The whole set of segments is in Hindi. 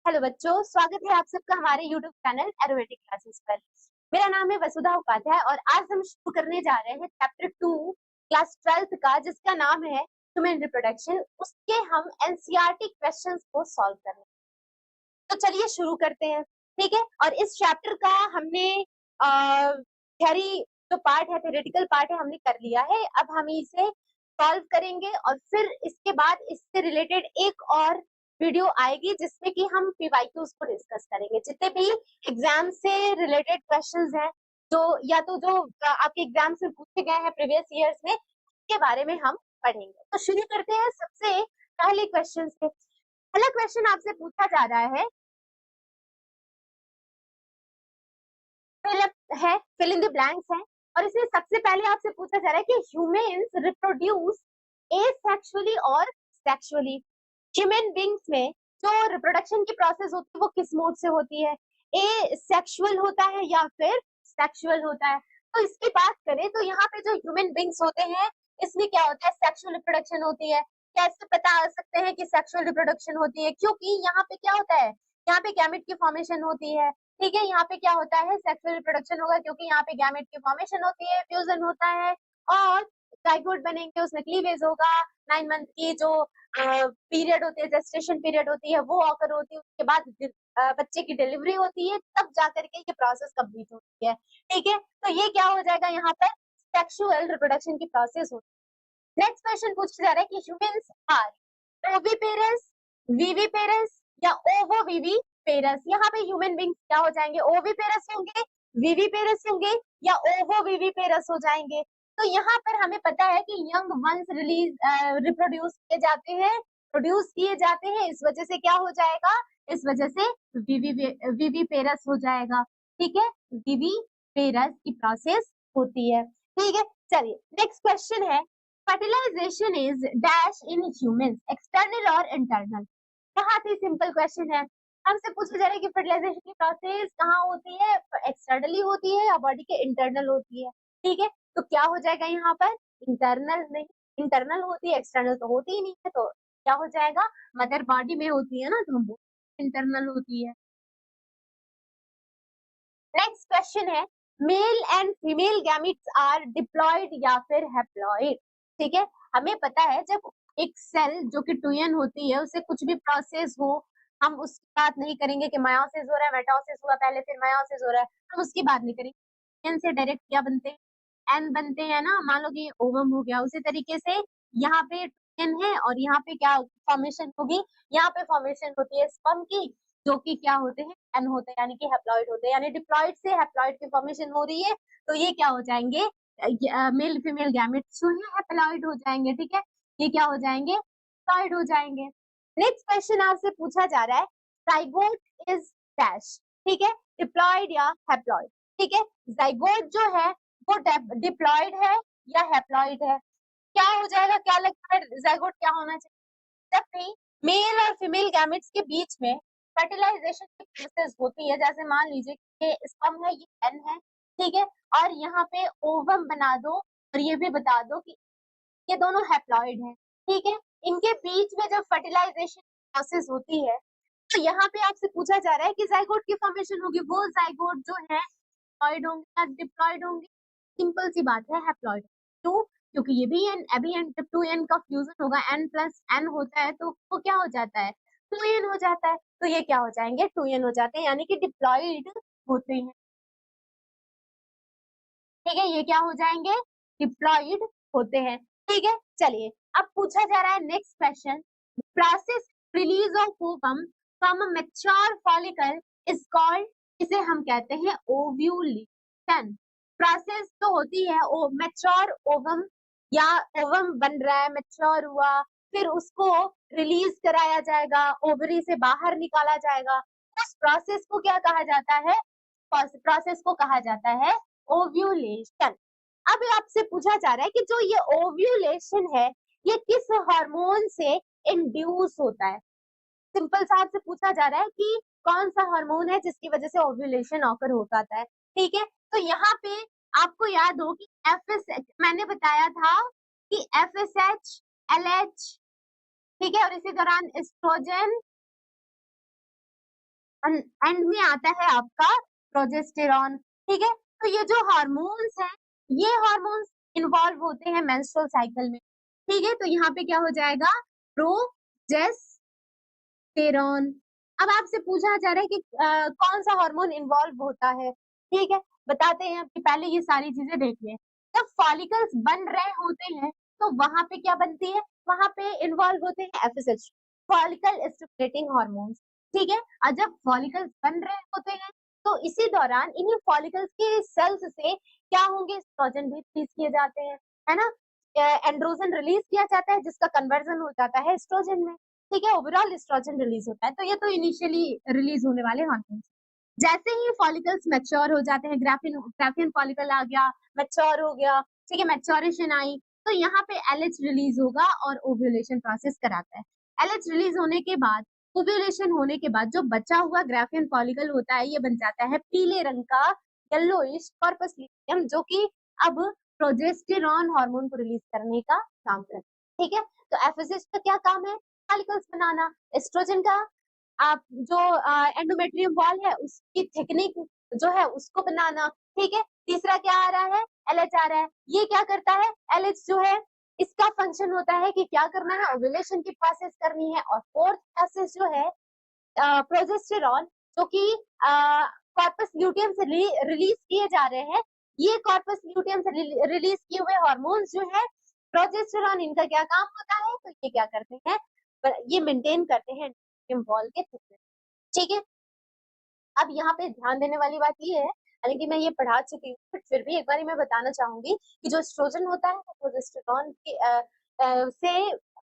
हेलो बच्चों, स्वागत है आप सबका हमारे यूट्यूब चैनल एरोमेटिक क्लासेस पर। मेरा नाम है वसुधा उपाध्याय और आज हम शुरू करने जा रहे हैं चैप्टर 2 क्लास 12th का, जिसका नाम है ह्यूमन रिप्रोडक्शन। उसके हम एनसीईआरटी क्वेश्चंस को सॉल्व करेंगे। तो चलिए शुरू करते हैं, ठीक है। और इस चैप्टर का हमने थ्योरी जो पार्ट है, थ्योरेटिकल पार्ट है, हमने कर लिया है। अब हम इसे सॉल्व करेंगे और फिर इसके बाद इससे रिलेटेड एक और वीडियो आएगी जिसमें कि हम पीवाईक्यूज को डिस्कस करेंगे। जितने भी एग्जाम से रिलेटेड क्वेश्चंस हैं, जो या तो जो आपके एग्जाम से पूछे गए हैं प्रीवियस ईयर्स में, उसके बारे में हम पढ़ेंगे। तो शुरू करते हैं सबसे पहले क्वेश्चन से। पहला क्वेश्चन आपसे पूछा जा रहा है, फिल इन द ब्लैंक्स है, और इसमें सबसे पहले आपसे पूछा जा रहा है कि ह्यूमंस रिप्रोड्यूस एसेक्सुअली और सेक्सुअली। ह्यूमन बींग्स में जो रिप्रोडक्शन की प्रोसेस होती है वो किस मोड से होती है? ए सेक्सुअल होता है या फिर सेक्सुअल होता है? तो इसकी बात करें तो यहाँ पे जो ह्यूमन बींग्स होते हैं, इसमें क्या होता है? सेक्सुअल रिप्रोडक्शन होती है। कैसे पता सकते हैं कि सेक्सुअल रिप्रोडक्शन होती है? क्योंकि यहाँ पे क्या होता है, यहाँ पे गैमेट की फॉर्मेशन होती है, ठीक है। यहाँ पे क्या होता है? सेक्सुअल रिप्रोडक्शन होगा क्योंकि यहाँ पे गैमेट की फॉर्मेशन होती है, फ्यूजन होता है और जाइगोट बनेंगे, उसमें क्लीवेज होगा। 9 मंथ की जो पीरियड होती है, जेस्टेशन पीरियड होती है, वो ऑकर होती है। उसके बाद बच्चे की डिलीवरी होती है, तब जाकर के ये प्रोसेस कंप्लीट होती है, ठीक है। तो ये क्या हो जाएगा? यहाँ पर सेक्सुअल रिप्रोडक्शन की प्रोसेस होती है। नेक्स्ट क्वेश्चन पूछा जा रहा है कि ह्यूमंस आर ओविपेरस, विविपेरस या ओवोविविपेरस। यहाँ पे ह्यूमन बींग्स क्या हो जाएंगे? ओविपेरस होंगे, विविपेरस होंगे या ओवोविविपेरस हो जाएंगे। तो यहाँ पर हमें पता है कि यंग वंस रिप्रोड्यूस किए जाते हैं, प्रोड्यूस किए जाते हैं, इस वजह से क्या हो जाएगा? इस वजह से विविपेरस हो जाएगा, ठीक है। विविपेरस की प्रोसेस होती है, ठीक है। चलिए नेक्स्ट क्वेश्चन है, fertilization is dash in humans, external और इंटरनल। बहुत ही सिंपल क्वेश्चन है। हमसे पूछा जा रहा है कि फर्टिलाइजेशन की प्रोसेस कहाँ होती है? एक्सटर्नली होती है या बॉडी के इंटरनल होती है, ठीक है। तो क्या हो जाएगा यहाँ पर? इंटरनल नहीं, इंटरनल होती है, एक्सटर्नल तो होती ही नहीं है। तो क्या हो जाएगा? मदर बॉडी में होती है ना, तो हम इंटरनल होती है। नेक्स्ट क्वेश्चन है, male and female gametes are diploid या फिर हैप्लॉयड, ठीक है। हमें पता है जब एक सेल जो कि ट्विन होती है, उसे कुछ भी प्रोसेस हो, हम उसकी बात नहीं करेंगे कि मायोसिस हो रहा है, मेटासिस हुआ पहले फिर मायोसिस हो रहा है, हम उसकी बात नहीं करेंगे। एन से डायरेक्ट क्या बनते हैं? एन बनते हैं ना। मान लो कि ओवम हो गया, उसी तरीके से यहाँ पे ट्विन है और यहाँ पे क्या फॉर्मेशन होगी? यहाँ पे फॉर्मेशन होती है स्पर्म की, जो कि क्या होते हैं? एन होते हैं, यानी कि हैप्लॉइड होते हैं। यानी डिप्लॉइड से हैप्लॉइड की फॉर्मेशन हो रही है, तो ये क्या हो जाएंगे? मेल फीमेल गैमेट्स जो है हैप्लॉइड हो जाएंगे, ठीक है। ये क्या हो जाएंगे? हैप्लॉइड हो जाएंगे। नेक्स्ट क्वेश्चन आपसे पूछा जा रहा है, जाइगोट इज डैश, ठीक है, डिप्लॉइड या हैप्लॉइड, ठीक है। जाइगोट जो है वो डिप्लॉइड है या हैप्लॉइड है? क्या हो जाएगा? क्या लगता है जाइगोट क्या होना चाहिए? जब भी मेल और फीमेल गैमेट्स के बीच में फर्टिलाइजेशन की प्रोसेस होती है, जैसे मान लीजिए कि स्पर्म है, ये एन है, ठीक है, और यहाँ पे ओवम बना दो और ये भी बता दो कि ये दोनों हैप्लॉइड हैं, ठीक है। इनके बीच में जब फर्टिलाइजेशन प्रोसेस होती है, तो यहाँ पे आपसे पूछा जा रहा है कि जाइगोट की फॉर्मेशन होगी, वो जाइगोट जो है हैप्लॉइड होंगे या डिप्लॉइड होंगे? सिंपल सी बात है, हैप्लॉइड। क्यों? क्योंकि ये भी एन, अभी एन जब 2n का फ्यूजन होगा, n प्लस n होता है, तो वो क्या हो जाता है? 2n हो जाता है। तो ये क्या हो जाएंगे? 2n हो जाते हैं, यानी कि डिप्लॉइड होते हैं, ठीक है। ये क्या हो जाएंगे? डिप्लॉइड होते हैं, ठीक है। चलिए अब पूछा जा रहा है next question, process release of ovum from a mature follicle is called, इसे हम कहते हैं ओव्यूलेशन। प्रोसेस जो होती है ओ मैच्योर ओवम, या ओवम बन रहा है, मैच्योर हुआ, फिर उसको रिलीज कराया जाएगा, ओवरी से बाहर निकाला जाएगा, उस प्रोसेस को क्या कहा जाता है? प्रोसेस को कहा जाता है ओव्यूलेशन। अब आपसे पूछा जा रहा है कि जो ये ओव्यूलेशन है, ये किस हार्मोन से इंड्यूस होता है? सिंपल सा आपसे पूछा जा रहा है कि कौन सा हार्मोन है जिसकी वजह से ओव्यूलेशन ऑकर हो पाता है, ठीक है। तो यहाँ पे आपको याद हो कि एफएस, मैंने बताया था कि एफएसएच, एलएच, ठीक है, और इसी दौरान एस्ट्रोजन एंड में आता है आपका प्रोजेस्टेरॉन, ठीक है। तो ये जो हार्मोन्स हैं, ये हार्मोन्स इन्वॉल्व होते हैं मेंस्ट्रुअल साइकिल में, ठीक है। तो यहाँ पे क्या हो जाएगा, प्रोजेस्टेरॉन। अब आपसे पूछा जा रहा है कि कौन सा हार्मोन इन्वॉल्व होता है, ठीक है। बताते हैं कि पहले ये सारी चीजें देख लें। जब फॉलिकल्स बन रहे होते हैं तो वहां पे क्या बनती है, वहां पे इन्वॉल्व होते हैं एफएसएच, फॉलिकल स्टिमुलेटिंग हार्मोन्स, ठीक है। और जब फॉलिकल्स बन रहे होते हैं तो इसी दौरान इन्हीं फॉलिकल्स के सेल्स से क्या होंगे, एस्ट्रोजन भी रिलीज किए जाते हैं, है ना। एंड्रोजन रिलीज किया जाता है जिसका कन्वर्जन हो जाता है एस्ट्रोजन में, ठीक है। ओवरऑल एस्ट्रोजन रिलीज होता है। तो ये तो इनिशियली रिलीज होने वाले हार्मोन्स। जैसे ही फॉलिकल्स मैच्योर हो जाते हैं, ग्राफियन फॉलिकल आ गया, मैच्योर हो गया, ठीक है, मैच्योरेशन आई, तो यहाँ पे एलएच रिलीज होगा और ओव्यूलेशन प्रोसेस कराता है। एलएच रिलीज होने के बाद, ओव्यूलेशन होने के बाद जो बचा हुआ ग्राफियन फॉलिकल होता है ये बन जाता है पीले रंग का येलोइश कॉर्पस ल्यूटियम, जो कि अब प्रोजेस्टेरॉन हार्मोन को रिलीज करने का काम करता है, ठीक है। तो एफएसएच का क्या काम है, फॉलिकल्स बनाना। एस्ट्रोजन का आप जो एंडोमेट्रियम वॉल है उसकी थिकनिंग जो है उसको बनाना, ठीक है। तीसरा क्या आ रहा है, एलएच आ रहा है। ये क्या करता है, एलएच जो है इसका फंक्शन होता है कि क्या करना है, ओव्यूलेशन की प्रोसेस करनी है। और फोर्थ प्रोसेस जो है प्रोजेस्टेरॉन, जो कि कॉर्पस ल्यूटियम से रिलीज किए जा रहे हैं, ये कॉर्पस ल्यूटियम से रिलीज किए हुए हार्मोन्स जो है प्रोजेस्टेरॉन, इनका क्या काम होता है, तो ये क्या करते हैं, ये मेंटेन करते हैं वॉल के थिकनेस, ठीक है। अब यहाँ पे ध्यान देने वाली बात ये है, हालांकि मैं ये पढ़ा चुकी हूँ बट फिर भी एक बार मैं बताना चाहूंगी कि जो एस्ट्रोजन होता है वो प्रोजेस्टेरॉन के से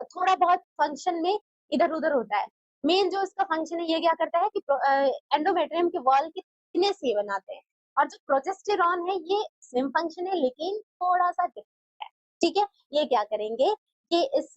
थोड़ा बहुत फंक्शन में इधर उधर होता है। मेन जो इसका फंक्शन है ये क्या करता है कि एंडोमेट्रियम के वॉल की थिकनेस ये बनाते हैं। और जो प्रोजेस्टेरॉन है ये सेम फंक्शन है लेकिन थोड़ा सा डिफरेंट है, ठीक है। ये क्या करेंगे, ये इस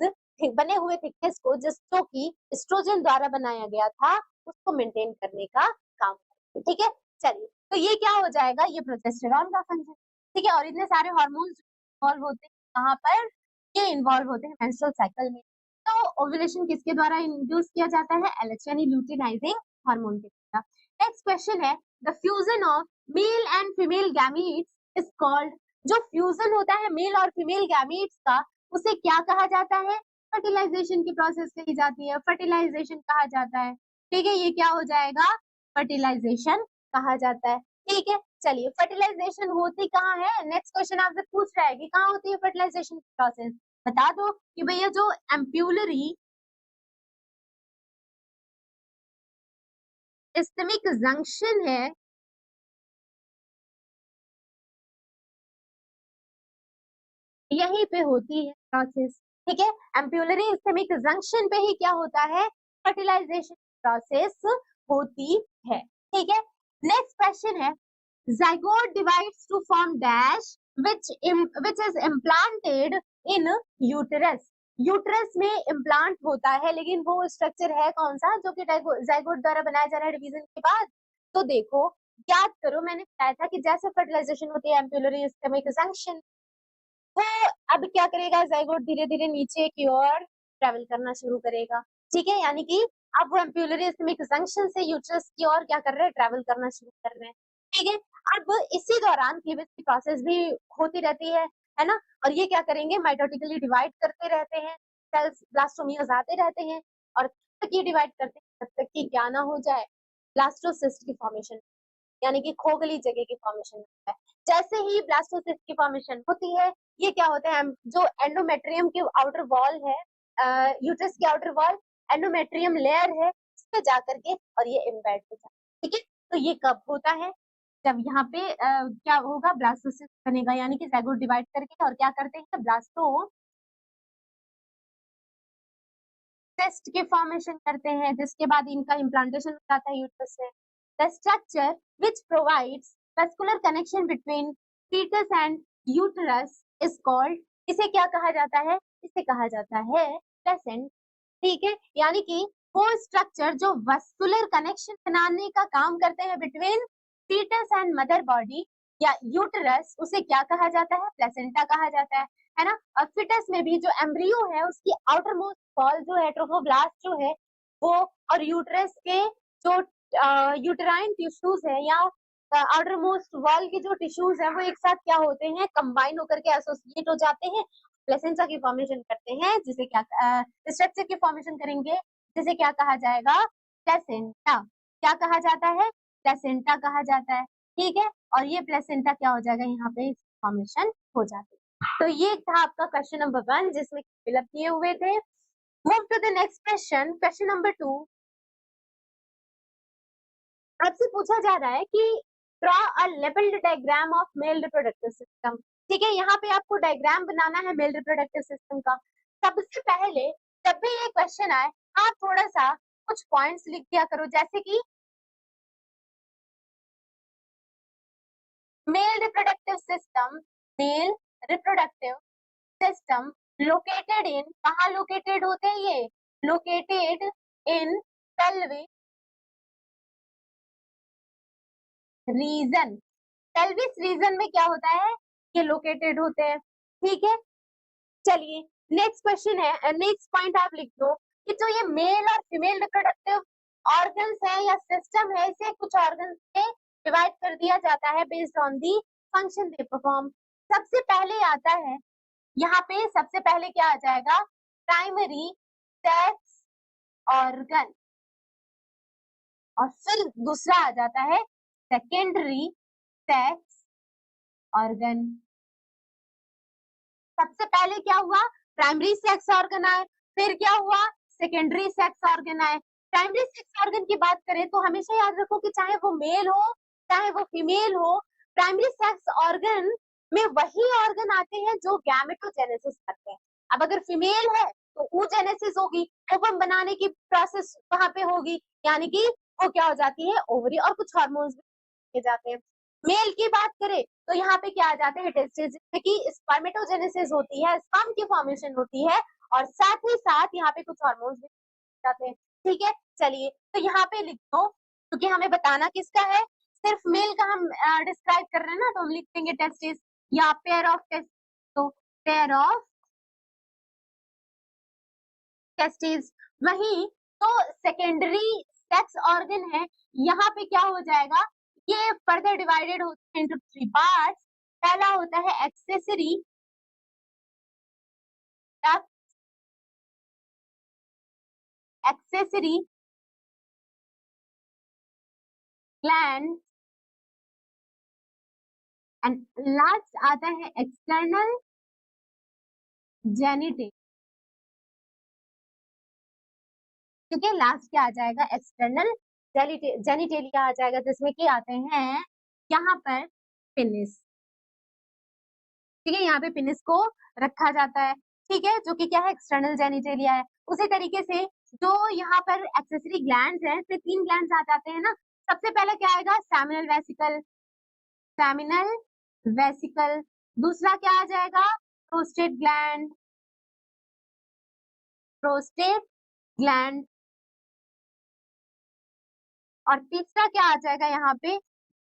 बने हुए थिकनेस को जो कि एस्ट्रोजन द्वारा बनाया गया था उसको मेंटेन करने का काम, ठीक है। चलिए, तो ये क्या हो जाएगा, ये प्रोजेस्टेरॉन का फंक्शन, ठीक है। और इतने सारे हार्मोन्स इन्वॉल्व होते हैं कहाँ पर, ये इन्वॉल्व होते हैं मेंस्ट्रुअल साइकिल में। तो ओव्यूलेशन किसके द्वारा इंड्यूस किया जाता है, एलएच यानी लूटिनाइजिंग हार्मोन के द्वारा। नेक्स्ट क्वेश्चन है, the fusion of male and female gametes is called, जो फ्यूजन होता है मेल और फीमेल गैमीट्स का उसे क्या कहा जाता है, फर्टिलाइजेशन की प्रोसेस कही जाती है, फर्टिलाइजेशन कहा जाता है, ठीक है। ये क्या हो जाएगा, फर्टिलाइजेशन कहा जाता है, ठीक है। चलिए, फर्टिलाइजेशन होती कहाँ है, नेक्स्ट क्वेश्चन आपसे पूछ रहा है कि कहाँ होती है फर्टिलाइजेशन प्रोसेस, बता दो कि भैया जो एम्प्यूलरी इस्टमिक जंक्शन है, यहीं पे होती है प्रोसेस, ठीक है। एम्प्यूलरी इस्टमिक जंक्शन पे ही क्या होता है, फर्टिलाइजेशन प्रोसेस होती है, ठीक है। नेक्स्ट क्वेश्चन है, zygote divides to form dash which is implanted in uterus, uterus में इम्प्लांट होता है लेकिन वो स्ट्रक्चर है कौन सा, जो कि जाइगोट द्वारा बनाया जा रहा है डिवीजन के बाद। तो देखो, याद करो मैंने बताया था कि जैसे फर्टिलाइजेशन होती है एम्प्यूलरी इस्टमिक जंक्शन, वो अब क्या करेगा, जाइगोट धीरे धीरे नीचे की ओर ट्रेवल करना शुरू करेगा, ठीक है। यानी कि अब वो एम्प्यूलरी इस्टमिक जंक्शन से यूटरस की ओर क्या कर रहे हैं, ट्रेवल करना शुरू कर रहे हैं, ठीक है। अब इसी दौरान क्लीवेज की प्रोसेस भी होती रहती है ना। और ये क्या करेंगे, माइटोटिकली डिवाइड करते रहते हैं, सेल्स ब्लास्टोमियास आते रहते हैं और तब तक ये डिवाइड करते हैं तब तक कि क्या ना हो जाए, ब्लास्टोसिस्ट की फॉर्मेशन, यानी कि खोखली जगह की फॉर्मेशन होता है। जैसे ही ब्लास्टोसिस्ट की फॉर्मेशन होती है, ये क्या होता है, जो एंडोमेट्रियम की आउटर वॉल है, यूट्रस की आउटर वॉल एंडोमेट्रियम लेयर है, इस पे जाकर के और ये एम्बेड हो जाता है, ठीक है। तो ये कब होता है, जब यहाँ पे क्या होगा, ब्लास्टोसिस्ट बनेगा, यानी कि जाइगोट डिवाइड करके और क्या करते हैं, ब्लास्टो टेस्ट के फॉर्मेशन करते हैं, जिसके बाद इनका इम्प्लांटेशन हो जाता है यूट्रस से। The structure which provides vascular connection between foetus and uterus is called, इसे क्या कहा जाता है, इसे कहा जाता है प्लेसेंट, ठीक है। यानी कि वो स्ट्रक्चर जो वेस्कुलर कनेक्शन बनाने का काम करते हैं between foetus and mother body या यूटरस, उसे क्या कहा जाता है, प्लेसेंटा कहा जाता है ना। और फिटस में भी जो एम्ब्रियो है उसकी आउटर मोस्ट वॉल जो है, ट्रोफोब्लास्ट जो है वो, और यूटरस के जो यूटेराइन टिश्यूज है या आउटर मोस्ट वॉल के जो टिश्यूज है वो एक साथ क्या होते हैं, कंबाइन होकर के एसोसिएट हो जाते हैं, प्लेसेंटा की फॉर्मेशन करते हैं, जिसे क्या स्ट्रक्चर की फॉर्मेशन करेंगे, जिसे क्या कहा जाएगा, प्लेसेंटा। क्या कहा जाता है, प्लेसेंटा कहा जाता है, ठीक है। और ये प्लेसेंटा क्या हो जाएगा, यहाँ पे फॉर्मेशन हो जाती है। तो ये था आपका क्वेश्चन नंबर 1 जिसमें फिलअप किए हुए थे। Move to the next question, question number 2। आपसे पूछा जा रहा है कि draw a labelled diagram of male reproductive system. ठीक है, यहाँ पे आपको डायग्राम बनाना है मेल रिप्रोडक्टिव सिस्टम का। सबसे पहले जब भी ये क्वेश्चन आए आप थोड़ा सा कुछ पॉइंट्स लिख दिया करो, जैसे कि mail reproductive system, mail reproductive system located in, कहाँ लोकेटेड होते हैं ये, located in pelvic region. Pelvis region में क्या होता है, ये लोकेटेड होते हैं, ठीक है। चलिए नेक्स्ट क्वेश्चन है, नेक्स्ट पॉइंट आप लिख दो कि जो ये मेल और फीमेल रिप्रोडक्टिव ऑर्गन्स है या सिस्टम है, इसे कुछ ऑर्गन्स में डिवाइड कर दिया जाता है based on the function they perform. सबसे पहले आता है, यहाँ पे सबसे पहले क्या आ जाएगा, प्राइमरी सेक्स ऑर्गन, और फिर दूसरा आ जाता है सेकेंडरी सेक्स ऑर्गन। सबसे पहले क्या हुआ, प्राइमरी सेक्स ऑर्गन आए, फिर क्या हुआ, सेकेंडरी सेक्स ऑर्गन आए। प्राइमरी सेक्स ऑर्गन की बात करें तो हमेशा याद रखो कि चाहे वो मेल हो चाहे वो फीमेल हो, प्राइमरी सेक्स ऑर्गन में वही ऑर्गन आते हैं जो गैमेटोजेनेसिस करते हैं। अब अगर फीमेल है तो oogenesis होगी, ओवम बनाने की प्रोसेस वहां पे होगी, यानी कि वो क्या हो जाती है, ओवरी, और कुछ हार्मोन्स भी जाते हैं। मेल की बात करें तो यहाँ पे क्या आ जाते हैं, टेस्टिस, जिसमें कि स्पर्मेटोजेनेसिस होती है, स्पर्म की फॉर्मेशन होती है, और साथ ही साथ यहाँ पे कुछ हार्मोन्स भी जाते हैं, ठीक है। चलिए तो यहाँ पे लिख दो, क्योंकि हमें बताना किसका है, सिर्फ मेल का हम डिस्क्राइब कर रहे हैं ना, तो हम लिख देंगे टेस्टिस या पेयर ऑफ टेस्ट, तो पेयर ऑफ टेस्टिस। वही तो सेकेंडरी सेक्स ऑर्गन है, यहाँ पे क्या हो जाएगा, ये फर्दर डिवाइडेड होते हैं इनटू 3 पार्ट्स। पहला होता है accessory duct, accessory gland, and last आता है एक्सटर्नल जेनिटल। ठीक है, लास्ट क्या आ जाएगा, एक्सटर्नल जेनिटेलिया आ जाएगा, जिसमें कि आते हैं यहाँ पर पेनिस। ठीक है, यहाँ पे पेनिस को रखा जाता है, ठीक है, जो कि क्या है, एक्सटर्नल जेनिटेलिया है। उसी तरीके से जो यहाँ पर एक्सेसरी ग्लैंड्स हैं, इसमें 3 ग्लैंड्स आ जाते हैं ना। सबसे पहले क्या आएगा, सेमिनल वेसिकल, सेमिनल वेसिकल। दूसरा क्या आ जाएगा, प्रोस्टेट ग्लैंड, प्रोस्टेट ग्लैंड। और तीसरा क्या आ जाएगा यहाँ पे,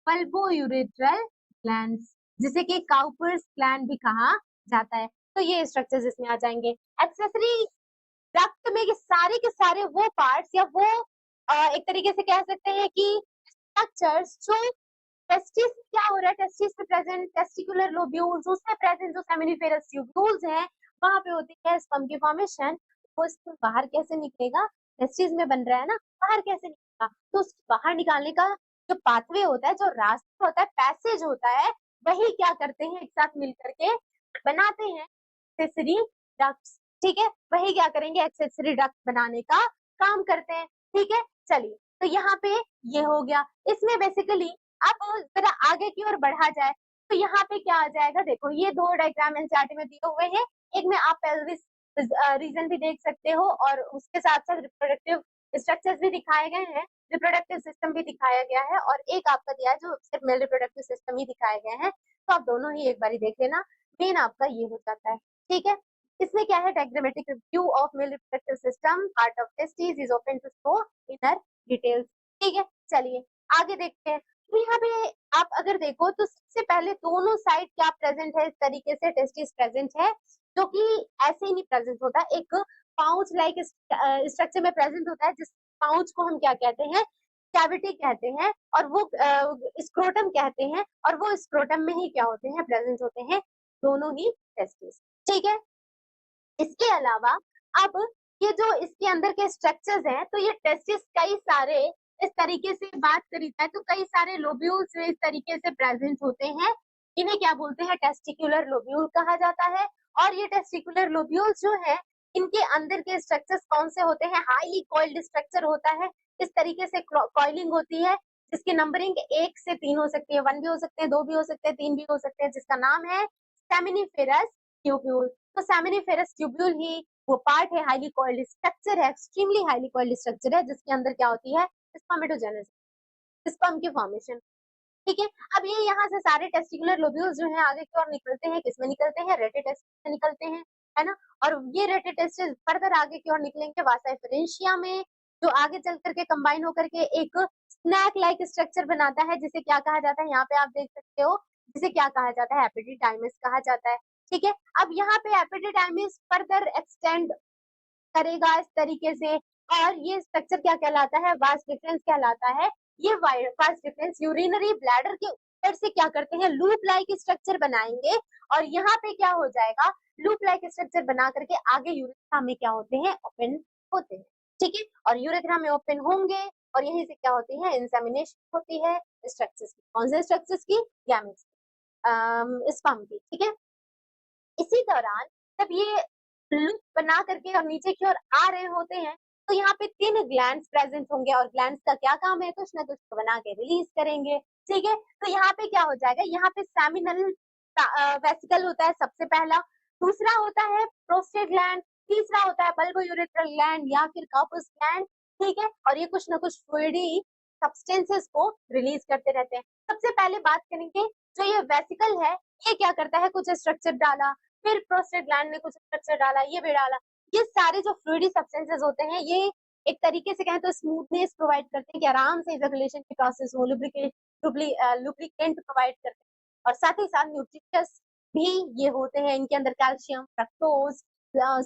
बल्बोयूरेट्रल ग्लैंड्स, जिसे कि काउपर्स ग्लैंड भी कहा जाता है। तो ये स्ट्रक्चर्स इसमें आ जाएंगे। एक्सेसरी डक्ट में सारे के सारे वो पार्ट्स या वो एक तरीके से कह सकते हैं कि स्ट्रक्चर्स जो टेस्टिस, क्या हो रहा है, टेस्टिस में प्रेजेंट टेस्टिकुलर लोब्यूल्स, उसमें प्रेजेंट जो सेमिनिफेरस ट्यूब्यूल्स हैं, वहां पे होती है स्पर्म की फॉर्मेशन। वो स्पर्म बाहर कैसे निकलेगा, टेस्टिस में बन रहा है ना, बाहर कैसे निकलेगा, तो बाहर निकालने का जो पाथवे होता है, जो रास्ता होता है, पैसेज होता है, वही क्या करते हैं, एक साथ मिल करके बनाते हैं एक्सेसरी डक्ट्स। ठीक है, वही क्या करेंगे, एक्सेसरी डक्ट बनाने का काम करते हैं। ठीक है, चलिए तो यहाँ पे ये हो गया। इसमें बेसिकली अब जरा आगे की ओर बढ़ा जाए तो यहाँ पे क्या आ जाएगा, देखो ये 2 डायग्राम एनसीईआरटी में दिए हुए हैं, एक में आप पेल्विस रीजन भी देख सकते हो और उसके साथ साथ रिप्रोडक्टिव स्ट्रक्चर्स भी दिखाए गए हैं, रिप्रोडक्टिव सिस्टम भी दिखाया गया है, और एक आपका दिया है जो सिर्फ मेल रिप्रोडक्टिव सिस्टम ही दिखाए गए हैं। तो आप दोनों ही एक बार देख लेना, मेन आपका ये हो जाता है। ठीक है, इसमें क्या है, diagrammatic review of male reproductive system, part of testis is open to show inner details. ठीक है, चलिए आगे देखते हैं। तो यहाँ पे आप अगर देखो तो सबसे पहले दोनों साइड क्या प्रेजेंट है, इस तरीके से टेस्टिस प्रेजेंट है, जो कि ऐसे ही नहीं प्रेजेंट होता, एक पाउच लाइक स्ट्रक्चर में प्रेजेंट होता है, जिस पाउच को हम क्या कहते हैं, कैविटी कहते हैं और वो स्क्रोटम कहते हैं, और वो स्क्रोटम में ही क्या होते हैं, प्रेजेंट होते हैं दोनों ही टेस्टिस। ठीक है, इसके अलावा अब ये जो इसके अंदर के स्ट्रक्चर्स हैं, तो ये टेस्टिस कई सारे इस तरीके से बात करी जाए तो कई सारे लोब्यूल्स इस तरीके से प्रेजेंट होते हैं। इन्हें क्या बोलते हैं, टेस्टिकुलर लोब्यूल कहा जाता है। और ये टेस्टिकुलर लोब्यूल्स जो है, इनके अंदर के स्ट्रक्चर्स कौन से होते हैं, हाईली कॉइल्ड स्ट्रक्चर होता है। इस तरीके से कॉइलिंग होती है जिसकी नंबरिंग 1 से 3 हो सकती है, 1 भी हो सकते हैं, 2 भी हो सकते हैं, 3 भी हो सकते हैं, जिसका नाम है सेमिनिफेरस ट्यूब्यूल। तो सेमिनिफेरस ट्यूब्यूल ही वो पार्ट है, हाईली कॉइल्ड स्ट्रक्चर है, एक्सट्रीमली हाईली कॉइल्ड स्ट्रक्चर है, जिसके अंदर क्या होती है, स्पर्मेटोजेनेसिस, स्पर्म की फॉर्मेशन। ठीक है, अब ये यहाँ से सारे टेस्टिकुलर लोब्यूल्स जो है आगे की ओर निकलते हैं, किसमें निकलते हैं, रेटिटेस्टिस से निकलते हैं, है ना। और ये रेटिटेस्टिस फर्दर आगे की ओर निकलेंगे वासा डिफरेंशिया में, जो आगे चल करके कंबाइन होकर के एक स्नैक लाइक स्ट्रक्चर बनाता है, जिसे क्या कहा जाता है, यहाँ पे आप देख सकते हो, जिसे क्या कहा जाता है, एपिडिडाइमिस कहा जाता है। ठीक है, अब यहाँ पे एपिडिडाइमिस फर्दर एक्सटेंड करेगा इस तरीके से, और ये स्ट्रक्चर क्या कहलाता है, वास डिफरेंस कहलाता है। ये वास डिफरेंस यूरिनरी ब्लैडर के ऊपर से क्या करते हैं, लूप लाइक स्ट्रक्चर बनाएंगे, और यहाँ पे क्या हो जाएगा, लूप लाइक स्ट्रक्चर बना करके आगे यूरेथ्रा में क्या होते हैं, ओपन होते हैं। ठीक है, और यूरेथ्रा में ओपन होंगे और यहीं से क्या होती है, इंसेमिनेशन होती है स्ट्रक्चर्स की, कौन से स्ट्रक्चर्स की, गैमेट्स, स्पर्म की। ठीक है, इसी दौरान जब ये लूप बना करके और नीचे की ओर आ रहे होते हैं, तो यहाँ पे 3 ग्लैंड्स प्रेजेंट होंगे, और ग्लैंड्स का क्या काम है, कुछ ना कुछ तो बना के रिलीज करेंगे। ठीक है, तो यहाँ पे क्या हो जाएगा, यहाँ पे सेमिनल वेसिकल होता है सबसे पहला, दूसरा होता है प्रोस्टेट ग्लैंड, तीसरा होता है बल्बोयूरेथ्रल ग्लैंड या फिर कार्पस ग्लैंड। ठीक है, और ये कुछ ना कुछ फ्लूइडी सब्सटेंसेस को रिलीज करते रहते हैं। सबसे पहले बात करेंगे, जो ये वेसिकल है, ये क्या करता है, कुछ स्ट्रक्चर डाला, फिर प्रोस्टेट ग्लैंड ने कुछ स्ट्रक्चर डाला, ये भी डाला। ये सारे जो फ्लूइडी सब्सटेंसेस होते हैं, ये एक तरीके से कहें तो स्मूथनेस प्रोवाइड करते हैं कि आराम से इजोकुलेशन की प्रोसेस हो, लुब्रिकेंट प्रोवाइड करते हैं, और साथ ही साथ न्यूट्रिशियस भी ये होते हैं। इनके अंदर कैल्शियम, फ्रक्टोज,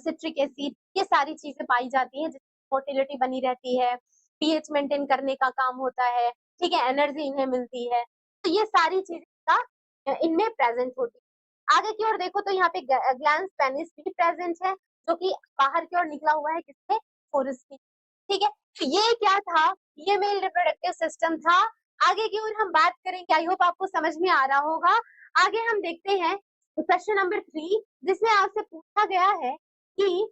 सिट्रिक एसिड, ये सारी चीजें पाई जाती हैं, जिससे मोटिलिटी बनी रहती है, पीएच मेंटेन करने का काम होता है। ठीक है, एनर्जी इन्हें मिलती है, तो ये सारी चीजें का इनमें प्रेजेंट होती है। आगे की ओर देखो तो यहाँ पे ग्लैंस पेनिस भी प्रेजेंट है, जो कि बाहर की ओर निकला हुआ है, किससे, फोरस की। ठीक है, तो ये क्या था, ये मेल रिप्रोडक्टिव सिस्टम था। आगे की ओर हम बात करेंगे, आई होप आपको समझ में आ रहा होगा। आगे हम देखते हैं क्वेश्चन नंबर 3, जिसमें आपसे पूछा गया है कि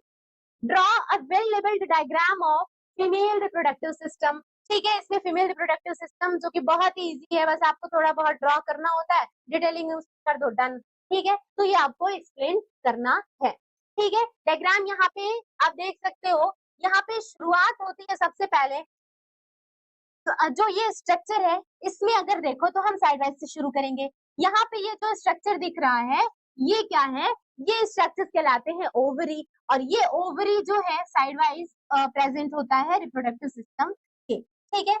draw a well labelled diagram of female reproductive system. ठीक है, इसमें फीमेल रिप्रोडक्टिव सिस्टम, जो कि बहुत ही इजी है, बस आपको थोड़ा बहुत ड्रॉ करना होता है, डिटेलिंग कर दो, डन। ठीक है, तो ये आपको एक्सप्लेन करना है। ठीक है, डायग्राम यहाँ पे आप देख सकते हो, यहाँ पे शुरुआत होती है सबसे पहले, तो जो ये स्ट्रक्चर है, इसमें अगर देखो तो हम साइड वाइज से शुरू करेंगे। यहाँ पे ये जो स्ट्रक्चर दिख रहा है, ये क्या है, ये स्ट्रक्चर्स कहलाते हैं ओवरी, और ये ओवरी जो है साइड वाइज प्रेजेंट होता है रिप्रोडक्टिव सिस्टम के। ठीक है,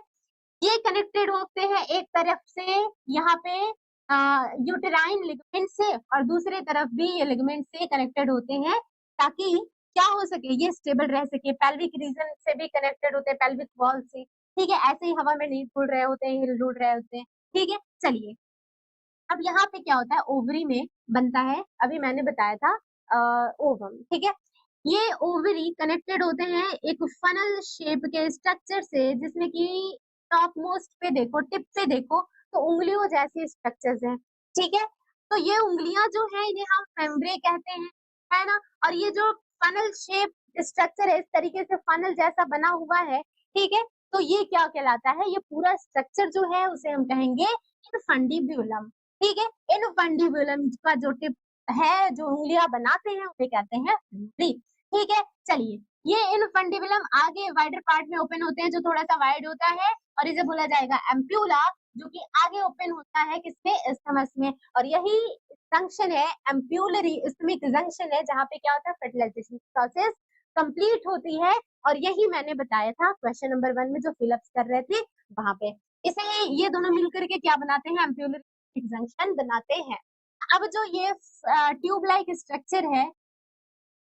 ये कनेक्टेड होते हैं एक तरफ से यहाँ पे यूटेराइन लिगामेंट से, और दूसरे तरफ भी ये लिगामेंट से कनेक्टेड होते हैं, ताकि क्या हो सके, ये स्टेबल रह सके। पेल्विक रीजन से भी कनेक्टेड होते हैं, पेल्विक वॉल से। ठीक है, ऐसे ही हवा में नहीं उड़ रहे होते हैं, हिल डुल रहे होते हैं। ठीक है, चलिए, अब यहाँ पे क्या होता है, ओवरी में बनता है, अभी मैंने बताया था ओवम। ठीक है, ये ओवरी कनेक्टेड होते हैं एक फनल शेप के स्ट्रक्चर से, जिसमें कि टॉप मोस्ट पे देखो, टिप पे देखो तो उंगलियों जैसी स्ट्रक्चर्स हैं। ठीक है, तो ये उंगलियां जो है, इन्हें हम फेम्ब्रे कहते हैं, है ना। और ये जो फनल शेप स्ट्रक्चर है, इस तरीके से फनल जैसा बना हुआ है, ठीक है, तो ये क्या कहलाता है, ये पूरा स्ट्रक्चर जो है उसे हम कहेंगे इनफंडिब्यूलम। ठीक है, इनफंडिब्यूलम का जो टिप है, जो उंगलियां बनाते हैं, उसे कहते हैं फेम्ब्री। ठीक है, चलिए, ये इनफंडिबुलम आगे वाइडर पार्ट में ओपन होते हैं, जो थोड़ा सा वाइड होता है, और इसे बोला जाएगा एम्प्यूला, जो कि आगे ओपन होता है किसमें, इस्थमस में। और यही जंक्शन है, एम्प्यूलरी इस्थमिक जंक्शन है, जहाँ पे क्या होता है, फर्टिलाइजेशन प्रोसेस कंप्लीट होती है। और यही मैंने बताया था क्वेश्चन नंबर 1 में, जो फिलअप कर रहे थे वहां पे। इसे ये दोनों मिलकर के क्या बनाते हैं, एम्प्यूलरी जंक्शन बनाते हैं। अब जो ये ट्यूब लाइक स्ट्रक्चर है,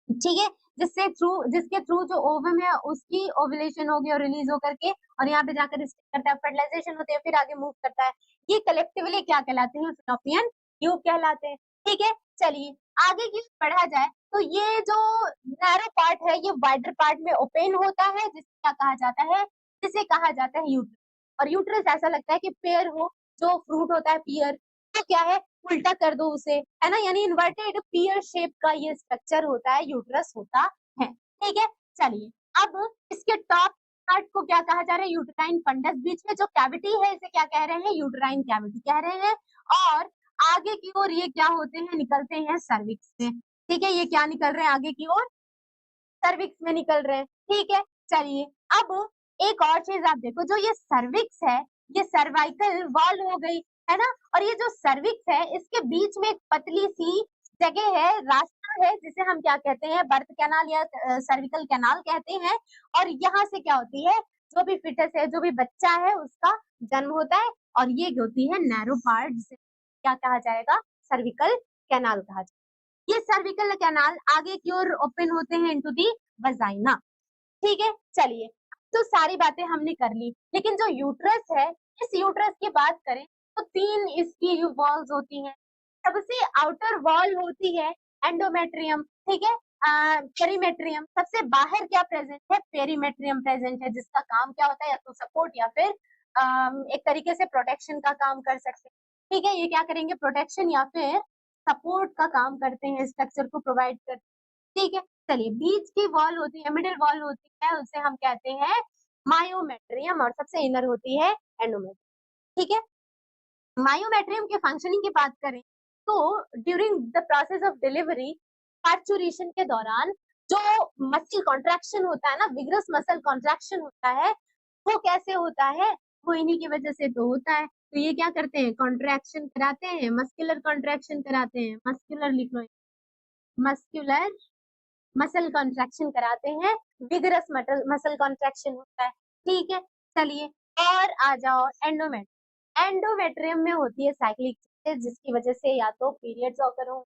ठीक है, जिसके थ्रू जो ओवम है उसकी ओव्यूलेशन होगी और रिलीज होकर के और यहाँ पे जाकर करता है, फर्टिलाइजेशन होती है, फिर आगे मूव करता है। ये कलेक्टिवली क्या कहलाते हैं? फैलोपियन ट्यूब कहलाते हैं। ठीक है, चलिए आगे की बढ़ा जाए तो ये जो नैरो पार्ट है ये वाइडर पार्ट में ओपन होता है, जिसे क्या कहा जाता है? जिसे कहा जाता है यूट्रस। और यूट्रस ऐसा लगता है कि पेयर हो, जो फ्रूट होता है पियर, तो क्या है, उल्टा कर दो उसे, है ना, यानी इन्वर्टेड पियर शेप का ये स्ट्रक्चर होता है, यूट्रस होता है। ठीक है, चलिए अब इसके टॉप पार्ट को क्या कहा जा रहा है? Uterine funds. बीच में जो कैविटी है इसे क्या कह रहे हैं? यूट्राइन कैविटी कह रहे हैं। और आगे की ओर ये क्या होते हैं? निकलते हैं सर्विक्स से। ठीक है, ये क्या निकल रहे हैं आगे की ओर? सर्विक्स में निकल रहे हैं। ठीक है, चलिए अब एक और चीज आप देखो, जो ये सर्विक्स है ये सर्वाइकल वॉल हो गई, है ना, और ये जो सर्विक्स है इसके बीच में एक पतली सी जगह है, रास्ता है, जिसे हम क्या कहते हैं? बर्थ कैनाल या सर्विकल कैनाल कहते हैं। और यहाँ से क्या होती है? जो भी फिटस है, जो भी बच्चा है उसका जन्म होता है, और ये होती है नैरो पार्ट, जिसे क्या कहा जाएगा? सर्विकल कैनाल कहा जाएगा। ये सर्विकल कैनाल आगे की ओर ओपन होते हैं इनटू दी वजाइना। ठीक है, चलिए तो सारी बातें हमने कर ली, लेकिन जो यूट्रस है, इस यूट्रस की बात करें तो तीन इसकी वॉल्स होती हैं। सबसे आउटर वॉल होती है एंडोमेट्रियम। ठीक है, पेरीमेट्रियम। सबसे बाहर क्या प्रेजेंट है? पेरीमेट्रियम प्रेजेंट है, जिसका काम क्या होता है? या तो सपोर्ट या फिर एक तरीके से प्रोटेक्शन का काम कर सकते हैं। ठीक है, ये क्या करेंगे? प्रोटेक्शन या फिर सपोर्ट का काम करते हैं, स्ट्रक्चर को प्रोवाइड करते हैं। ठीक है, चलिए बीच की वॉल होती है, मिडिल वॉल होती है, उसे हम कहते हैं मायोमेट्रियम, और सबसे इनर होती है एंडोमेट्रियम। ठीक है, मायोमेट्रियम के फंक्शनिंग की बात करें तो during the process of delivery, parturition के दौरान जो मसल कॉन्ट्रैक्शन होता है ना, विग्रस मसल कॉन्ट्रैक्शन होता है, वो कैसे होता है? वो इन्हीं की वजह से तो होता है। तो ये क्या करते हैं? कॉन्ट्रैक्शन कराते हैं, मस्कुलर कॉन्ट्रैक्शन कराते हैं, मस्कुलर लिख लो, मस्कुलर मसल कॉन्ट्रैक्शन कराते हैं, विगरस मसल कॉन्ट्रैक्शन होता है। ठीक है, चलिए और आ जाओ एंडोमेट्रियम। एंडोमेट्रियम में होती है साइक्लिक चेंजेस, जिसकी वजह से या तो पीरियड्स ऑकर हो,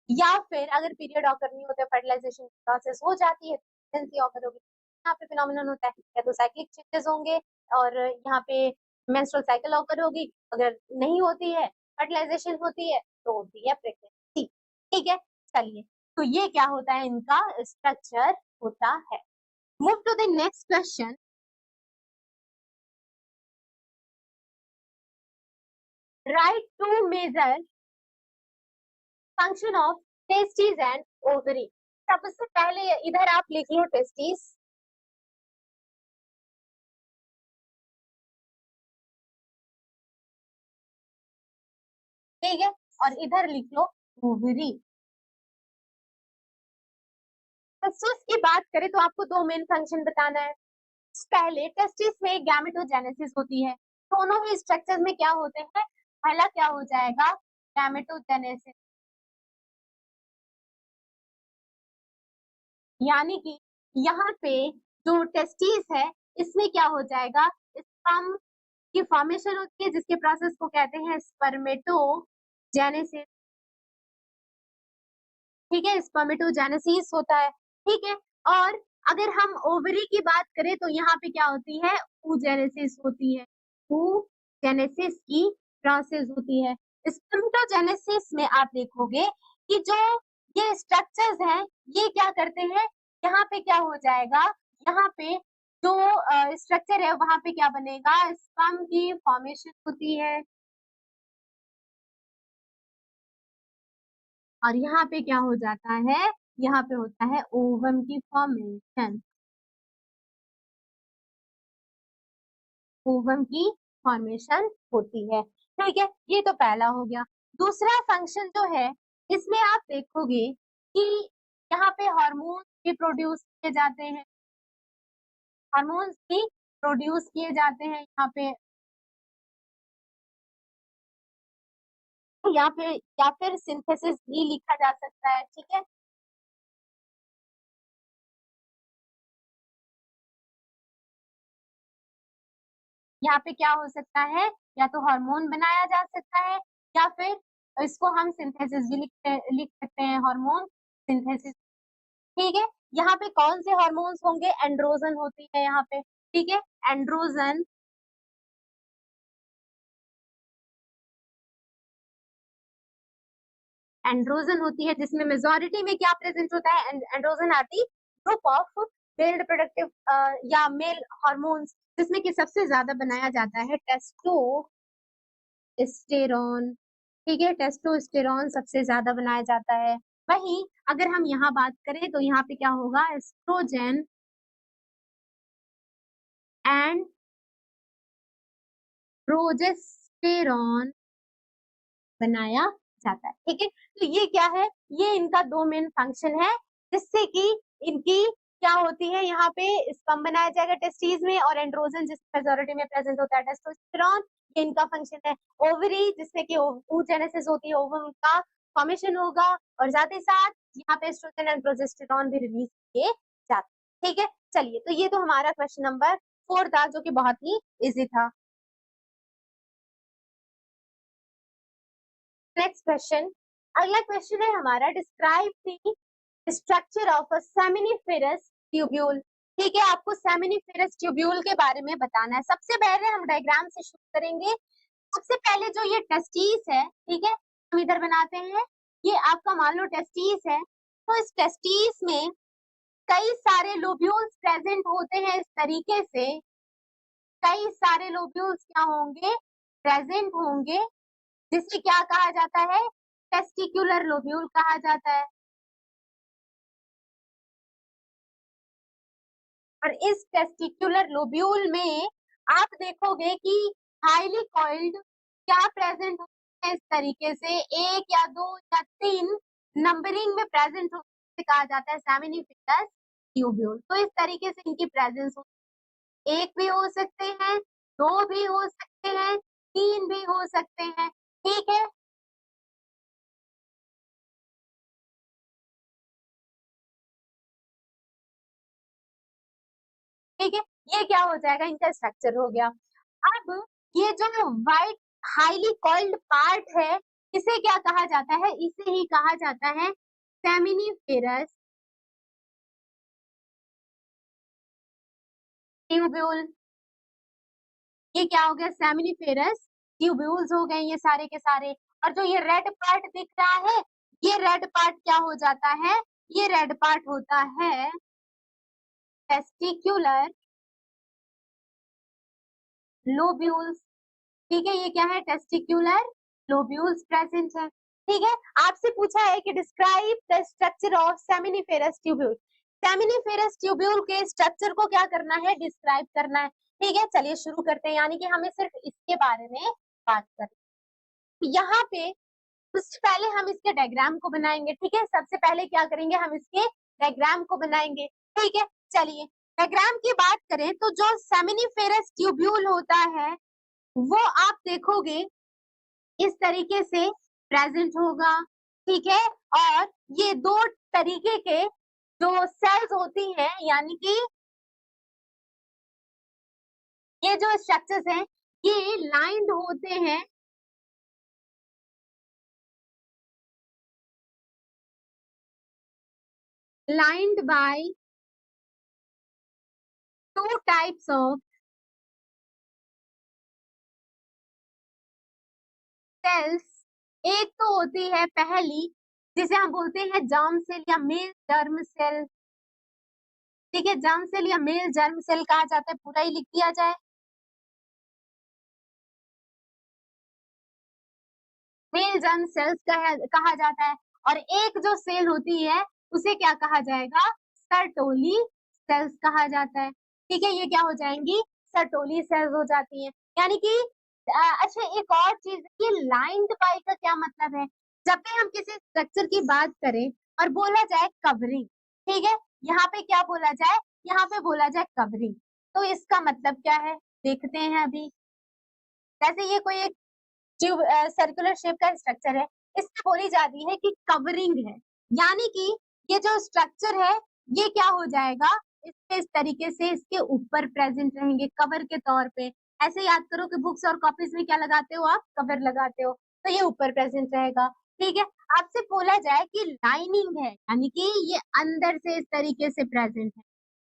या फिर अगर पीरियड ऑकर नहीं होते, फर्टिलाइजेशन प्रोसेस हो जाती है, प्रेगनेंसी ऑकर होगी, यहाँ पे फिनोमिनन होता है, या तो साइक्लिक चेंजेस होंगे और यहाँ पे मेंस्ट्रुअल साइकिल ऑकर होगी। अगर नहीं होती है, फर्टिलाइजेशन होती है, तो होती है प्रेगनेंसी। ठीक है, चलिए तो ये क्या होता है? इनका स्ट्रक्चर होता है। Move to the next question. Write two major function of testis and ovary. सबसे पहले इधर आप लिख लो टेस्टिस। ठीक है, और इधर लिख लो ओवरी। टेस्टिस की बात करें तो आपको दो मेन फंक्शन बताना है। पहले टेस्टिस में गैमेटोजेनेसिस होती है। दोनों ही स्ट्रक्चर में क्या होते हैं? पहला क्या हो जाएगा? गैमेटोजेनेसिस, यानी कि यहाँ पे जो टेस्टिस है इसमें क्या हो जाएगा? स्पर्म की फॉर्मेशन होती है, जिसके प्रोसेस को कहते हैं स्पर्मेटोजेनेसिस। ठीक है, स्पर्मेटोजेनेसिस होता है। ठीक है, और अगर हम ओवरी की बात करें तो यहाँ पे क्या होती है? oogenesis होती है। oogenesis की प्रोसेस होती है। स्पर्मेटोजेनेसिस में आप देखोगे कि जो ये स्ट्रक्चर्स हैं ये क्या करते हैं? यहाँ पे क्या हो जाएगा? यहाँ पे जो स्ट्रक्चर है वहां पे क्या बनेगा? स्पर्म की फॉर्मेशन होती है, और यहाँ पे क्या हो जाता है? यहाँ पे होता है ओवम की फॉर्मेशन। ओवम की फॉर्मेशन होती है। ठीक है, ये तो पहला हो गया। दूसरा फंक्शन जो है इसमें आप देखोगे कि यहाँ पे हार्मोन भी प्रोड्यूस किए जाते हैं, हार्मोन्स भी प्रोड्यूस किए जाते हैं यहाँ पे, या फिर सिंथेसिस भी लिखा जा सकता है। ठीक है, यहाँ पे क्या हो सकता है? या तो हार्मोन बनाया जा सकता है, या फिर इसको हम सिंथेसिस भी लिख सकते हैं, हार्मोन सिंथेसिस। ठीक है। यहाँ पे कौन से हार्मोन्स होंगे, एंड्रोजन होती है यहाँ पे, ठीक है, एंड्रोजन एंड्रोजन होती है, जिसमें मेजोरिटी में क्या प्रेजेंट होता है, androgen are the group of male reproductive या मेल हार्मोन्स, जिसमें कि सबसे ज्यादा बनाया जाता है टेस्टोस्टेरोन, ठीक है, टेस्टोस्टेरोन सबसे ज्यादा बनाया जाता है। वहीं अगर हम यहाँ बात करें तो यहाँ पे क्या होगा, एस्ट्रोजन एंड प्रोजेस्टेरॉन बनाया जाता है, ठीक है। तो ये क्या है, ये इनका दो मेन फंक्शन है, जिससे कि इनकी क्या होती है, यहाँ पे स्पर्म बनाया जाएगा टेस्टिस में, और एंड्रोजन जिस मेजोरिटी में प्रेजेंट होता है टेस्टोस्टेरोन, ये इनका फंक्शन है। ओवरी जिसमें कि oogenesis होती है, ओवम का फॉर्मेशन होगा, और साथ ही साथ यहाँ पे एस्ट्रोजन एंड प्रोजेस्टेरॉन भी रिलीज किए जाते हैं, ठीक है। चलिए, तो ये तो हमारा क्वेश्चन नंबर 4 था, जो कि बहुत ही इजी था। नेक्स्ट क्वेश्चन, अगला क्वेश्चन है हमारा, describe the structure of a seminiferous tubule, ठीक है। आपको सेमिनिफेरस ट्यूब्यूल के बारे में बताना है। सबसे पहले हम डायग्राम से शुरू करेंगे। सबसे पहले जो ये टेस्टिस है, ठीक है, हम इधर बनाते हैं, ये आपका मान लो टेस्टिस है, तो इस टेस्टिस में कई सारे लोब्यूल्स प्रेजेंट होते हैं, इस तरीके से कई सारे लोब्यूल्स क्या होंगे, प्रेजेंट होंगे, जिसे क्या कहा जाता है, टेस्टिकुलर लोब्यूल कहा जाता है। और इस टेस्टिकुलर लोब्यूल में आप देखोगे कि हाईली कॉइल्ड क्या प्रेजेंट होते हैं, इस तरीके से एक या दो या तीन नंबरिंग में प्रेजेंट होते कहा जाता है सेमिनिफेरस ट्यूब्यूल। तो इस तरीके से इनकी प्रेजेंस एक भी हो सकते हैं, दो भी हो सकते हैं, तीन भी हो सकते हैं, ठीक है। ठीक है, ये क्या हो जाएगा, इनका स्ट्रक्चर हो गया। अब ये जो व्हाइट हाईली कॉइल्ड पार्ट है, इसे क्या कहा जाता है, इसे ही कहा जाता है सेमिनिफेरस ट्यूब्यूल। ये क्या हो गया, सेमिनिफेरस ट्यूब्यूल्स हो गए ये सारे के सारे। और जो ये रेड पार्ट दिख रहा है, ये रेड पार्ट क्या हो जाता है, ये रेड पार्ट होता है टेस्टिक्युलर लोब्यूल्स, ठीक है। ये क्या है, टेस्टिक्युलर लोब्यूल्स प्रेजेंट है, ठीक है। आपसे पूछा है कि describe the structure of seminiferous tubule, seminiferous tubule के स्ट्रक्चर को क्या करना है, डिस्क्राइब करना है, ठीक है। चलिए शुरू करते हैं, यानी कि हमें सिर्फ इसके बारे में बात करनी है। यहाँ पे सबसे पहले हम इसके डायग्राम को बनाएंगे, ठीक है। सबसे पहले क्या करेंगे, हम इसके डायग्राम को बनाएंगे, ठीक है। चलिए, डायग्राम की बात करें तो जो सेमिनिफेरस ट्यूब्यूल होता है, वो आप देखोगे इस तरीके से प्रेजेंट होगा, ठीक है। और ये दो तरीके के जो सेल्स होती हैं, यानी कि ये जो स्ट्रक्चर्स हैं, ये लाइंड होते हैं, lined by two types of cells. एक तो होती है पहली, जिसे हम बोलते हैं जर्म सेल या मेल जर्म सेल, ठीक है। जर्म सेल या मेल जर्म सेल कहा जाता है, पूरा ही लिख दिया जाए, मेल जर्म सेल्स कहा जाता है। और एक जो सेल होती है, उसे क्या कहा जाएगा, सर्टोली सेल्स कहा जाता है, ठीक है। ये क्या हो जाएंगी, सर्टोली सेल्स हो जाती हैं, यानी कि अच्छा, एक और चीज, ये लाइंड बाय का क्या मतलब है, जब भी हम किसी स्ट्रक्चर की बात करें और बोला जाए कवरिंग, ठीक है, यहाँ पे क्या बोला जाए, यहाँ पे बोला जाए कवरिंग, तो इसका मतलब क्या है, देखते हैं अभी। जैसे ये कोई एक ट्यूब सर्कुलर शेप का स्ट्रक्चर है, इसमें बोली जाती है कि कवरिंग है, यानी कि ये जो स्ट्रक्चर है, ये क्या हो जाएगा, इसके इस तरीके से इसके ऊपर प्रेजेंट रहेंगे कवर के तौर पे। ऐसे याद करो कि बुक्स और कॉपीज में क्या लगाते हो आप, कवर लगाते हो, तो ये ऊपर प्रेजेंट रहेगा, ठीक है। आपसे बोला जाए कि लाइनिंग है, यानी कि ये अंदर से इस तरीके से प्रेजेंट है,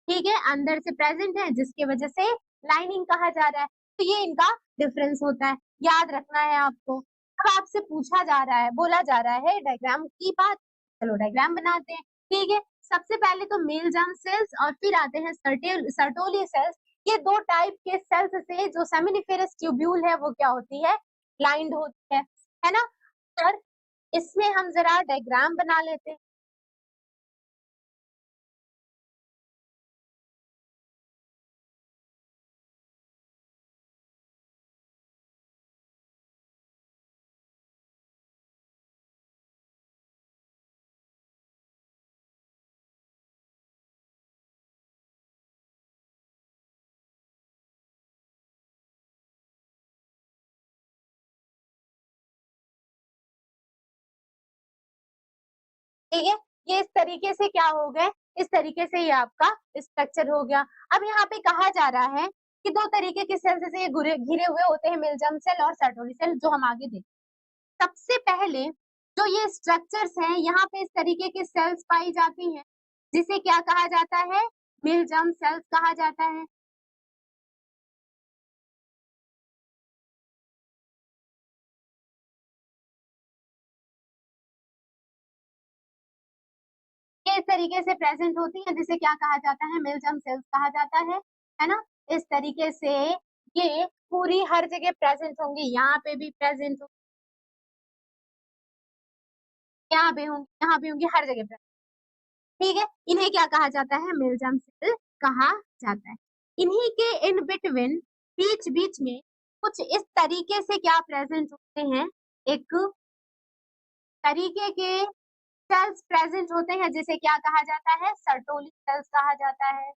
ठीक है, अंदर से प्रेजेंट है जिसकी वजह से लाइनिंग कहा जा रहा है। तो ये इनका डिफरेंस होता है, याद रखना है आपको। अब आपसे पूछा जा रहा है, बोला जा रहा है डायग्राम की बात, चलो डायग्राम बनाते हैं, ठीक है। सबसे पहले तो मेल जर्म सेल्स और फिर आते हैं सर्टोली सेल्स। ये दो टाइप के सेल्स से जो सेमिनिफेरस ट्यूब्यूल है वो क्या होती है, लाइंड होती है ना। और इसमें हम जरा डायग्राम बना लेते हैं। ठीक है, ये इस तरीके से क्या हो गए, इस तरीके से ये आपका स्ट्रक्चर हो गया। अब यहाँ पे कहा जा रहा है कि दो तरीके के सेल से ये घिरे हुए होते हैं, मिलजम सेल और सर्टोली सेल, जो हम आगे देखें। सबसे पहले जो ये स्ट्रक्चर्स हैं, यहाँ पे इस तरीके के सेल्स पाई जाती हैं, जिसे क्या कहा जाता है, मिलजम सेल्स कहा जाता है। ये इस तरीके से प्रेजेंट होती है, जिसे क्या कहा जाता है, मिलजम सेल्स कहा जाता है ना। इस तरीके से ये पूरी हर जगह प्रेजेंट होंगी, यहाँ पे भी प्रेजेंट होंगी, यहाँ पे होंगी, यहाँ भी होंगी, हर जगह प्रेजेंट, ठीक है। इन्हें क्या कहा जाता है, मिलजम सेल कहा जाता है। इन्हीं के इन बिटवीन, बीच बीच में कुछ इस तरीके से क्या प्रेजेंट होते हैं, एक तरीके के सेल्स प्रेजेंट होते हैं, जिसे क्या कहा जाता है, सर्टोली सेल्स कहा जाता है।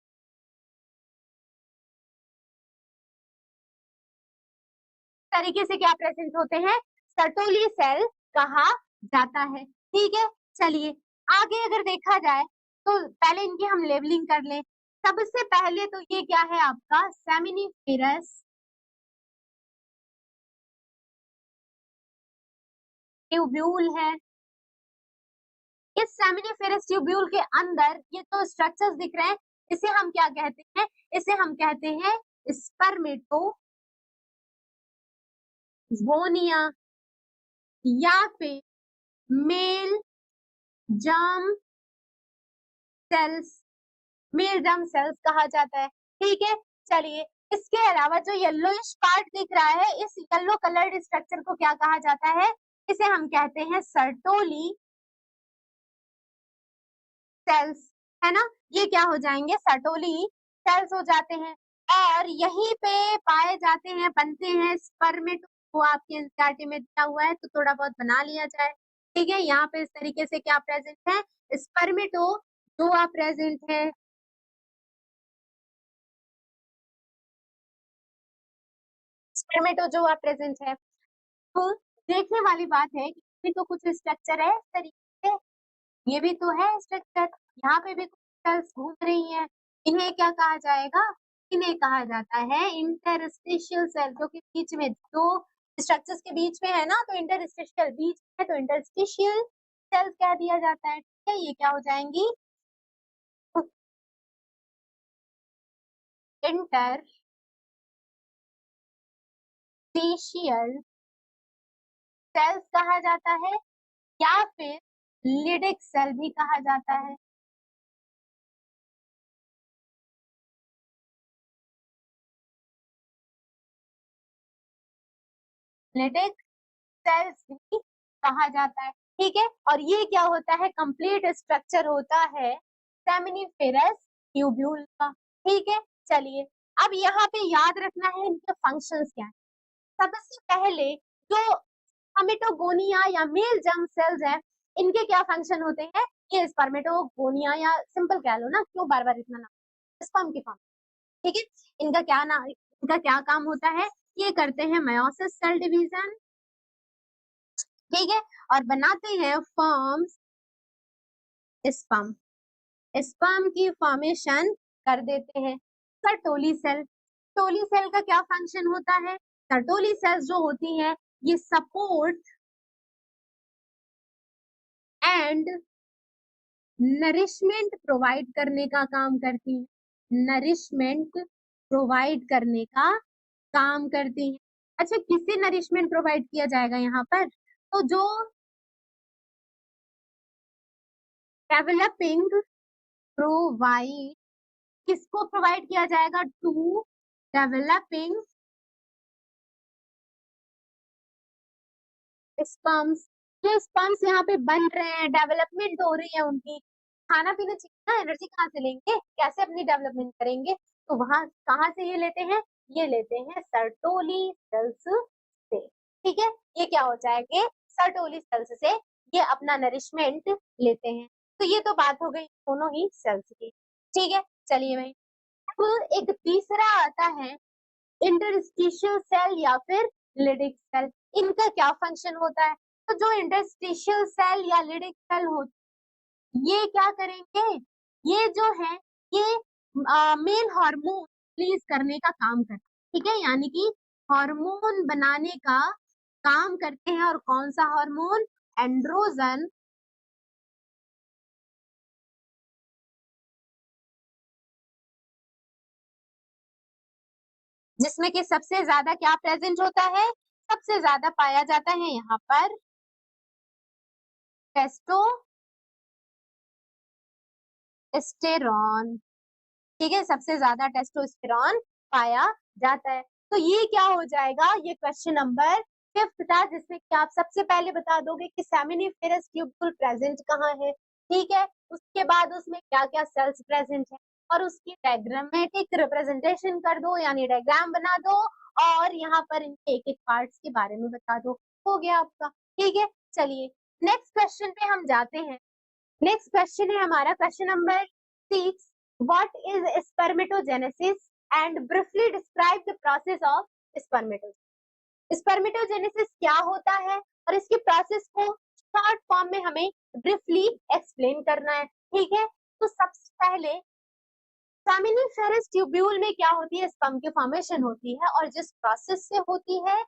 तरीके से क्या प्रेजेंट होते हैं, सर्टोली सेल कहा जाता है, ठीक है। चलिए आगे अगर देखा जाए तो पहले इनकी हम लेबलिंग कर लें। सबसे पहले तो ये क्या है आपका, सेमिनिफेरस ट्यूब्यूल है। इस सेमिनिफेरस ट्यूब्यूल के अंदर ये तो स्ट्रक्चर्स दिख रहे हैं, इसे हम क्या कहते हैं, इसे हम कहते हैं स्पर्मेटोगोनिया या फिर male germ cells, male germ cells कहा जाता है, ठीक है। चलिए इसके अलावा जो येलोइश पार्ट दिख रहा है, इस येलो कलर्ड स्ट्रक्चर को क्या कहा जाता है, इसे हम कहते हैं सर्टोली सेल्स, है ना। ये क्या हो जाएंगे, सर्टोली सेल्स हो जाते हैं। और यहीं पे पाए जाते हैं, बनते हैं स्पर्मेटो, वो आपके एनसीईआरटी में दिया हुआ है, तो थोड़ा बहुत बना लिया जाए, ठीक है। यहाँ पे इस तरीके से क्या प्रेजेंट है, स्पर्मेटो जो आप प्रेजेंट है, स्पर्मेटोजोआ प्रेजेंट है। तो देखने वाली बात है कि ये तो कुछ स्ट्रक्चर है इस तरीके से, ये भी तो है स्ट्रक्चर, यहाँ पे भी कुछ सेल्स घूम रही हैं, इन्हें क्या कहा जाएगा, इन्हें कहा जाता है इंटरस्टिशियल सेल, जो कि बीच में दो स्ट्रक्चर्स के बीच में है ना, तो इंटरस्टिशियल बीच में, तो इंटरस्टिशियल सेल्स कह दिया जाता है, ठीक है। ये क्या हो जाएंगी, इंटरस्टिशियल सेल्स कहा जाता है, या फिर लिडिक सेल भी कहा जाता है। लिडिक सेल्स भी कहा जाता है, ठीक है। और ये क्या होता है, कंप्लीट स्ट्रक्चर होता है सेमिनिफेरस ट्यूब्यूल का, ठीक है। चलिए अब यहाँ पे याद रखना है इनके फंक्शंस क्या है। सबसे पहले जो स्पर्मेटोगोनिया या मेल जर्म सेल्स है, इनके क्या फंक्शन होते हैं, ये स्पर्मेटोगोनिया या सिंपल कह लो ना, क्यों बार बार इतना नाम, स्पर्म के फॉर्म, ठीक है। इनका क्या ना, इनका क्या काम होता है, ये करते हैं मेयोसिस सेल डिवीजन, ठीक है, और बनाते हैं फॉर्म्स स्पर्म, स्पर्म की फॉर्मेशन कर देते हैं। सर्टोली सेल, टोली सेल का क्या फंक्शन होता है, सर्टोली सेल्स जो होती हैं ये सपोर्ट एंड नरिशमेंट प्रोवाइड करने का काम करती हैं, नरिशमेंट प्रोवाइड करने का काम करती हैं। अच्छा, किससे नरिशमेंट प्रोवाइड किया जाएगा यहाँ पर? तो जो डेवलपिंग प्रोवाइड, किसको प्रोवाइड किया जाएगा? To developing sperms. जो स्पर्म्स यहाँ पे बन रहे हैं, डेवलपमेंट हो रही है उनकी, खाना पीना चाहिए ना, एनर्जी कहाँ से लेंगे, कैसे अपनी डेवलपमेंट करेंगे? तो वहां कहाँ से ये लेते हैं? ये लेते हैं सर्टोली सेल्स से। ठीक है, ये क्या हो जाएंगे? सर्टोली सेल्स से ये अपना नरिशमेंट लेते हैं। तो ये तो बात हो गई दोनों ही सेल्स की। ठीक है, चलिए भाई, अब एक तीसरा आता है इंटरस्टिशियल सेल या फिर लिडिक सेल। इनका क्या फंक्शन होता है? तो जो इंटरस्टिशियल सेल या लिडिक सेल होते, ये क्या करेंगे? ये जो है, ये मेन हार्मोन रिलीज करने का काम करते हैं। ठीक है, यानी कि हार्मोन बनाने का काम करते हैं। और कौन सा हार्मोन? एंड्रोजन, जिसमें कि सबसे ज्यादा क्या प्रेजेंट होता है? सबसे ज्यादा पाया जाता है यहाँ पर टेस्टोस्टेरॉन। ठीक है, सबसे ज्यादा टेस्टोस्टेरॉन पाया जाता है। तो ये क्या हो जाएगा? ये क्वेश्चन नंबर 5 था, जिसमें कि आप सबसे पहले बता दोगे कि सेमिनिफेरस ट्यूब्यूल प्रेजेंट कहाँ है। ठीक है, उसके बाद उसमें क्या क्या सेल्स प्रेजेंट है, और उसकी डायग्रामेटिक रिप्रेजेंटेशन कर दो, यानी डायग्राम बना दो, और यहाँ पर इनके एक एक पार्ट्स के बारे में बता दो। हो गया आपका। ठीक है, चलिए नेक्स्ट क्वेश्चन पे हम जाते हैं। नेक्स्ट क्वेश्चन है हमारा question number 6। What is spermatogenesis and briefly describe the process of spermatogenesis. Spermatogenesis क्या होता है और इसकी प्रोसेस को शॉर्ट फॉर्म में हमें ब्रीफली एक्सप्लेन करना है। ठीक है, तो सबसे पहले सेमिनिफेरस ट्यूब्यूल में क्या होती है? स्पर्म की फॉर्मेशन होती है, और जिस प्रोसेस से होती है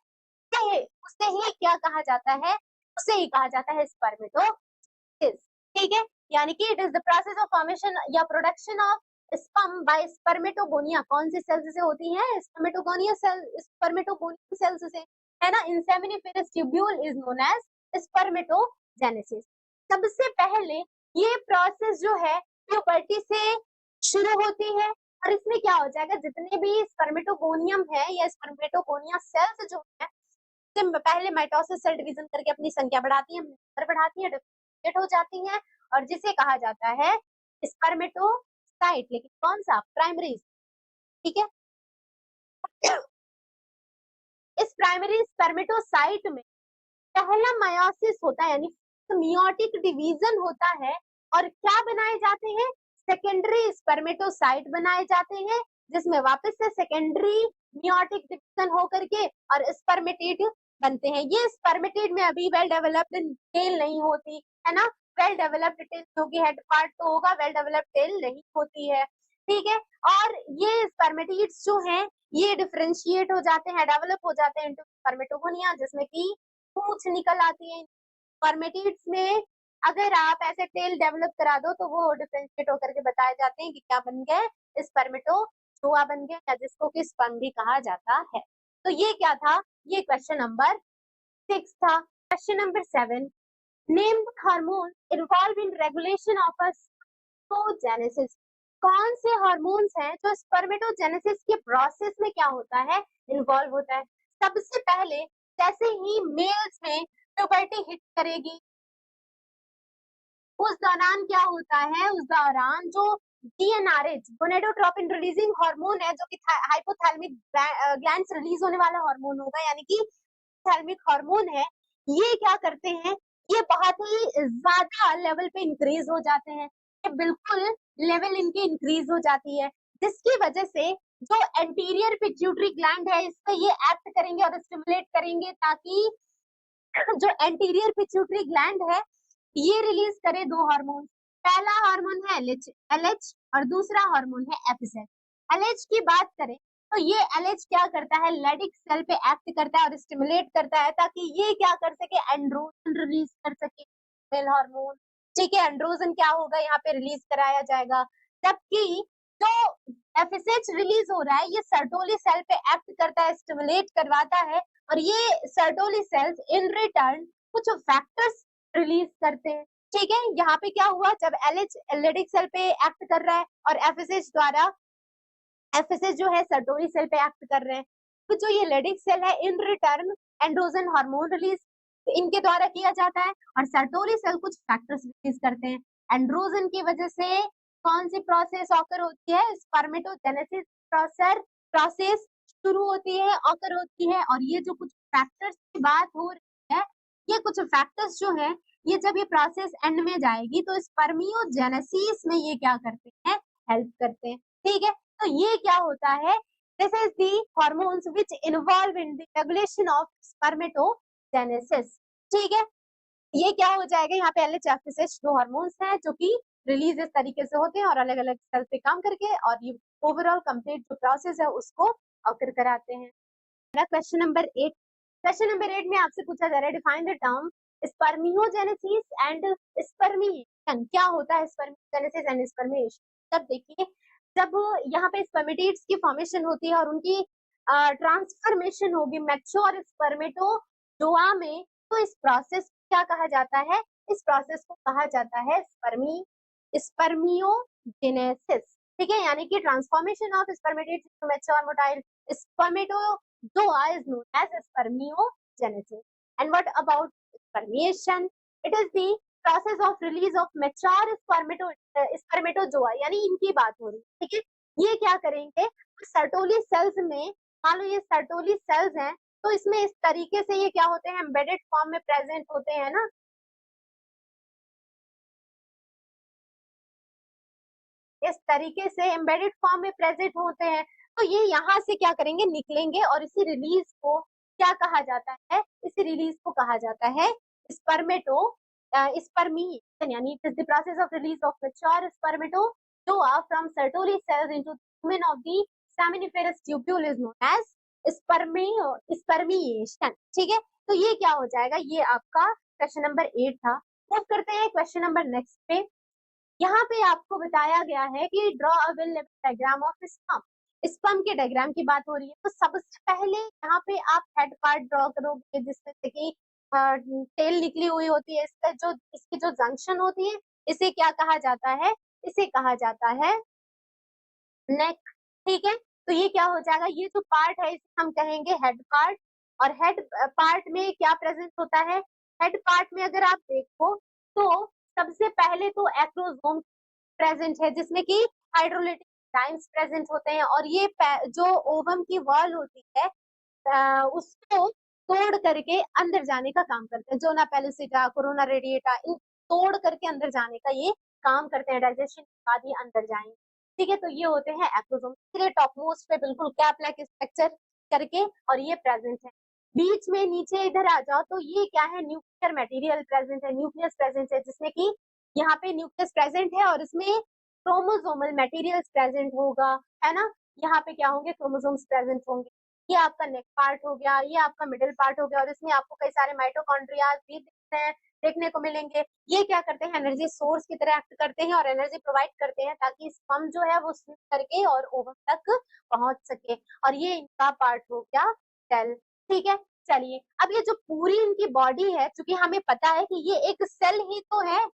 उसे ही क्या कहा जाता है? उसे ही कहा जाता है स्पर्मेटोजेनेसिस। ठीक है, यानी कि it is the process of formation या production of sperm by spermatogonia. कौन से सेल्स से होती है? स्पर्मेटोगोनिया सेल, स्पर्मेटोगोनिया सेल्स से, है ना। In seminiferous tubule is known as spermatogenesis. सबसे पहले ये प्रोसेस जो है प्यूबर्टी से शुरू होती है, और इसमें क्या हो जाएगा? जितने भी स्पर्मेटोगोनियम है या स्पर्मेटोगोनिया सेल्स जो है, पहले माइटोसिस सेल डिवीजन करके अपनी संख्या बढ़ाती है, नंबर बढ़ाती है, डिफरेंशिएट हो जाती है, और जिसे कहा जाता है स्पर्मेटोसाइट। लेकिन कौन सा? प्राइमरी। ठीक है, इस प्राइमरी स्पर्मेटोसाइट में पहला मयोसिस होता है, यानी मियोटिक डिवीजन होता है, और क्या बनाए जाते हैं? सेकेंडरी स्पर्मेटोसाइट बनाए जाते हैं, जिसमें वापस से सेकेंडरी मियोटिक डिवीजन होकर के और स्पर्मेटिड बनते हैं। ये स्पर्मेटिड में अभी वेल डेवलप्ड टेल नहीं होती है ना, वेल डेवलप्ड टेल, क्योंकि हेड पार्ट तो होगा, वेल डेवलप्ड टेल नहीं होती है। ठीक है, और ये स्पर्मेटिड्स जो हैं, ये डिफरेंशिएट हो जाते हैं, डेवलप हो जाते हैं इनटू स्पर्मेटोगोनिया, जिसमें कि पूंछ निकल आती है। स्पर्मेटिड्स में अगर आप ऐसे टेल डेवलप करा दो, तो वो डिफरेंशिएट होकर के बताए जाते हैं कि क्या बन गए? स्पर्मेटोजोआ बन गए, या जिसको कि स्पर्म भी कहा जाता है। तो ये क्या था? ये क्वेश्चन नंबर 6 था। Question number 7, name the hormone involve in regulation of spermatogenesis. कौन से हार्मोन्स हैं जो स्पर्मेटोजेनेसिस के प्रोसेस में क्या होता है? इन्वॉल्व होता है। सबसे पहले जैसे ही मेल्स में प्यूबर्टी हिट करेगी, उस दौरान क्या होता है? उस दौरान जो डीएनआरएच, गोनेडोट्रोपिन रिलीजिंग हार्मोन है, जो कि हाइपोथैलेमिक ग्लैंड्स रिलीज होने वाला हार्मोन होगा, यानी कि थैलेमिक हार्मोन है, ये क्या करते हैं? ये बहुत ही ज्यादा लेवल पे इंक्रीज हो जाते हैं। ये बिल्कुल लेवल इनकी इंक्रीज हो जाती है, जिसकी वजह से जो एंटीरियर पिट्यूटरी ग्लैंड है, इस पे ये एक्ट करेंगे और स्टिमुलेट करेंगे, ताकि जो एंटीरियर पिट्यूटरी ग्लैंड है, ये रिलीज करे दो हार्मोन। पहला हार्मोन है एलएच और दूसरा हार्मोन है एफएसएच। एलएच की बात करें तो ये एलएच क्या करता है? लेडिक सेल पे एक्ट करता है और स्टिमुलेट करता है, ताकि ये क्या कर सके? एंड्रोजन रिलीज कर सके। मेल हार्मोन, ठीक है। एंड्रोजन क्या होगा, यहाँ पे रिलीज कराया जाएगा। जबकि जो एफएसएच रिलीज हो रहा है ये सर्टोली सेल पे एक्ट करता है, स्टिमुलेट करवाता है, और ये सर्टोली सेल्स इन रिटर्न कुछ फैक्टर्स रिलीज करते हैं, ठीक है। यहाँ पे क्या हुआ, जब एलएच लेडिक सेल पे एक्ट कर रहा है और एफएसएच द्वारा, एफएसएच जो है सर्टोली सेल पे एक्ट कर रहे हैं, तो जो ये लेडिक सेल है in return androgen hormone release इनके द्वारा किया जाता है, और सर्टोली सेल कुछ फैक्टर्स रिलीज करते हैं। एंड्रोजन की वजह से कौन सी प्रोसेस ऑकर होती है, स्पर्मेटोजेनेसिस प्रोसेस शुरू होती है, ऑकर होती है। और ये जो कुछ फैक्टर्स की बात हो रही है, ये कुछ फैक्टर्स जो है, ये जब ये प्रोसेस एंड में जाएगी तो स्पर्मियोजेनेसिस में ये क्या करते हैं, हेल्प करते हैं, ठीक है। तो ये क्या होता है, this is the hormones which involve in the regulation of spermatogenesis, ठीक है। ये क्या हो जाएगा, यहाँ पे एलएचएफएसएच दो हार्मोन्स हैं जो कि रिलीज इस तरीके से होते हैं और अलग अलग सेल पे काम करके और ये ओवरऑल कंप्लीट जो प्रोसेस है उसको ऑकर कराते हैं। क्वेश्चन नंबर 8, क्वेश्चन नंबर 8 में आपसे पूछा जा रहा है, define the term spermiogenesis and spermiation. क्या होता है स्पर्मियोजेनेसिस एंड स्पर्मिएशन? तब देखिए, जब यहाँ पे स्पर्मेटिड्स की फॉर्मेशन होती है और उनकी ट्रांसफॉर्मेशन होगी मैच्योर स्पर्मेटोजोआ में, तो इस प्रोसेस को क्या कहा जाता है, इस प्रोसेस को कहा जाता है स्पर्मियोजेनेसिस, ठीक है। यानी कि transformation of spermatids into mature motile spermatozoa is known as spermiogenesis. And what about spermiation? It is the process of release of mature spermatozoa, यानी इनकी बात हो रही है, ठीक है। ये क्या करेंगे, सर्टोली सेल्स में, मान लो ये सर्टोली सेल्स हैं, तो इसमें इस तरीके से ये क्या होते हैं, एम्बेडेड फॉर्म में प्रेजेंट होते हैं ना, इस तरीके से एम्बेडेड फॉर्म में प्रेजेंट होते हैं। तो ये यहाँ से क्या करेंगे, निकलेंगे, और इसी रिलीज को क्या कहा जाता है, इसी रिलीज को कहा जाता है स्पर्मिएशन, यानी it is the process of release of mature spermatozoa from Sertoli cells into lumen of the seminiferous tubule is known as spermiation, ठीक है। तो ये क्या हो जाएगा, ये आपका क्वेश्चन नंबर 8 था। मूव करते हैं क्वेश्चन नंबर नेक्स्ट पे। यहाँ पे आपको बताया गया है कि draw a well level diagram of sperm, sperm के डायग्राम की बात हो रही है। तो सबसे पहले यहाँ पे आप हेड पार्ट ड्रॉ करोगे, जिसमें से कि टेल निकली हुई होती है, इसका जो इसकी जो जंक्शन होती है, इसे क्या कहा जाता है, इसे कहा जाता है नेक, ठीक है। तो ये क्या हो जाएगा, ये जो पार्ट है इसे हम कहेंगे हेड पार्ट। और हेड पार्ट में क्या प्रेजेंट होता है, हेड पार्ट में अगर आप देखो तो सबसे पहले तो एक्रोसोम प्रेजेंट है, जिसमें कि हाइड्रोलिटिक एंजाइम्स प्रेजेंट होते हैं, और ये जो ओवम की वॉल होती है उसको तोड़ करके अंदर जाने का काम करते हैं। जोना पेलुसिटा, कोरोना रेडिएटा, इन तोड़ करके अंदर जाने का ये काम करते हैं, डाइजेशन के बाद ये अंदर जाएंगे, ठीक है। तो ये होते हैं एक्रोसोम, इसलिए टॉप मोस्ट पे बिल्कुल कैप लाइक स्ट्रक्चर करके, और ये प्रेजेंट है। बीच में नीचे इधर आ जाओ तो ये क्या है, न्यूक्लियर मटेरियल प्रेजेंट है, न्यूक्लियस प्रेजेंट है, जिसमें कि यहाँ पे न्यूक्लियस प्रेजेंट है और इसमें क्रोमोसोमल मटेरियल्स प्रेजेंट होगा, है ना। यहाँ पे क्या होंगे, क्रोमोसोम्स प्रेजेंट होंगे। ये आपका नेक पार्ट हो गया, ये आपका मिडिल पार्ट हो गया, और इसमें आपको कई सारे माइटोकॉन्ड्रिया भी देखने को मिलेंगे। ये क्या करते हैं, एनर्जी सोर्स की तरह एक्ट करते हैं और एनर्जी प्रोवाइड करते हैं, ताकि स्पर्म जो है वो स्विम करके और ओवम तक पहुंच सके। और ये इनका पार्ट हो गया सेल, ठीक है। चलिए, अब ये जो पूरी इनकी बॉडी है, क्योंकि हमें पता है कि ये एक सेल ही तो है,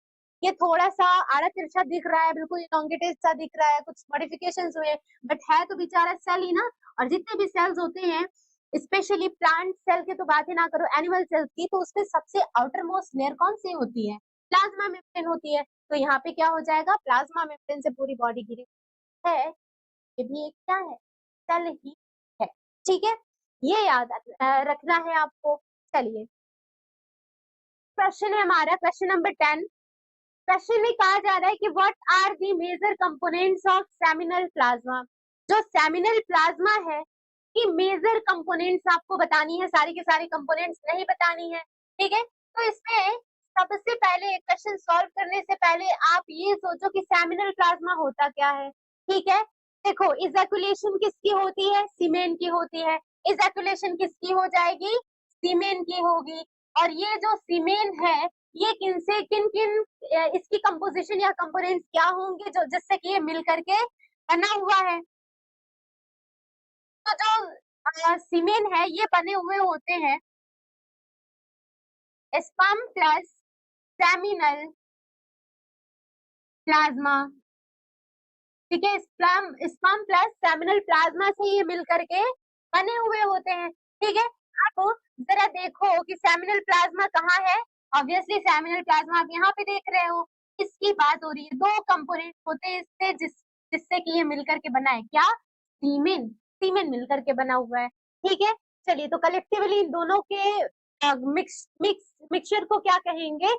ये थोड़ा सा आड़ा तिरछा दिख रहा है, बिल्कुल इलोंगेटेड सा दिख रहा है, कुछ मॉडिफिकेशंस हुए, बट है तो बेचारा सेल ही ना। और जितने भी सेल्स होते हैं, स्पेशली प्लांट सेल की तो बात ही ना करो, एनिमल सेल्स की, तो उसमें सबसे आउटर मोस्ट लेयर कौन सी होती है, प्लाज्मा मेम्ब्रेन होती है। तो यहाँ पे क्या हो जाएगा, प्लाज्मा मेम्ब्रेन से पूरी बॉडी घिरी है, ये भी एक क्या है, सेल ही है, ठीक है। ये याद रखना है आपको। चलिए, क्वेश्चन है हमारा क्वेश्चन नंबर 10। क्वेश्चन में कहा जा रहा है कि what are the major components of seminal plasma. जो सेमिनल प्लाज्मा है कि मेजर कंपोनेंट्स आपको बतानी है, सारी के सारी कंपोनेंट्स नहीं बतानी है, ठीक है। तो इसमें सबसे पहले क्वेश्चन सॉल्व करने से पहले आप ये सोचो कि सेमिनल प्लाज्मा होता क्या है, ठीक है। देखो, इजैकुलेशन किसकी होती है, सीमेन की होती है। इजैकुलेशन किसकी हो जाएगी, सीमेन की होगी। और ये जो सीमेन है ये किन से किन किन इसकी कंपोजिशन या कंपोनेंट्स क्या होंगे जो जिससे कि ये मिल करके बना हुआ है। तो जो सीमेन है ये बने हुए होते हैं स्पर्म प्लस सेमिनल प्लाज्मा, ठीक है। स्पर्म प्लस सेमिनल प्लाज्मा से ये मिल करके बने हुए होते हैं, ठीक है। अब जरा देखो कि सेमिनल प्लाज्मा कहाँ है। ऑब्वियसली सेमिनल प्लाज्मा आप यहाँ पे देख रहे हो, इसकी बात हो रही है। दो कंपोनेंट होते हैं इससे जिससे कि ये मिलकर के बना है क्या, सीमेन। सीमेन मिलकर के बना हुआ है, ठीक है। चलिए तो कलेक्टिवली इन दोनों के मिक्सचर को क्या कहेंगे,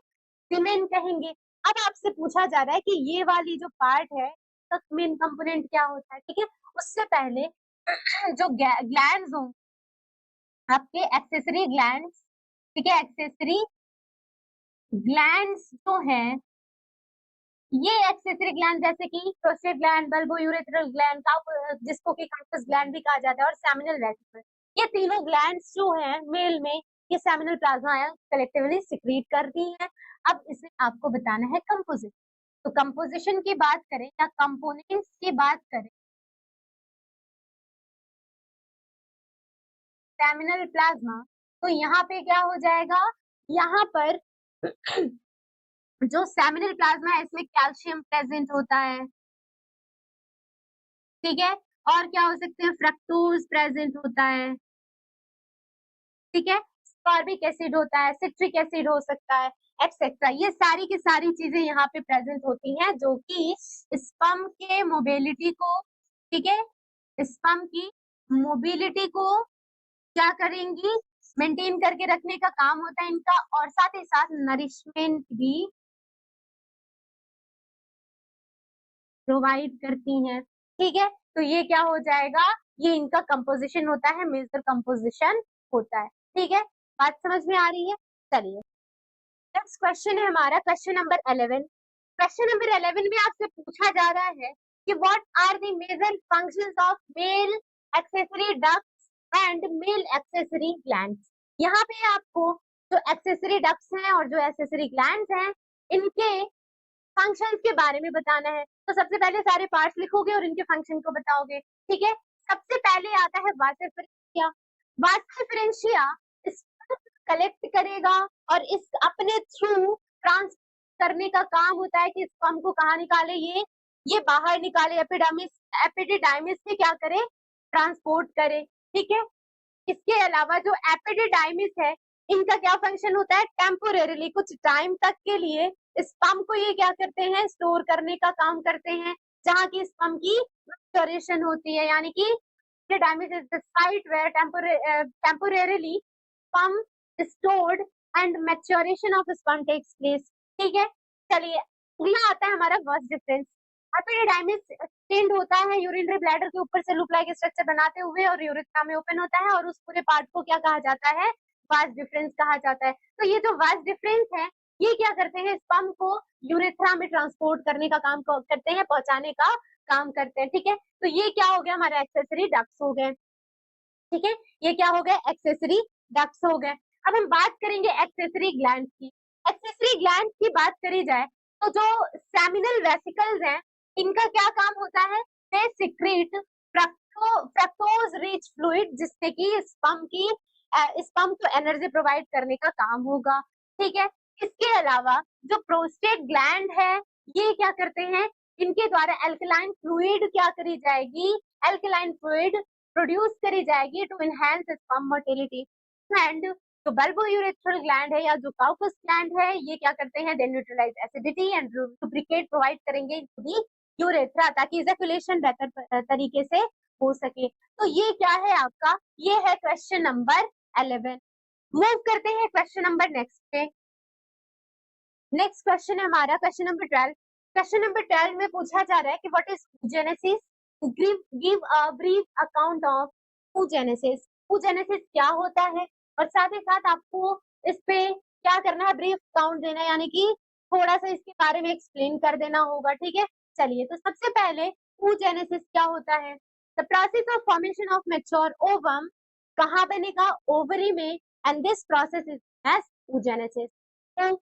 सीमेन कहेंगे। अब आपसे पूछा जा रहा है कि ये वाली जो पार्ट है तक मेन कंपोनेंट क्या होता है, ठीक है। उससे पहले जो ग्लैंड्स हों आपके एक्सेसरी ग्लैंड्स, ठीक है, एक्सेसरी ग्लैंड्स जो हैं ये एक्सेसरी ग्लैंड जैसे कि प्रोस्टेट ग्लैंड, बल्बोयूरेथ्रल ग्लैंड, जिसको कि कार्पस ग्लैंड भी कहा जाता है, और सेमिनल वेसिकल, ये तीनों ग्लैंड्स जो हैं मेल में ये सेमिनल प्लाज्मा कलेक्टिवली सिक्रीट करती हैं। अब इसमें आपको बताना है कंपोजिशन। तो कंपोजिशन की बात करें या कंपोनेंट्स की बात करें, सेमिनल प्लाज्मा, तो यहाँ पे क्या हो जाएगा, यहाँ पर जो सेमिनल प्लाज्मा है इसमें कैल्शियम प्रेजेंट होता है, ठीक है। और क्या हो सकते हैं, फ्रक्टोज प्रेजेंट होता है, ठीक है। स्कॉर्बिक एसिड होता है, सिट्रिक एसिड हो सकता है, एक्सेट्रा। ये सारी की सारी चीजें यहाँ पे प्रेजेंट होती हैं जो कि स्पर्म के मोबिलिटी को, ठीक है, स्पर्म की मोबिलिटी को क्या करेंगी, मेंटेन करके रखने का काम होता है इनका, और साथ ही साथ नरिशमेंट भी प्रोवाइड करती हैं, ठीक है। तो ये क्या हो जाएगा, ये इनका कंपोजिशन होता है, मेजर कंपोजिशन होता है, ठीक है। बात समझ में आ रही है। चलिए नेक्स्ट क्वेश्चन है हमारा, क्वेश्चन नंबर 11। क्वेश्चन नंबर 11 में आपसे पूछा जा रहा है कि what are the major functions of male accessory ducts and male accessory glands. यहाँ पे आपको जो एक्सेसरी डक्ट्स हैं और जो एक्सेसरी ग्लैंड्स हैं इनके फंक्शंस के बारे में बताना है। तो सबसे पहले सारे पार्ट्स लिखोगे और इनके फंक्शन को बताओगे, ठीक है। सबसे पहले आता है वास डिफरेंशिया। वास डिफरेंशिया कलेक्ट करेगा और इस अपने थ्रू ट्रांस करने का काम होता है कि स्पर्म को कहाँ निकाले, ये बाहर निकाले, एपिडिडाइमिस से क्या करे, ट्रांसपोर्ट करे, ठीक है। इसके अलावा जो एपिडिडाइमिस है इनका क्या फंक्शन होता है, टेम्पोरेरीली कुछ टाइम तक के लिए स्पर्म को ये क्या करते हैं, स्टोर करने का काम करते हैं, जहाँ की स्पर्म की मैच्योरेशन होती है, यानी कि epididymis is the site where temporarily sperm stored and maturation of sperm takes place, ठीक है। चलिए अगला आता है हमारा वर्स्ट डिफरेंस। एपिडिडाइमिस एक्सटेंड होता है यूरिनरी ब्लैडर के ऊपर से लूप लाइक स्ट्रक्चर बनाते हुए और यूरेथ्रा में ओपन होता है, और उस पूरे पार्ट को क्या कहा जाता है, वास डिफरेंस कहा जाता है। तो ये जो वास डिफरेंस है ये क्या करते हैं, स्पर्म को यूरेथ्रा में ट्रांसपोर्ट करने का काम करते हैं, पहुंचाने का काम करते हैं, ठीक है। तो ये क्या हो गया, हमारे एक्सेसरी डक्ट्स हो गए, ठीक है। ये क्या हो गए, एक्सेसरी डक्ट्स हो गए। अब हम बात करेंगे एक्सेसरी ग्लैंड की। एक्सेसरी ग्लैंड की बात करी जाए तो जो सेमिनल वेसिकल्स हैं इनका क्या काम होता है, they secrete fructose rich fluid, जिससे कि स्पर्म को एनर्जी प्रोवाइड करने का काम होगा, ठीक है। इसके अलावा जो प्रोस्टेट ग्लैंड है ये क्या करते हैं, इनके द्वारा एल्कलाइन फ्लूइड क्या करी जाएगी, एल्कलाइन फ्लूइड प्रोड्यूस करी जाएगी to enhance sperm motility. And जो बल्बोयूरेथ्रल ग्लैंड है या जो काउकस ग्लैंड है ये क्या करते हैं, they neutralize acidity and lubricate provide करेंगे टू यूरेथ्रा, ताकि इजैकुलेशन बेहतर तरीके से हो सके। तो ये क्या है आपका, ये है क्वेश्चन नंबर 11। मूव करते हैं क्वेश्चन नंबर नेक्स्ट पे। नेक्स्ट क्वेश्चन है हमारा क्वेश्चन नंबर 12। क्वेश्चन नंबर 12 में पूछा जा रहा है कि what is oogenesis, give a brief account of oogenesis। oogenesis क्या होता है, और साथ ही साथ आपको इस पे क्या करना है, ब्रीफ अकाउंट देना है, यानी कि थोड़ा सा इसके बारे में एक्सप्लेन कर देना होगा, ठीक है। चलिए तो सबसे पहले oogenesis क्या होता है, the process of formation of mature ovum, कहाँ बनेगा, ओवरी में, and this process is as oogenesis।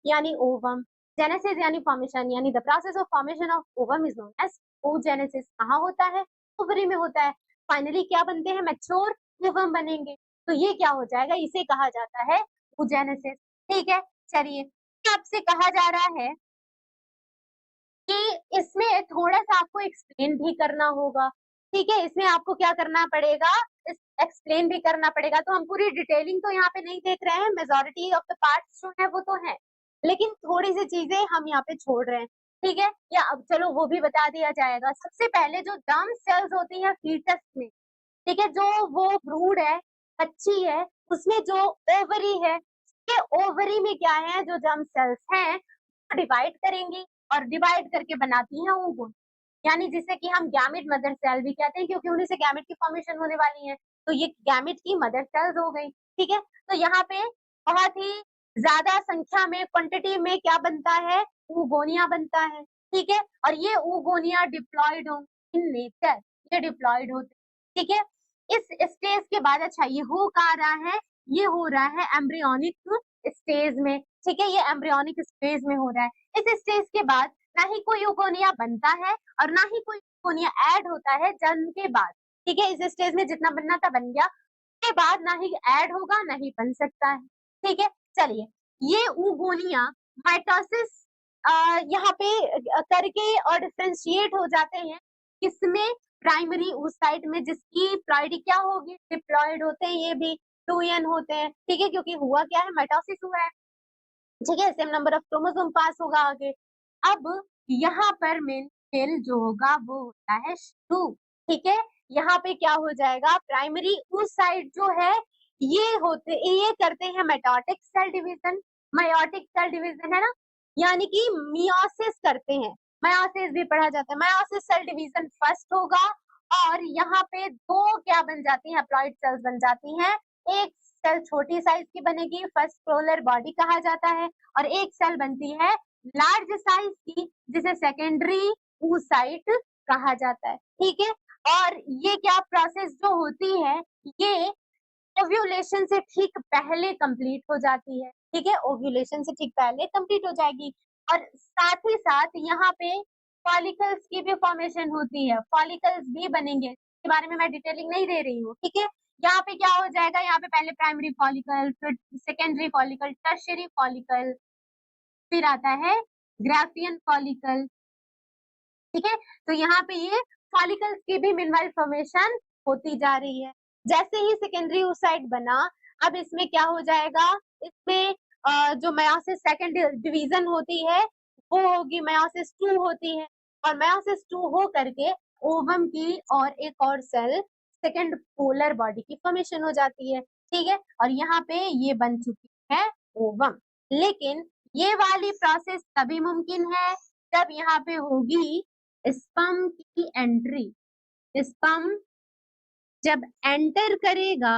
यानी ओवम, जेनेसिस यानी फॉर्मेशन, यानी the process of formation of ovum is known as oogenesis। कहाँ होता है? ओवरी में होता है। फाइनली क्या बनते हैं? मैच्योर ओवम बनेंगे। तो ये क्या हो जाएगा? इसे कहा जाता है oogenesis। ठीक है, चलिए आपसे कहा जा रहा है कि इसमें थोड़ा सा आपको एक्सप्लेन भी करना होगा। ठीक है, इसमें आपको क्या करना पड़ेगा? इस एक्सप्लेन भी करना पड़ेगा। तो हम पूरी डिटेलिंग तो यहाँ पे नहीं देख रहे हैं, मेजोरिटी ऑफ द पार्ट्स जो है वो तो है, लेकिन थोड़ी सी चीजें हम यहाँ पे छोड़ रहे हैं। ठीक है, या अब चलो वो भी बता दिया जाएगा। सबसे पहले जो जर्म सेल्स होती है फीटस में, ठीक है, जो वो ब्रूड है, बच्ची है, उसमें जो ओवरी है, ये ओवरी में क्या है? जो जर्म सेल्स हैं डिवाइड करेंगी और डिवाइड करके बनाती हैं ओवम, यानी जिसे कि हम गैमेट मदर सेल भी कहते हैं, क्योंकि उन्हीं से गैमेट की फॉर्मेशन होने वाली है। तो ये गैमेट की मदर सेल्स हो गई। ठीक है, तो यहाँ पे बहुत ही ज्यादा संख्या में, क्वांटिटी में क्या बनता है? oogonia बनता है। ठीक है, और ये oogonia डिप्लॉयड हो इन नेचर, ये डिप्लॉयड होते हैं। ठीक है, इस स्टेज के बाद, अच्छा ये हो कहाँ रहा है? ये हो रहा है एम्ब्रियोनिक स्टेज में। ठीक है, ये एम्ब्रियोनिक स्टेज में हो रहा है। इस स्टेज के बाद ना ही कोई oogonia बनता है और ना ही कोई oogonia ऐड होता है जन्म के बाद। ठीक है, इस स्टेज में जितना बनना था बन गया, उसके बाद ना ही ऐड होगा ना ही बन सकता है। ठीक है, चलिए ये oogonia माइटोसिस यहाँ पे करके और डिफरेंशिएट हो जाते हैं, किसमें? प्राइमरी oocyte में, जिसकी प्लॉइडी क्या होगी? डिप्लॉयड होते हैं, ये भी 2n होते हैं। ठीक है, क्योंकि हुआ क्या है? माइटोसिस हुआ है। ठीक है, सेम नंबर ऑफ क्रोमोसोम पास होगा आगे। अब यहाँ पर मेन सेल जो होगा वो होता है शुरू। ठीक है, यहाँ पे क्या हो जाएगा? प्राइमरी oocyte जो है ये करते हैं mitotic cell division. Meiotic cell division है ना, यानी कि मियोसिस करते हैं। मेयोसिस भी पढ़ा जाता है। मेयोसिस सेल डिवीजन फर्स्ट होगा और यहाँ पे दो क्या बन जाती हैं? हैप्लॉइड सेल्स बन जाती हैं। एक सेल छोटी साइज की बनेगी, फर्स्ट पोलर बॉडी कहा जाता है, और एक सेल बनती है लार्ज साइज की, जिसे सेकेंडरी oocyte कहा जाता है। ठीक है, और ये क्या प्रोसेस जो होती है, ये ओव्यूलेशन से ठीक पहले कंप्लीट हो जाती है। ठीक है, ओव्यूलेशन से ठीक पहले कंप्लीट हो जाएगी, और साथ ही साथ यहाँ पे फॉलिकल्स की भी फॉर्मेशन होती है, फॉलिकल्स भी बनेंगे। इसके बारे में मैं डिटेलिंग नहीं दे रही हूँ। ठीक है, यहाँ पे क्या हो जाएगा? यहाँ पे पहले प्राइमरी फॉलिकल, फिर सेकेंडरी फॉलिकल, टर्शियरी फॉलिकल, फिर आता है ग्राफियन फॉलिकल। ठीक है, तो यहाँ पे ये फॉलिकल्स की भी मिनवाइल फॉर्मेशन होती जा रही है। जैसे ही सेकेंडरी oocyte बना, अब इसमें क्या हो जाएगा? इसमें जो मेयोसिस सेकंड डिवीजन होती है वो होगी, मेयोसिस 2 होती है, और मेयोसिस 2 हो करके ओवम की और एक और सेल सेकंड पोलर बॉडी की फॉर्मेशन हो जाती है। ठीक है, और यहाँ पे ये बन चुकी है ओवम। लेकिन ये वाली प्रोसेस तभी मुमकिन है जब यहाँ पे होगी स्पर्म की एंट्री। स्पर्म जब एंटर करेगा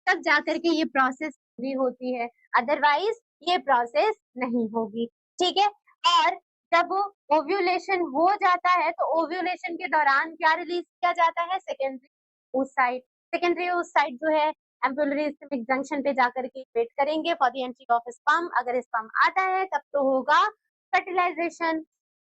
तब जाकर के ये प्रोसेस पूरी होती है, अदरवाइज ये प्रोसेस नहीं होगी। ठीक है, और जब ओव्यूलेशन हो जाता है तो ओव्यूलेशन के दौरान क्या रिलीज किया जाता है? Secondary oocyte। सेकेंडरी oocyte जो है एम्ब्रियोलरी स्टैमिक जंक्शन पे जाकर के वेट करेंगे for the entry of sperm. अगर स्पर्म आता है तब तो होगा फर्टिलाइजेशन,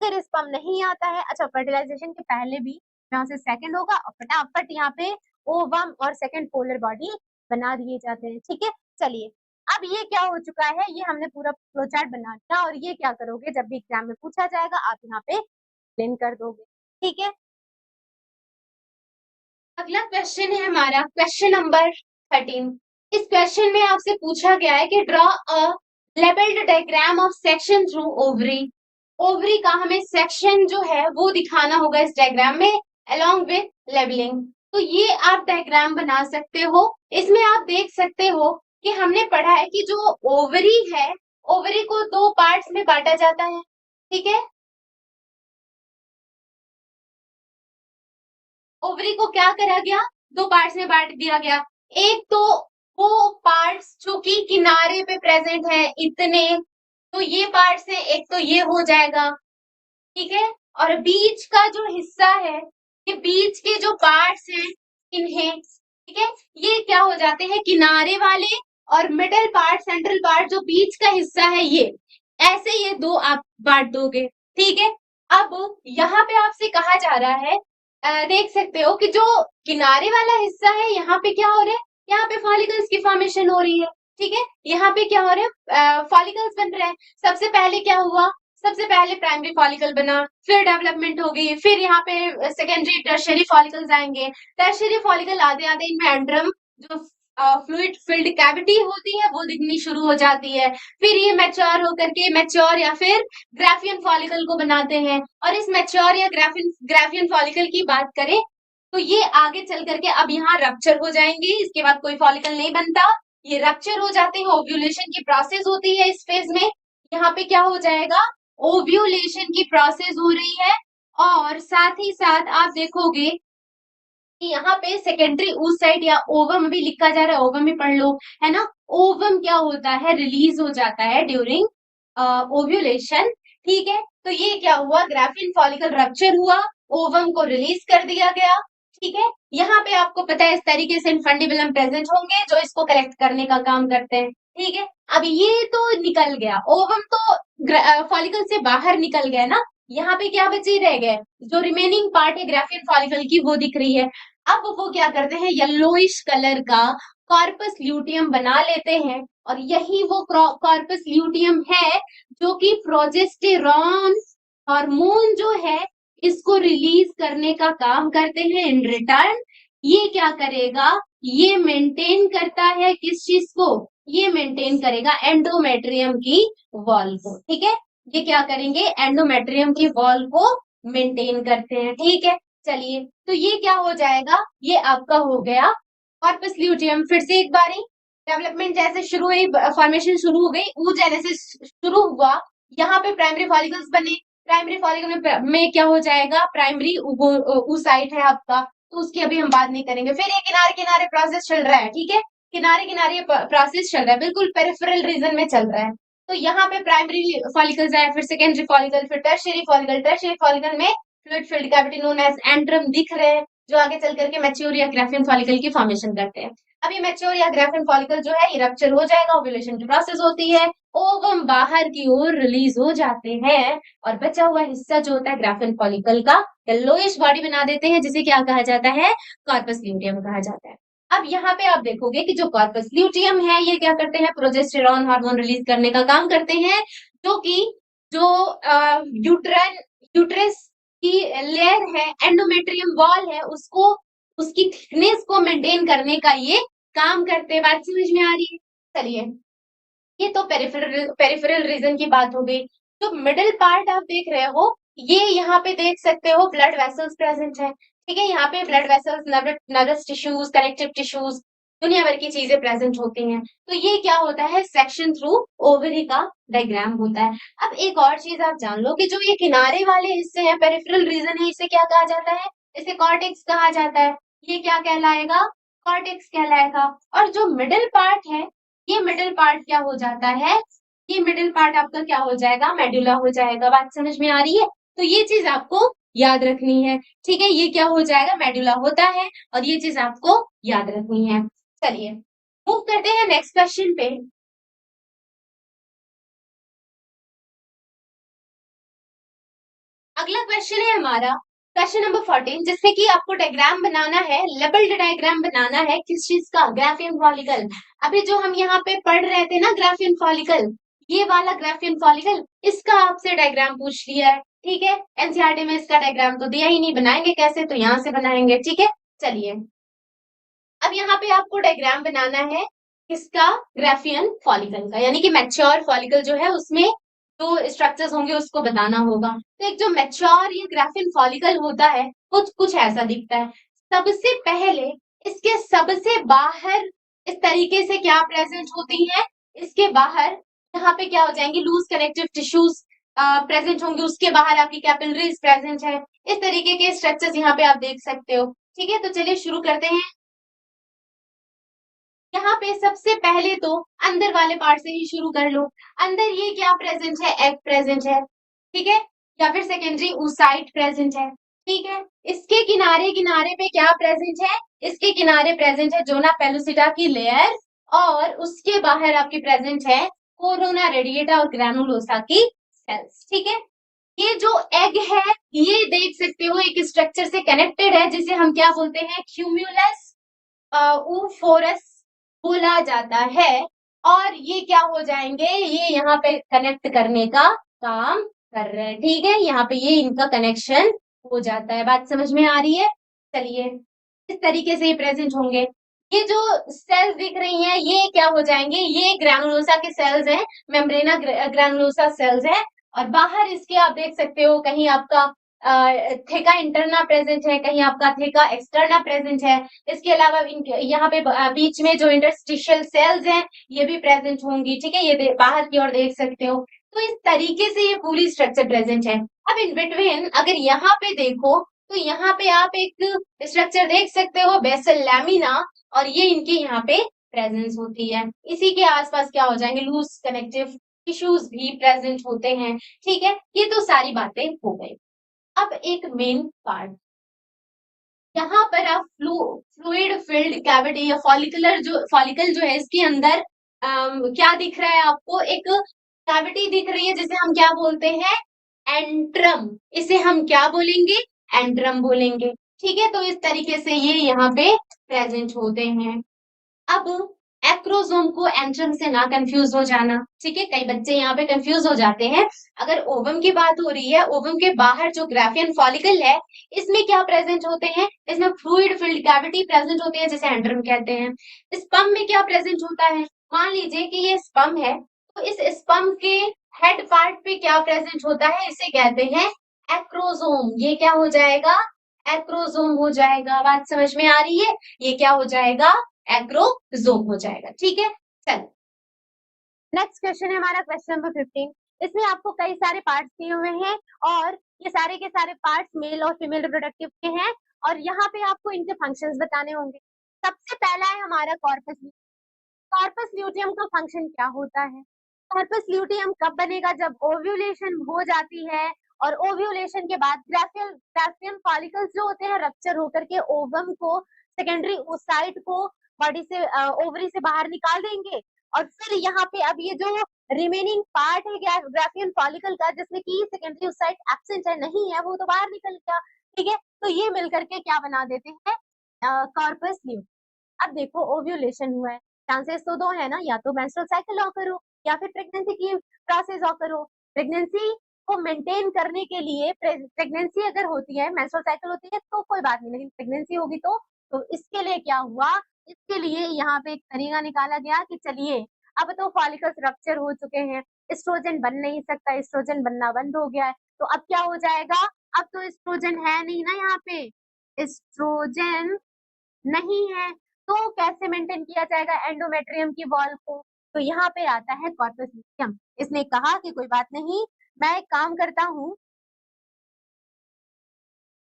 फिर स्पर्म नहीं आता है, अच्छा फर्टिलाइजेशन के पहले भी यहाँ से सेकंड होगा और फटाफट यहाँ पे ओवम और सेकंड पोलर बॉडी बना दिए जाते हैं। ठीक है, चलिए अब ये क्या हो चुका है? ये हमने पूरा फ्लो चार्ट बना दिया, और ये क्या करोगे जब भी एग्जाम में पूछा जाएगा आप यहाँ पे एक्सप्लेन कर दोगे। ठीक है, अगला क्वेश्चन है हमारा क्वेश्चन नंबर 13। इस क्वेश्चन में आपसे पूछा गया है कि draw a labelled diagram of section through ovary. Ovary का हमें सेक्शन जो है वो दिखाना होगा इस डायग्राम में अलोंग विथ लेबलिंग। तो ये आप डायग्राम बना सकते हो। इसमें आप देख सकते हो कि हमने पढ़ा है कि जो ओवरी है, ओवरी को दो पार्ट्स में बांटा जाता है। ठीक है, ओवरी को क्या करा गया? दो पार्ट्स में बांट दिया गया। एक तो वो पार्ट्स जो कि किनारे पे प्रेजेंट है इतने, तो ये पार्ट्स है, एक तो ये हो जाएगा। ठीक है, और बीच का जो हिस्सा है, ये बीच के जो पार्ट्स हैं इन्हें, ठीक है, ये क्या हो जाते हैं? किनारे वाले और मिडल पार्ट, सेंट्रल पार्ट, जो बीच का हिस्सा है ये, ऐसे ये दो आप बांट दोगे, ठीक है। अब यहाँ पे आपसे कहा जा रहा है, देख सकते हो कि जो किनारे वाला हिस्सा है यहाँ पे क्या हो रहा है, यहाँ पे फॉलिकल्स की फॉर्मेशन हो रही है, ठीक है। यहाँ पे क्या हो रहा है, फॉलिकल्स बन रहे हैं। सबसे पहले क्या हुआ, सबसे पहले प्राइमरी फॉलिकल बना, फिर डेवलपमेंट हो गई, फिर यहाँ पे सेकेंडरी टर्शियरी फॉलिकल्स आएंगे। टर्शियरी फॉलिकल आते आते इनमें एंड्रम, जो फ्लूइड फिल्ड कैविटी होती है, वो दिखनी शुरू हो जाती है। फिर ये मैच्योर होकर के मैच्योर या फिर ग्राफियन फॉलिकल को बनाते हैं। और इस मैच्योर या ग्राफियन फॉलिकल की बात करें तो ये आगे चल करके अब यहाँ रप्चर हो जाएंगे, इसके बाद कोई फॉलिकल नहीं बनता, ये रप्चर हो जाते हैं। ओव्यूलेशन की प्रोसेस होती है इस फेज में। यहाँ पे क्या हो जाएगा, ओव्यूलेशन की प्रोसेस हो रही है। और साथ ही साथ आप देखोगे कि यहाँ पे सेकेंडरी oocyte या ओवम भी लिखा जा रहा है, ओवम भी पढ़ लो, है ना। ओवम क्या होता है, रिलीज हो जाता है ड्यूरिंग ओव्यूलेशन, ठीक है। तो ये क्या हुआ, ग्राफिन फॉलिकल रप्चर हुआ, ओवम को रिलीज कर दिया गया, ठीक है। यहाँ पे आपको पता है इस तरीके से इनफंडिबुलम प्रेजेंट होंगे जो इसको कलेक्ट करने का काम करते हैं, ठीक है। अब ये तो निकल गया, ओवम तो फॉलिकल से बाहर निकल गया ना, यहाँ पे क्या बची रह गए, जो रिमेनिंग पार्ट है ग्राफिन फॉलिकल की वो दिख रही है। अब वो क्या करते हैं, येलोइश कलर का कॉर्पस ल्यूटियम बना लेते हैं, और यही वो कॉर्पस ल्यूटियम है जो कि प्रोजेस्टेरॉन हार्मोन जो है इसको रिलीज करने का काम करते हैं। इन रिटर्न ये क्या करेगा, ये मेंटेन करता है किस चीज को, ये मेंटेन करेगा एंडोमेट्रियम की वॉल को, ठीक है। ये क्या करेंगे, एंडोमेट्रियम की वॉल को मेंटेन करते हैं, ठीक है। चलिए, तो ये क्या हो जाएगा, ये आपका हो गया कॉर्पस ल्यूटियम। फिर से एक बारी, डेवलपमेंट जैसे शुरू हुई, फॉर्मेशन शुरू हो गई, oogenesis शुरू हुआ, यहाँ पे प्राइमरी फॉलिकल्स बने। प्राइमरी फॉलिकल में क्या हो जाएगा, प्राइमरी oocyte है आपका, तो उसकी अभी हम बात नहीं करेंगे। फिर ये किनारे किनारे प्रोसेस चल रहा है, ठीक है, किनारे किनारे प्रोसेस चल रहा है, बिल्कुल पेरिफेरल रीजन में चल रहा है। तो यहाँ पे प्राइमरी फॉलिकल्स आए, फिर सेकेंडरी फॉलिकल, फिर टर्शियरी फॉलिकल। टर्शियरी फॉलिकल में fluid filled cavity known as antrum दिख रहे हैं, जो आगे चल करके मैच्योर या ग्राफिन फॉलिकल की फॉर्मेशन करते हैं। अब ये मैच्योर या ग्राफिन फॉलिकल जो है ये रप्चर हो जाएगा, ओव्यूलेशन की प्रोसेस होती है, ओवम बाहर की ओर रिलीज हो जाते हैं, और बचा हुआ हिस्सा जो होता है ग्राफिन फॉलिकल का येलोइश बॉडी बना देते हैं, जिसे क्या कहा जाता है, कॉर्पस ल्यूटियम कहा जाता है। अब यहाँ पे आप देखोगे कि जो कॉर्पस ल्यूटियम है ये क्या करते हैं, प्रोजेस्टेरॉन हार्मोन रिलीज करने का काम करते हैं, जो कि जो यूट्रस की लेयर है, एंडोमेट्रियम वॉल है, उसको, उसकी थिकनेस को मेंटेन करने का ये काम करते हैं। बात समझ में आ रही है। चलिए, ये तो पेरिफेरल रीजन की बात हो गई। जो मिडिल पार्ट आप देख रहे हो, ये यहाँ पे देख सकते हो ब्लड वेसल्स प्रेजेंट है, ठीक है। यहाँ पे blood vessels, nervous tissues, connective tissues, दुनिया भर की चीजें प्रेजेंट होती हैं। तो ये क्या होता है, सेक्शन थ्रू ओवरी का डायग्राम होता है। अब एक और चीज आप जान लो कि जो ये किनारे वाले हिस्से हैं, पेरिफेरल रीजन है, इसे क्या कहा जाता है, इसे कॉर्टेक्स कहा जाता है। ये क्या कहलाएगा, कॉर्टेक्स कहलाएगा। और जो मिडिल पार्ट है, ये मिडिल पार्ट क्या हो जाता है, ये मिडिल पार्ट आपका क्या हो जाएगा, मेडुला हो जाएगा। बात समझ में आ रही है। तो ये चीज आपको याद रखनी है, ठीक है। ये क्या हो जाएगा, मेडुला होता है, और ये चीज आपको याद रखनी है। चलिए, मूव करते हैं नेक्स्ट क्वेश्चन पे। अगला क्वेश्चन है हमारा क्वेश्चन नंबर 14, जिससे कि आपको डायग्राम बनाना है, लेबल्ड डायग्राम बनाना है, किस चीज का, ग्राफियन फॉलिकल। अभी जो हम यहाँ पे पढ़ रहे थे ना ग्राफियन फॉलिकल, ये वाला ग्राफियन फॉलिकल, इसका आपसे डायग्राम पूछ लिया है, ठीक है। एनसीईआरटी में इसका डायग्राम तो दिया ही नहीं, बनाएंगे कैसे, तो यहाँ से बनाएंगे, ठीक है। चलिए, अब यहाँ पे आपको डायग्राम बनाना है किसका, ग्राफियन फॉलिकल का, यानी कि मैच्योर फॉलिकल जो है उसमें जो स्ट्रक्चर्स होंगे उसको बताना होगा। तो एक जो मैच्योर ये ग्राफियन फॉलिकल होता है कुछ कुछ ऐसा दिखता है। सबसे पहले इसके सबसे बाहर इस तरीके से क्या प्रेजेंट होती है, इसके बाहर यहाँ पे क्या हो जाएंगे, लूज कनेक्टिव टिश्यूज प्रेजेंट होंगे, उसके बाहर आपकी कैपिलरीज प्रेजेंट है। इस तरीके के स्ट्रक्चर्स यहाँ पे आप देख सकते हो, ठीक है। तो चलिए शुरू करते हैं। यहाँ पे सबसे पहले तो अंदर वाले पार्ट से ही शुरू कर लो। अंदर ये क्या प्रेजेंट है, एग प्रेजेंट है, ठीक है, या फिर सेकेंडरी oocyte प्रेजेंट है, ठीक है। इसके किनारे किनारे पे क्या प्रेजेंट है, इसके किनारे प्रेजेंट है जोना पेलुसिडा की लेयर, और उसके बाहर आपकी प्रेजेंट है कोरोना रेडिएटा और ग्रैनुलोसा की सेल्स। ठीक है, ये जो एग है ये देख सकते हो एक स्ट्रक्चर से कनेक्टेड है जिसे हम क्या बोलते हैं, क्यूम्यूलस ऊफोरस बोला जाता है। और ये क्या हो जाएंगे, ये यहाँ पे कनेक्ट करने का काम कर रहे हैं। ठीक है, यहाँ पे ये इनका कनेक्शन हो जाता है। बात समझ में आ रही है? चलिए, इस तरीके से ये प्रेजेंट होंगे। ये जो सेल्स दिख रही हैं ये क्या हो जाएंगे, ये ग्रैनुलोसा के सेल्स हैं, मेम्ब्रेना ग्रैनुलोसा सेल्स है। और बाहर इसके आप देख सकते हो कहीं आपका थेका इंटरना प्रेजेंट है, कहीं आपका थेका एक्सटर्ना प्रेजेंट है। इसके अलावा यहाँ पे बीच में जो इंटरस्टिशियल सेल्स हैं ये भी प्रेजेंट होंगी। ठीक है, ये बाहर की ओर देख सकते हो। तो इस तरीके से ये पूरी स्ट्रक्चर प्रेजेंट है। अब इन बिटवीन अगर यहाँ पे देखो तो यहाँ पे आप एक स्ट्रक्चर देख सकते हो, बेसल लैमिना, और ये इनके यहाँ पे प्रेजेंस होती है। इसी के आसपास क्या हो जाएंगे, लूज कनेक्टिव टिश्यूज भी प्रेजेंट होते हैं। ठीक है, ये तो सारी बातें हो गई। अब एक मेन पार्ट, यहाँ पर आप फ्लूइड फिल्ड कैविटी या फॉलिकल जो है इसके अंदर क्या दिख रहा है आपको, एक कैविटी दिख रही है जिसे हम क्या बोलते हैं, एंट्रम। इसे हम क्या बोलेंगे, एंट्रम बोलेंगे। ठीक है, तो इस तरीके से ये यहाँ पे प्रेजेंट होते हैं। अब एक्रोसोम को एंट्रम से ना कंफ्यूज हो जाना। ठीक है, कई बच्चे यहाँ पे कंफ्यूज हो जाते हैं। अगर ओवम की बात हो रही है, ओवम के बाहर जो ग्राफियन फॉलिकल है इसमें क्या प्रेजेंट होते हैं, इसमें फ्लूइड फिल्ड कैविटी प्रेजेंट होती है जिसे एंट्रम कहते हैं। स्पर्म में क्या प्रेजेंट होता है, मान लीजिए कि ये स्पर्म है, तो इस स्पर्म के हेड पार्ट पे क्या प्रेजेंट होता है, इसे कहते हैं एक्रोसोम। ये क्या हो जाएगा, एक्रोसोम हो जाएगा। बात समझ में आ रही है? ये क्या हो जाएगा, एक्रोसोम हो जाएगा। ठीक है, चल नेक्स्ट क्वेश्चन है हमारा क्वेश्चन नंबर 15। इसमें आपको कई सारे पार्ट्स दिए हुए हैं और ये सारे के सारे पार्ट्स मेल और फीमेल रिप्रोडक्टिव के हैं और यहाँ पे आपको इनके फंक्शंस बताने होंगे। सबसे पहला है हमारा कॉर्पस। कॉर्पस ल्यूटियम का फंक्शन क्या होता है, कॉर्पस ल्यूटियम कब बनेगा, जब ओव्यूलेशन हो जाती है और ओव्यूलेशन के बाद ग्राफियन फॉलिकल्स जो होते हैं रप्चर होकर के ओवम को, सेकेंडरी ओसाइट को बॉडी से ओवरी से बाहर निकाल देंगे। और फिर यहाँ पे अब ये जो रिमेनिंग पार्ट है ग्राफियन फॉलिकल का जिसमें कि सेकेंडरी ओसाइट एब्सेंट है, नहीं है, वो तो बाहर निकल गया। ठीक है, तो ये मिलकर के क्या बना देते हैं, कॉर्पस ल्यूटियम। अब देखो ओव्यूलेशन हुआ है, चांसेस तो दो है ना, या तो मेंस्ट्रुअल साइकिल ऑकर हो या फिर प्रेगनेंसी की प्रोसेस ऑकर हो। प्रेगनेंसी को मेंटेन करने के लिए, प्रेगनेंसी अगर होती है, मेंस्ट्रुअल साइकिल होती है तो कोई बात नहीं, लेकिन प्रेगनेंसी होगी तो इसके लिए क्या हुआ, इसके लिए यहाँ पे एक तरीका निकाला गया कि चलिए अब तो फॉलिकल्स रप्चर हो चुके हैं, एस्ट्रोजन बन नहीं सकता, एस्ट्रोजन बनना बंद हो गया है, तो अब क्या हो जाएगा, अब तो एस्ट्रोजन है नहीं ना, यहाँ पे एस्ट्रोजन नहीं है, तो कैसे मेंटेन किया जाएगा एंडोमेट्रियम की वॉल को, तो यहाँ पे आता है कॉर्पस ल्यूटियम। इसने कहा कि कोई बात नहीं, मैं एक काम करता हूँ,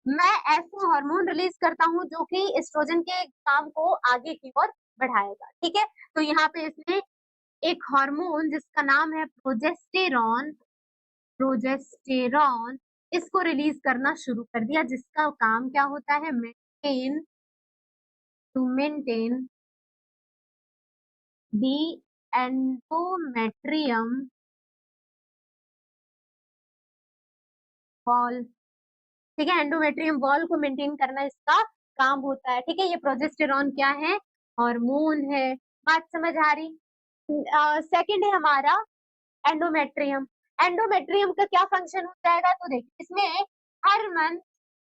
मैं ऐसे हार्मोन रिलीज करता हूँ जो कि एस्ट्रोजन के काम को आगे की ओर बढ़ाएगा। ठीक है, तो यहाँ पे इसने एक हार्मोन जिसका नाम है प्रोजेस्टेरॉन, प्रोजेस्टेरॉन इसको रिलीज करना शुरू कर दिया, जिसका काम क्या होता है, मेंटेन दी एंडोमेट्रियम वॉल। ठीक है, एंडोमेट्रियम वॉल को मेंटेन करना इसका काम होता है। ठीक है, ये प्रोजेस्टेरॉन क्या है, हार्मोन है। बात समझ आ रही? सेकंड है हमारा एंडोमेट्रियम। एंडोमेट्रियम का क्या फंक्शन हो जाएगा, तो देखिए इसमें हर मंथ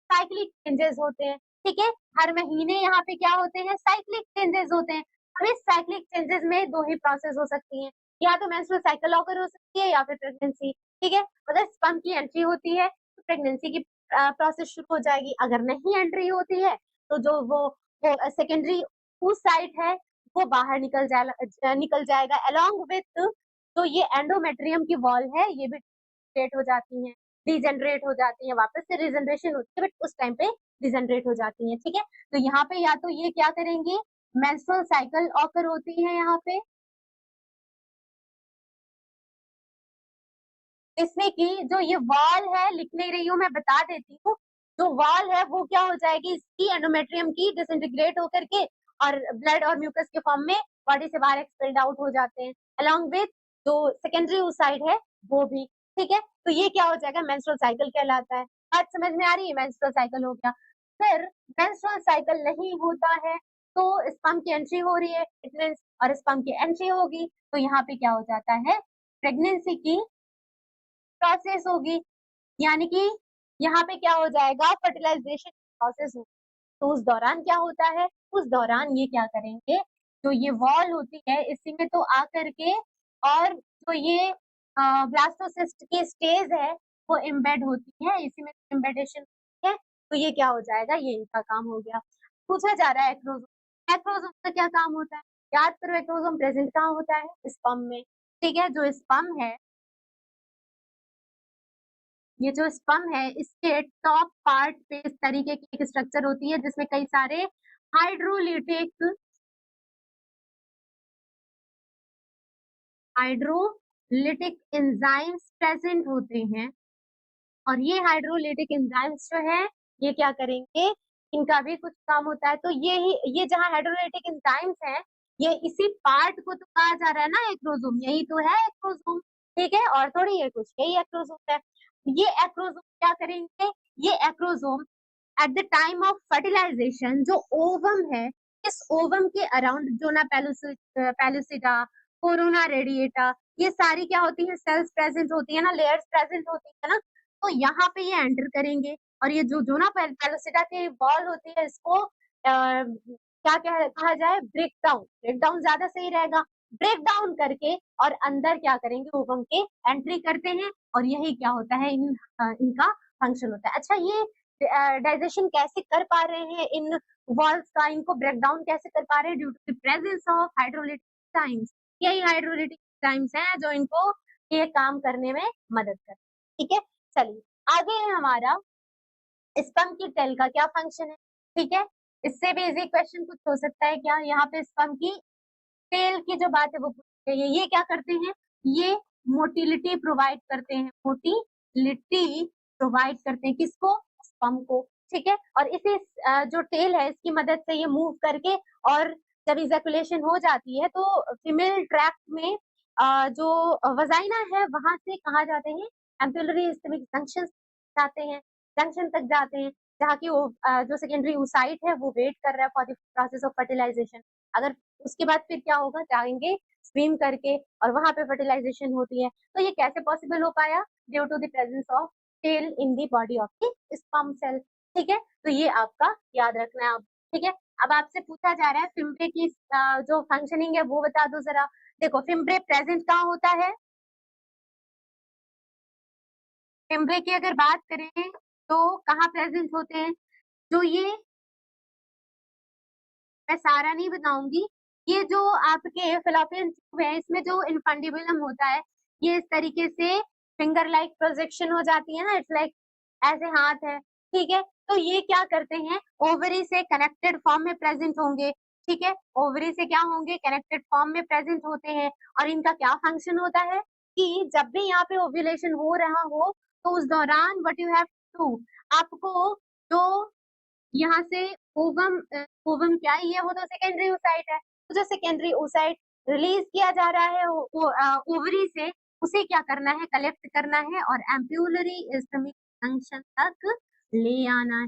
साइक्लिक चेंजेस होते हैं। ठीक है, हर महीने यहाँ पे क्या होते हैं, साइक्लिक चेंजेस होते हैं। अब इस साइक्लिक चेंजेस में दो ही प्रोसेस हो सकती है, या तो मेंस्ट्रुअल साइकिल ऑकर हो सकती है या फिर प्रेगनेंसी। ठीक है, अगर स्पर्म की एंट्री होती है तो प्रेगनेंसी की प्रोसेस शुरू हो जाएगी, अगर नहीं एंट्री होती है तो जो वो सेकेंडरी साइट है वो बाहर निकल जाएगा अलोंग विथ तो ये एंडोमेट्रियम की वॉल है, ये भी डिजनरेट हो जाती है, डिजनरेट हो जाती है, वापस से रिजनरेशन होती है, बट उस टाइम पे डिजनरेट हो जाती है। ठीक है, तो यहाँ पे या तो ये क्या करेंगे, मेंस्ट्रुअल साइकिल ऑकर होती है यहाँ पे, इसमें की जो ये वॉल है, लिख नहीं रही हूँ मैं, बता देती हूँ, जो वॉल है वो क्या हो जाएगी, इसकी एंडोमेट्रियम की डिसइंटीग्रेट होकर के और ब्लड और म्यूकस के फॉर्म में बॉडी से बाहर एक्सपेल्ड आउट हो जाते हैं, अलॉन्ग विथ जो सेकेंडरी oocyte है वो भी। ठीक है, तो ये क्या हो जाएगा, मेंस्ट्रुअल साइकिल कहलाता है। बात समझ में आ रही है, मेंस्ट्रुअल साइकिल हो गया। फिर मेंस्ट्रुअल साइकिल नहीं होता है तो स्पर्म की एंट्री हो रही है, इट मींस, और स्पर्म की एंट्री होगी तो यहाँ पे क्या हो जाता है, प्रेगनेंसी की प्रोसेस होगी, यानी कि यहाँ पे क्या हो जाएगा, फर्टिलाइजेशन प्रोसेस होगी। तो उस दौरान क्या होता है, उस दौरान ये क्या करेंगे, जो ये वॉल होती है इसी में तो आकर के, और जो ये ब्लास्टोसिस्ट की स्टेज है वो एम्बेड होती है, इसी में एम्बेडेशन है। तो ये क्या हो जाएगा, ये इनका काम हो गया। पूछा जा रहा है एक्रोसोम, एक्रोसोम का क्या काम होता है, याद करो एक्रोसोम प्रेजेंट कहाँ होता है, स्पर्म में। ठीक है, जो स्पर्म है, ये जो स्पर्म है इसके टॉप पार्ट पे इस तरीके की एक स्ट्रक्चर होती है जिसमें कई सारे हाइड्रोलिटिक हाइड्रोलिटिक एंजाइम्स प्रेजेंट होते हैं। और ये हाइड्रोलिटिक एंजाइम्स जो है ये क्या करेंगे, इनका भी कुछ काम होता है। तो ये जहाँ हाइड्रोलिटिक एंजाइम्स है, ये इसी पार्ट को तो कहा जा रहा है ना एक्रोसोम, यही तो है एक्रोसोम। ठीक है, और थोड़ी ये कुछ यही एक्रोसोम है। ये एक्रोसोम क्या करेंगे, ये acrosome at the time of fertilization जो ओवम है, इस ओवम के around zona pellucida, corona radiata, ये सारी क्या होती है, सेल्स प्रेजेंट होती है ना, लेयर्स प्रेजेंट होती है ना। तो यहाँ पे ये एंटर करेंगे और ये जो जोना पेलुसिडा की बॉल होती है इसको क्या कहा जाए, ब्रेक डाउन, ब्रेक डाउन ज्यादा सही रहेगा, ब्रेक डाउन करके और अंदर क्या करेंगे, ओवम के एंट्री करते हैं और यही क्या होता है, इनका फंक्शन होता है। अच्छा, ये डाइजेशन कैसे कर पा रहे हैं इन वॉल्स का, इनको ब्रेक डाउन कैसे कर पा रहे हैं, due to the presence of hydrolytic enzymes. यही हाइड्रोलिटिक एंजाइम्स हैं जो इनको ये काम करने में मदद करते हैं। ठीक है, चलिए आगे है हमारा स्पर्म की टेल का क्या फंक्शन है। ठीक है, इससे भी इजी क्वेश्चन कुछ हो सकता है क्या, यहाँ पे स्पर्म की टेल की जो बात है वो पूछ रही है। ये क्या करते हैं, ये मोटिलिटी प्रोवाइड करते हैं, मोटिलिटी प्रोवाइड करते हैं किसको, स्पर्म को। ठीक है, और इसी जो टेल है इसकी मदद से ये मूव करके, और जब इजैकुलेशन हो जाती है तो फीमेल ट्रैक्ट में जो वजाइना है वहां से कहा जाते हैं एम्पुलरी स्टमक जंक्शन जाते हैं, जंक्शन तक जाते हैं, जहाँ की वो जो सेकेंडरी oocyte है वो वेट कर रहा है for the process of fertilization. अगर उसके बाद फिर क्या होगा, जाएंगे स्विम करके और वहां पे फर्टिलाइजेशन होती है। तो ये कैसे पॉसिबल हो पाया, due to the presence of tail in the body of the sperm cell. ठीक है, तो ये आपका याद रखना है आप। ठीक है, अब आपसे पूछा जा रहा है फिम्ब्रे की जो फंक्शनिंग है वो बता दो जरा। देखो फिम्ब्रे प्रेजेंट कहाँ होता है, फिम्ब्रे की अगर बात करें तो कहाँ प्रेजेंट होते हैं, जो ये, मैं सारा नहीं बताऊंगी, ये जो आपके फिलोपियन ट्यूब है इसमें जो इनफंडिबुलम होता है, ये इस तरीके से फिंगर लाइक प्रोजेक्शन हो जाती है ना, इट्स लाइक ऐसे हाथ है। ठीक है, तो ये क्या करते हैं, ओवरी से कनेक्टेड फॉर्म में प्रेजेंट होंगे। ठीक है, ओवरी से क्या होंगे, कनेक्टेड फॉर्म में प्रेजेंट होते हैं। और इनका क्या फंक्शन होता है कि जब भी यहाँ पे ओव्यूलेशन हो रहा हो तो उस दौरान व्हाट यू हैव टू, आपको जो यहाँ से ओवम, ओवम क्या है, ये वो तो सेकेंडरी oocyte है, तो जो सेकेंडरी oocyte रिलीज किया जा रहा है ओवरी से, उसे क्या करना है, कलेक्ट करना है और एम्प्यूलरी स्टमक जंक्शन तक ले आना है।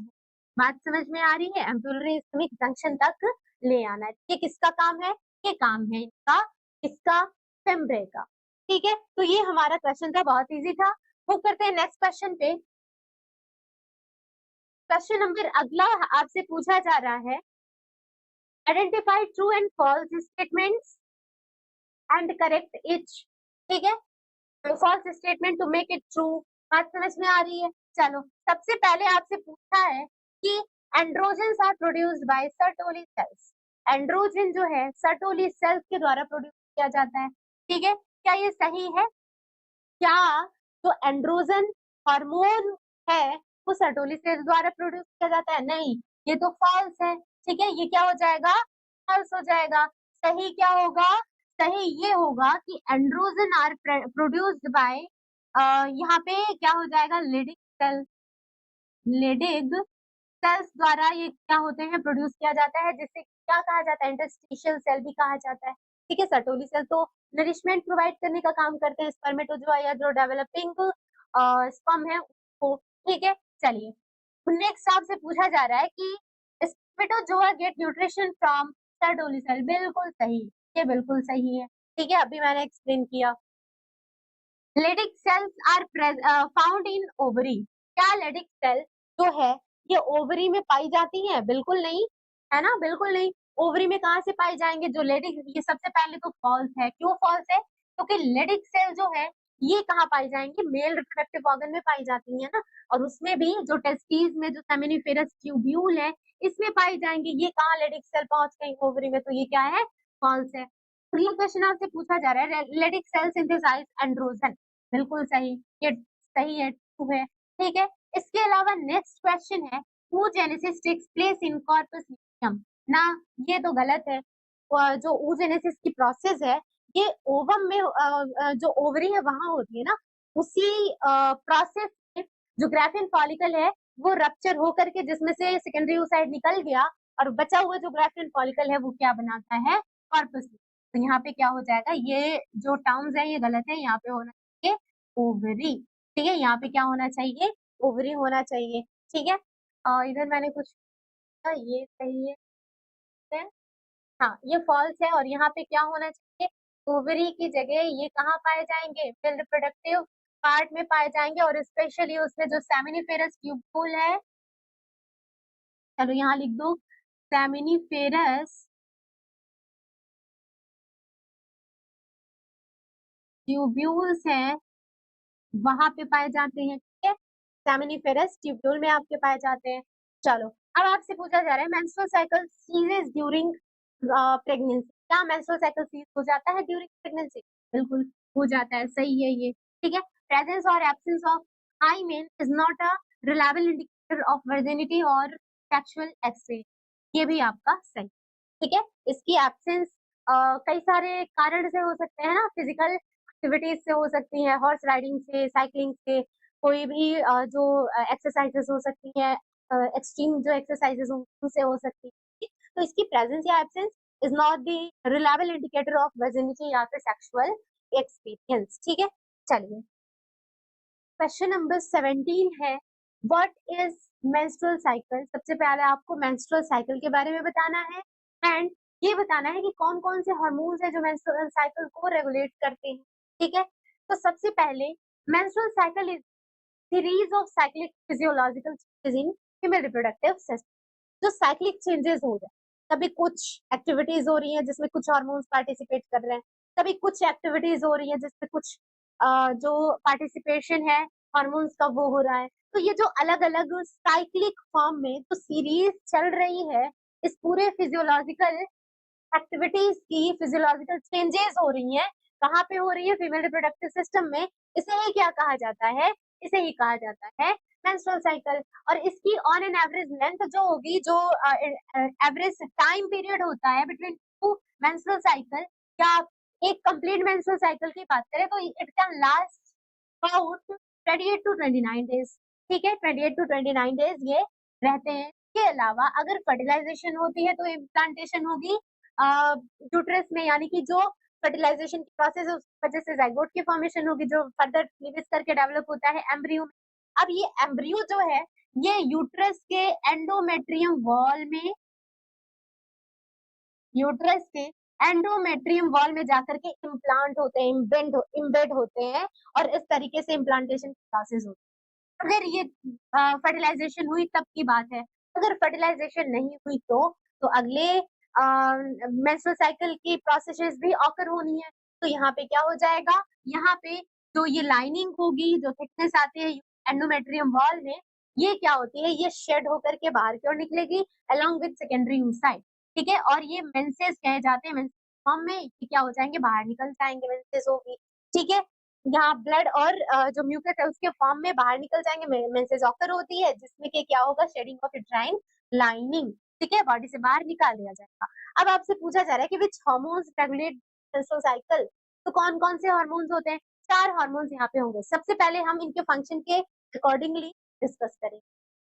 बात समझ में आ रही है, एम्प्यूलरी स्टमक जंक्शन तक ले आना है। ये किसका काम है, ये काम है इसका, इसका फिम्ब्रे का। ठीक है, तो ये हमारा क्वेश्चन था, बहुत इजी था। मूव करते हैं नेक्स्ट क्वेश्चन पे। क्वेश्चन नंबर अगला आपसे पूछा जा रहा है, identify true and false statements and correct each. ठीक है, false statement to make it true. बात समझ में आ रही है, चलो सबसे पहले आपसे पूछा है कि androgens are produced by Sertoli cells, androgen जो है सर्टोली सेल्स के द्वारा प्रोड्यूस किया जाता है। ठीक है, क्या ये सही है, क्या जो एंड्रोजन हार्मोन है वो सर्टोली सेल द्वारा प्रोड्यूस किया जाता है, नहीं, ये तो फॉल्स है। ठीक है, ये क्या हो जाएगा, फॉल्स हो जाएगा। सही क्या होगा, सही ये होगा कि एंड्रोजन आर प्रोड्यूस्ड बाय, यहाँ पे क्या हो जाएगा, लेडिग सेल, लेडिग सेल्स द्वारा ये क्या होते हैं, प्रोड्यूस किया जाता है, जिससे क्या कहा जाता है, इंटरस्टिशियल सेल भी कहा जाता है। ठीक है, सर्टोली सेल तो नरिशमेंट प्रोवाइड करने का काम करते हैं स्पर्मेटोजोआ या जो डेवलपिंग स्पर्म है उसको। ठीक है, चलिए नेक्स्ट आपसे पूछा जा रहा है कि spermatozoa get nutrition from Sertoli cell. बिल्कुल सही, ये बिल्कुल सही है। ठीक है, अभी मैंने एक्सप्लेन किया। Leydig cells are found in ovary. क्या लेडिक सेल जो है ये ओवरी में पाई जाती है? बिल्कुल नहीं, है ना, बिल्कुल नहीं। ओवरी में कहाँ से पाए जाएंगे? जो लेडिक, ये सबसे पहले तो फॉल्स है। क्यों फॉल्स है? क्योंकि लेडिक सेल जो है ये कहाँ पाई जाएंगी? मेल रिप्रोडक्टिव ऑर्गन में पाई जाती है ना, और उसमें भी जो टेस्टिस में जो सेमिनिफेरस ट्यूब्यूल है इसमें पाई जाएंगे। ये कहाँ लेडिक सेल पहुंच गई? ओवरी में। तो ये क्या है? फॉल्स है। अगला क्वेश्चन आपसे पूछा जा रहा है, लेडिक सेल सिंथेसाइज एंड्रोजन। बिल्कुल सही, ये सही है, ट्रू है। ठीक है, इसके अलावा नेक्स्ट क्वेश्चन है, oogenesis takes place in corpus luteum. ना, ये तो गलत है। जो oogenesis की प्रोसेस है ये ओवम में जो ओवरी है वहां होती है ना, उसी प्रोसेस में जो ग्राफिन फॉलिकल है वो रप्चर होकर के जिसमें से सेकेंडरी oocyte निकल गया और बचा हुआ जो ग्राफिन फॉलिकल है वो क्या बनाता है? कॉर्पस। तो यहाँ पे क्या हो जाएगा? ये जो टर्म्स है ये गलत है, यहाँ पे होना चाहिए ओवरी। ठीक है, यहाँ पे क्या होना चाहिए? ओवरी होना चाहिए। ठीक है, इधर मैंने कुछ, ये सही है। हाँ, ये फॉल्स है और यहाँ पे क्या होना चाहिए? ओवरी की जगह ये कहाँ पाए जाएंगे? मेल रिप्रोडक्टिव पार्ट में पाए जाएंगे, और स्पेशली उसमें जो सेमिनिफेरस ट्यूब्यूल है, चलो यहाँ लिख दो, सेमिनिफेरस ट्यूब्यूल्स हैं वहां पे पाए जाते हैं। ठीक है, सेमिनिफेरस ट्यूब्यूल में आपके पाए जाते हैं। चलो, अब आपसे पूछा जा रहा है menstrual cycle ceases during pregnancy. क्या मेंस्ट्रुअल साइकिल सीज हो जाता है ड्यूरिंग प्रेगनेंसी? बिल्कुल हो जाता है, सही है ये। ठीक है, प्रेजेंस और absence of hymen is not a reliable indicator of virginity और सेक्सुअल एक्सचेंज। ये भी आपका सही। ठीक है, इसकी एब्सेंस कई सारे कारण से हो सकते हैं ना, फिजिकल एक्टिविटीज से हो सकती है, हॉर्स राइडिंग से, साइकिलिंग से, कोई भी जो एक्सरसाइजेस हो सकती है, एक्सट्रीम जो एक्सरसाइजेस उनसे हो सकती है। तो इसकी प्रेजेंस या absence is not the reliable indicator of virginity या फिर सेक्सुअल एक्सपीरियंस। ठीक है, चलिए क्वेश्चन नंबर 17 है, व्हाट इज मेंस्ट्रुअल साइकिल। सबसे पहले आपको मेंस्ट्रुअल साइकिल के बारे में बताना है एंड ये बताना है कि कौन कौन से हार्मोन्स है जो मेंस्ट्रुअल साइकिल को रेगुलेट करते हैं। ठीक है, तो सबसे पहले menstrual cycle is series of cyclic physiological changes in female reproductive system. जो साइक्लिक चेंजेस हो रहे हैं, कभी कुछ एक्टिविटीज हो रही है जिसमें कुछ हार्मोन्स पार्टिसिपेट कर रहे हैं, कभी कुछ एक्टिविटीज हो रही है जिसमें कुछ जो पार्टिसिपेशन है हार्मोन्स का वो हो रहा है। तो ये जो अलग अलग साइक्लिक फॉर्म में जो सीरीज चल रही है, इस पूरे फिजियोलॉजिकल एक्टिविटीज की फिजियोलॉजिकल चेंजेस हो रही हैं, कहाँ पे हो रही है? फीमेल रिप्रोडक्टिव सिस्टम में। इसे ही क्या कहा जाता है? इसे ही कहा जाता है मेंस्ट्रुअल साइकिल। और इसकी ऑन एन एवरेज लेंथ जो होगी, जो एवरेज टाइम पीरियड होता है बिटवीन टू मेंस्ट्रुअल साइकिल, या एक कंप्लीट मेंस्ट्रुअल साइकिल की बात करें तो it can last about 28 to 29 days. ठीक है, 28 टू 29 डेज ये रहते हैं। इसके अलावा अगर फर्टिलाइजेशन होती है तो इम्प्लांटेशन होगी यूट्रस में, यानी कि जो फर्टिलाइजेशन की प्रोसेस है उसकी वजह से जाइगोट की फॉर्मेशन होगी जो फर्दर क्लीवेज करके डेवलप होता है एम्ब्रियो में। अब ये एम्ब्रियो जो है ये यूट्रस के एंडोमेट्रियम वॉल में, यूट्रस के एंडोमेट्रियम वॉल में जाकर के इम्प्लांट होते हैं, इम्बेड होते हैं, और इस तरीके से इम्प्लांटेशन प्रोसेस होती है। अगर ये फर्टिलाइजेशन हुई तब की बात है, अगर फर्टिलाइजेशन नहीं हुई तो अगले मेंस्ट्रुअल साइकिल की प्रोसेसेस भी ऑकर होनी है। तो यहाँ पे क्या हो जाएगा? यहाँ पे जो ये लाइनिंग होगी, जो थिकनेस आती है एंडोमेट्रियम वॉल में, ये क्या होती है? ये शेड होकर के बाहर की ओर निकलेगी अलोंग विद सेकेंडरी oocyte। ठीक है, और ये मेंसेस कहे जाते हैं, मेंसेस फॉर्म में ये क्या हो जाएंगे? बाहर निकल जाएंगे, मेंसेस होगी। ठीक है, यहाँ ब्लड और जो म्यूकस है उसके फॉर्म में बाहर निकल जाएंगे, मेंसेस ऑकर होती है जिसमें कि क्या होगा? Shedding of uterine lining. ठीक है, बॉडी से बाहर निकाल दिया जाएगा। अब आपसे पूछा जा रहा है कि विच हार्मोन्स रेगुलेट मेंस्ट्रुअल साइकिल। तो कौन कौन से हार्मोन्स होते हैं? 4 हार्मोन्स यहाँ पे होंगे। सबसे पहले हम इनके फंक्शन के अकॉर्डिंगली डिस्कस करेंगे।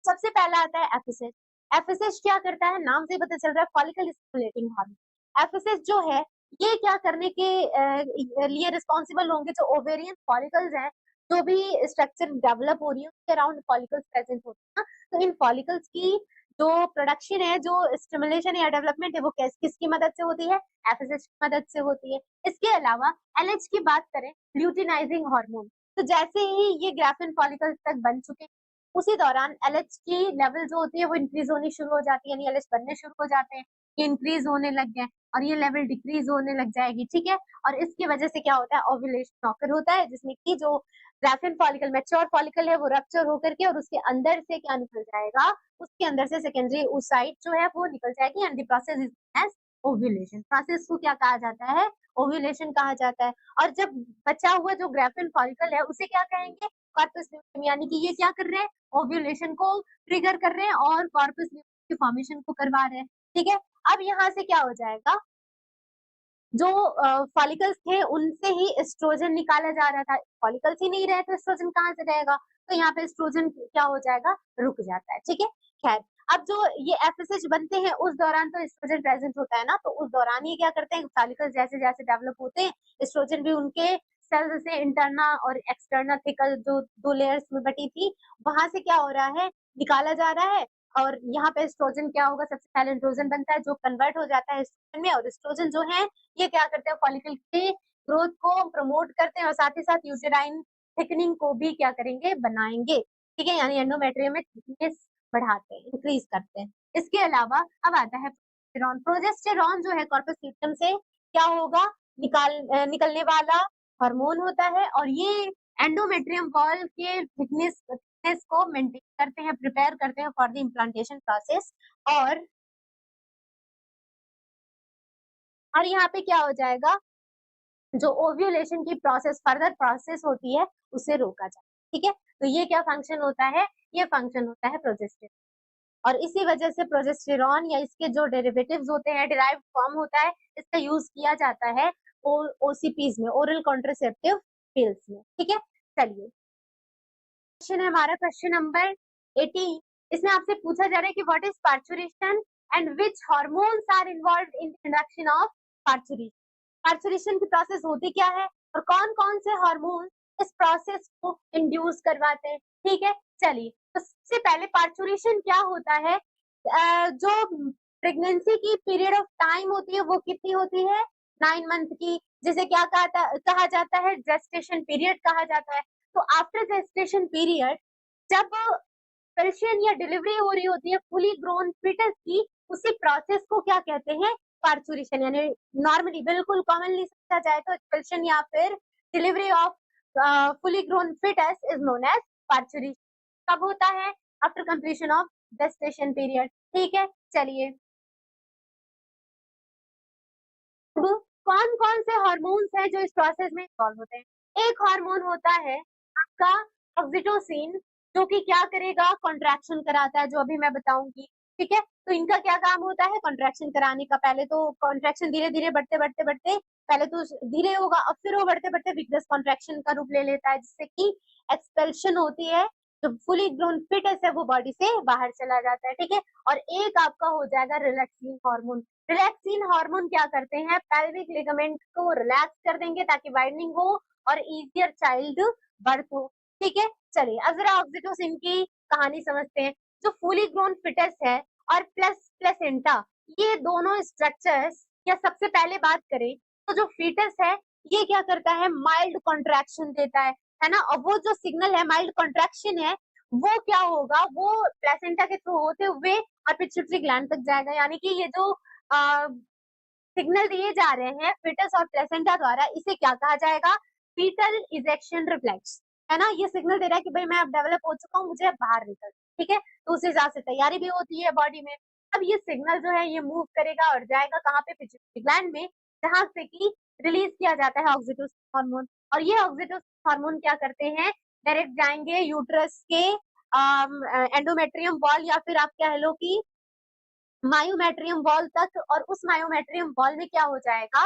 सबसे पहला आता है एफएसएच। एफएसएच क्या करता है, नाम से ही पता चल रहा है, फॉलिकल स्टिमुलेटिंग हार्मोन। एफएसएच जो है ये क्या करने के लिए रिस्पॉन्सिबल होंगे, जो ओवेरियन फॉलिकल्स हैं, जो भी स्ट्रक्चर डेवलप हो रही है उसके अराउंड फॉलिकल्स प्रेजेंट होते हैं, तो इन फॉलिकल्स की जो प्रोडक्शन है, जो स्टिमुलेशन या डेवलपमेंट है, वो किसकी मदद से होती है, एफएसएच की मदद से होती है। इसके अलावा एलएच की बात करें, ल्यूटिनाइजिंग हार्मोन, तो जैसे ही ये ग्राफिन फॉलिकल्स तक बन चुके हैं, उसी दौरान एलएच की लेवल जो होती है वो इंक्रीज होनी शुरू हो जाती है, यानी एलएच बनने शुरू हो जाते हैं, ये इंक्रीज होने लग गए और ये लेवल डिक्रीज होने लग जाएगी, ठीक है। और इसकी वजह से क्या होता है, ओव्यूलेशन ऑकर होता है, जिसमें कि जो ग्राफिन फॉलिकल, मैच्योर फॉलिकल है, वो रप्चर होकर के और उसके अंदर से क्या निकल जाएगा, उसके अंदर से सेकेंडरी oocyte जो है वो निकल जाएगी, and the process is as ovulation. Process को क्या कहा जाता है, ओव्यूलेशन कहा जाता है। और जब बचा हुआ जो ग्राफिन फॉलिकल है उसे क्या कहेंगे, कॉर्पस ल्यूटियम, यानी कि ये क्या कर रहे हैं, ओव्यूलेशन को ट्रिगर कर रहे हैं और कॉर्पस ल्यूटियम की फॉर्मेशन को करवा रहे हैं, ठीक है। अब यहाँ से क्या हो जाएगा, जो फॉलिकल्स थे उनसे ही एस्ट्रोजन निकाला जा रहा था, फॉलिकल्स ही नहीं रहे तो एस्ट्रोजन कहाँ से रहेगा, तो यहाँ पे एस्ट्रोजन क्या हो जाएगा, रुक जाता है, ठीक है। खैर, अब जो ये एफएसएच बनते हैं उस दौरान तो एस्ट्रोजन प्रेजेंट होता है ना, तो उस दौरान ये क्या करते हैं, फॉलिकल्स जैसे जैसे डेवलप होते हैं, एस्ट्रोजन भी उनके सेल्स से इंटरनल और एक्सटर्नल थिकल जो दो लेयर्स में बटी थी, वहां से क्या हो रहा है, निकाला जा रहा है। और यहाँ पे एस्ट्रोजन क्या होगा, सबसे पहले एंड्रोजन बनता है जो कन्वर्ट हो जाता है एस्ट्रोजन में, और एस्ट्रोजन जो है ये क्या करते हैं, फॉलिकल के ग्रोथ को प्रमोट करते हैं और साथ ही साथ यूटेराइन थिकनिंग को भी क्या करेंगे, बनाएंगे, ठीक है, यानी एंडोमेट्रियम में थिकनेस बढ़ाते हैं, इंक्रीज करते हैं। इसके अलावा अब आता है प्रोजेस्टेरॉन। प्रोजेस्टेरॉन जो है कॉर्पस ल्यूटियम से क्या होगा, निकलने वाला हार्मोन होता है, और ये एंडोमेट्रियम वॉल के थिकनेस को मेंटेन करते हैं, प्रिपेयर करते हैं फॉर द इम्प्लांटेशन प्रोसेस। और यहाँ पे क्या हो जाएगा, जो ओव्यूलेशन की प्रोसेस, फर्दर प्रोसेस होती है, उसे रोका जाए, ठीक है। तो ये क्या फंक्शन होता है, ये फंक्शन होता है प्रोजेस्टेरॉन। और इसी वजह से प्रोजेस्टेरॉन या इसके जो डेरिवेटिव्स होते हैं, डिराइव्ड फॉर्म होता है, इसका यूज किया जाता है ओसीपीज में, ओरल कॉन्ट्रासेप्टिव पिल्स में, ठीक है। चलिए, क्वेश्चन है हमारा, क्वेश्चन नंबर 18। इसमें आपसे पूछा जा रहा है कि what is parturition and which hormones are involved in induction of parturition. Parturition की प्रोसेस होती क्या है और कौन कौन से हार्मोन इस प्रोसेस को इंड्यूस करवाते हैं, ठीक है। चलिए, तो सबसे पहले पार्चुरेशन क्या होता है, जो प्रेगनेंसी की पीरियड ऑफ टाइम होती है वो कितनी होती है, 9 मंथ की, जिसे क्या कहा जाता है, जेस्टेशन पीरियड कहा जाता है। तो आफ्टर जेस्टेशन पीरियड, जब एक्सपल्शन या डिलीवरी हो रही होती है फुली ग्रोन फीटस की, उसी प्रोसेस को क्या कहते हैं, पार्चुरेशन, यानी नॉर्मली बिल्कुल कॉमनली समझा जाए तो एक्सपल्शन या फिर delivery of fully grown foetus is known as parturition. कब होता है, after completion of gestation period, ठीक है। चलिए, कौन कौन से हार्मोन्स हैं जो इस प्रोसेस में इन्वॉल्व होते हैं। एक हार्मोन होता है आपका ऑक्सीटोसिन, जो कि क्या करेगा, कॉन्ट्रैक्शन कराता है, जो अभी मैं बताऊंगी, ठीक है। तो इनका क्या काम होता है, कॉन्ट्रैक्शन कराने का। पहले तो कॉन्ट्रैक्शन धीरे धीरे बढ़ते बढ़ते बढ़ते, पहले तो धीरे होगा, अब फिर वो बढ़ते बढ़ते विगरस कॉन्ट्रैक्शन का रूप ले लेता है, जिससे कि एक्सपेल्शन होती है, जो फुली ग्रोन फिटस है वो बॉडी से बाहर चला जाता है, ठीक है। और एक आपका हो जाएगा रिलैक्सिन हार्मोन। रिलैक्सिन हार्मोन क्या करते हैं, पेल्विक लिगामेंट को रिलैक्स कर देंगे ताकि वाइडनिंग हो और इजियर चाइल्ड बर्थ हो, ठीक है। चलिए, अब जरा ऑक्सीटोसिन की कहानी समझते हैं। जो फुली ग्रोन फिटस है और प्लस प्लेसेंटा, ये दोनों स्ट्रक्चर्स, या सबसे पहले बात करें तो जो फीटस है ये क्या करता है, माइल्ड कॉन्ट्रैक्शन देता है ना, और वो जो सिग्नल है, माइल्ड कॉन्ट्रैक्शन है, वो क्या होगा, वो प्लेसेंटा के थ्रू होते हुए और पिट्यूटरी ग्लैंड तक जाएगा। यानी कि ये जो सिग्नल दिए जा रहे हैं फिटस और प्लेसेंटा द्वारा, इसे क्या कहा जाएगा, फीटल इजेक्शन रिफ्लेक्स, है ना। ये सिग्नल दे रहा है कि भाई मैं अब डेवलप हो चुका हूँ, मुझे बाहर निकल, ठीक है। तो उस हिसाब से तैयारी भी होती है बॉडी में। अब ये सिग्नल जो है ये मूव करेगा और जाएगा कहाँ पे, पिट्यूटरी ग्लैंड में, जहां से कि रिलीज किया जाता है ऑक्सीटोसिन हार्मोन। और ये ऑक्सीटोसिन हार्मोन क्या करते हैं, डायरेक्ट जाएंगे यूट्रस के एंडोमेट्रियम वॉल, या फिर आप कह लो कि मायोमेट्रियम वॉल तक। और उस मायोमेट्रियम वॉल में क्या हो जाएगा,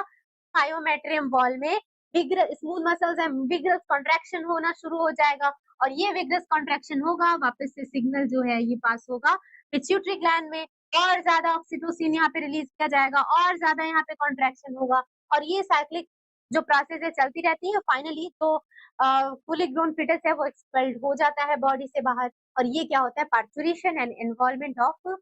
मायोमेट्रियम वॉल में vigorous smooth muscles and vigorous contraction होना शुरू हो जाएगा। और ये विग्रस कॉन्ट्रैक्शन होगा, वापस से सिग्नल जो है ये पास होगा पिट्यूटरी ग्लैंड में और ज्यादा ऑक्सीटोसिन यहाँ पे रिलीज किया जाएगा और ज्यादा यहाँ पे कॉन्ट्रैक्शन होगा और ये साइक्लिक जो प्रोसेस है चलती रहती है। फाइनली तो फुली ग्रोन फिटस है वो एक्सपेल्ड हो जाता है बॉडी से बाहर और ये क्या होता है parturition and involvement of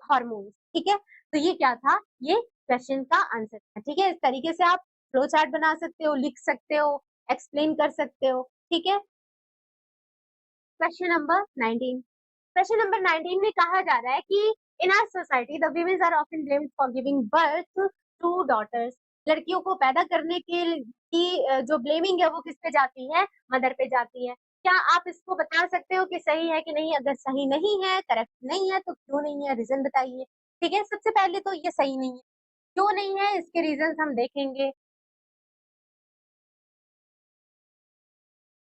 hormones. ठीक है, तो ये क्या था, ये क्वेश्चन का आंसर है। ठीक है, इस तरीके से आप फ्लो चार्ट बना सकते हो, लिख सकते हो, एक्सप्लेन कर सकते हो। ठीक है, क्वेश्चन नंबर 19। क्वेश्चन नंबर 19 में कहा जा रहा है कि in our society the women are often blamed for giving birth to daughters. लड़कियों को पैदा करने के की जो ब्लेमिंग है वो किस पे जाती है, मदर पे जाती है। क्या आप इसको बता सकते हो कि सही है कि नहीं? अगर सही नहीं है, करेक्ट नहीं है, तो क्यों नहीं है, रीजन बताइए। ठीक है, सबसे पहले तो ये सही नहीं है। क्यों नहीं है, इसके रीजन हम देखेंगे।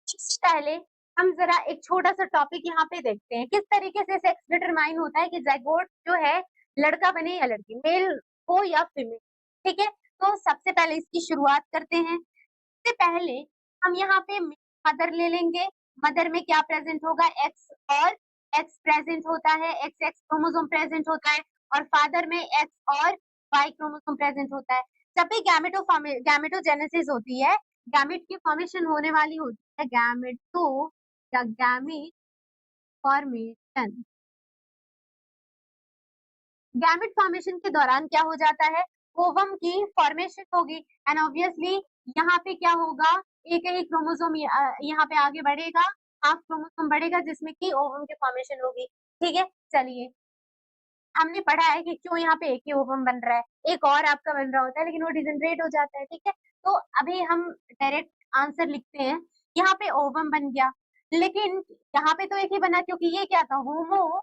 इससे पहले हम जरा एक छोटा सा टॉपिक यहाँ पे देखते हैं, किस तरीके से सेक्स डिटरमाइन होता है कि जाइगोट जो है लड़का बने या लड़की, मेल हो या फीमेल। ठीक है, तो सबसे पहले इसकी शुरुआत करते हैं। सबसे पहले हम यहाँ पे मदर ले लेंगे। मदर में क्या प्रेजेंट होगा, एक्स और एक्स प्रेजेंट होता है, एक्स एक्स क्रोमोसोम प्रेजेंट होता है और फादर में एक्स और वाई क्रोमोसोम प्रेजेंट होता है। जब भी गैमेटोजेनेसिस होती है, गैमेट की फॉर्मेशन होने वाली होती है, गैमेटो या गैमेट फॉर्मेशन। गैमेट फॉर्मेशन के दौरान क्या हो जाता है, ओवम की फॉर्मेशन होगी एंड ऑब्वियसली यहाँ पे क्या होगा, एक ही क्रोमोसोम यहाँ पे आगे बढ़ेगा, हाफ क्रोमोसोम बढ़ेगा जिसमें कि ओवम की फॉर्मेशन होगी। ठीक है, चलिए हमने पढ़ा है कि क्यों यहाँ पे एक ही ओवम बन रहा है, एक और आपका बन रहा होता है लेकिन वो डिजेनरेट हो जाता है। ठीक है, तो अभी हम डायरेक्ट आंसर लिखते हैं। यहाँ पे ओवम बन गया लेकिन यहाँ पे तो एक ही बना क्योंकि ये क्या था, होमो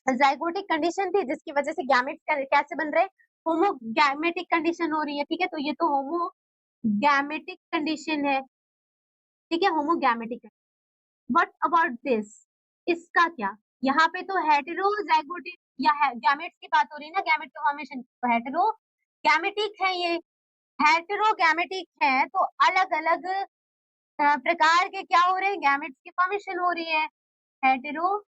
जाइगोटिक कंडीशन थी जिसकी वजह से गैमेट कैसे बन रहे, होमोगैमेटिक कंडीशन हो रही है। ठीक है, तो ये तो होमोगैमेटिक कंडीशन है। ठीक है, होमोगैमेटिक। व्हाट अबाउट दिस, इसका क्या, यहाँ पे तो हेटेरोजाइगोटिक या गैमेट्स की बात हो रही है ना, गैमेट के फॉर्मेशन, तो हेटेरोगैमेटिक है ये। हेटेरोगैमेटिक है तो अलग अलग प्रकार के क्या हो रहे हैं, गैमेट्स की फॉर्मेशन हो रही है, हेटेरोगैमेटिक।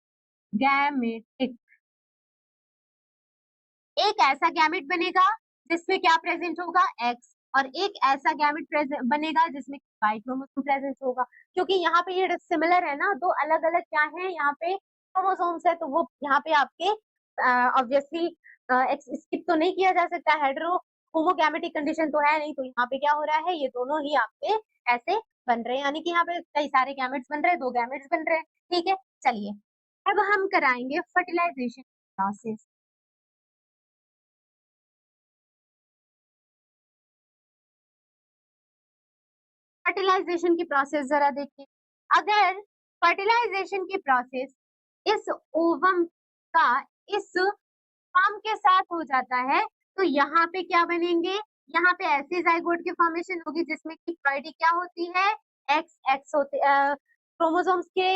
एक ऐसा गैमेट बनेगा जिसमें क्या प्रेजेंट होगा, एक्स, और एक ऐसा गैमेट बनेगा जिसमें वाई क्रोमोसोम प्रेजेंट होगा। क्योंकि यहाँ पे ये सिमिलर है ना, दो अलग अलग क्या है यहाँ पे क्रोमोसोम्स है, तो वो यहाँ पे आपके ऑब्वियसली स्किप तो नहीं किया जा सकता, हेटेरो होमोगैमेटिक कंडीशन तो है नहीं, तो यहाँ पे क्या हो रहा है, ये दोनों ही आपके ऐसे बन रहे हैं, यानी कि यहाँ पे कई सारे गैमेट्स बन रहे हैं, दो गैमेट्स बन रहे हैं। ठीक है, चलिए अब हम कराएंगे फर्टिलाइजेशन प्रोसेस। फर्टिलाइजेशन की प्रोसेस जरा देखिए। अगर फर्टिलाइजेशन की प्रोसेस इस ओवम का इस स्पर्म के साथ हो जाता है तो यहाँ पे क्या बनेंगे, यहाँ पे ऐसी जाइगोट की फॉर्मेशन होगी जिसमें कि क्वालिटी क्या होती है, एक्स एक्स होते क्रोमोसोम्स के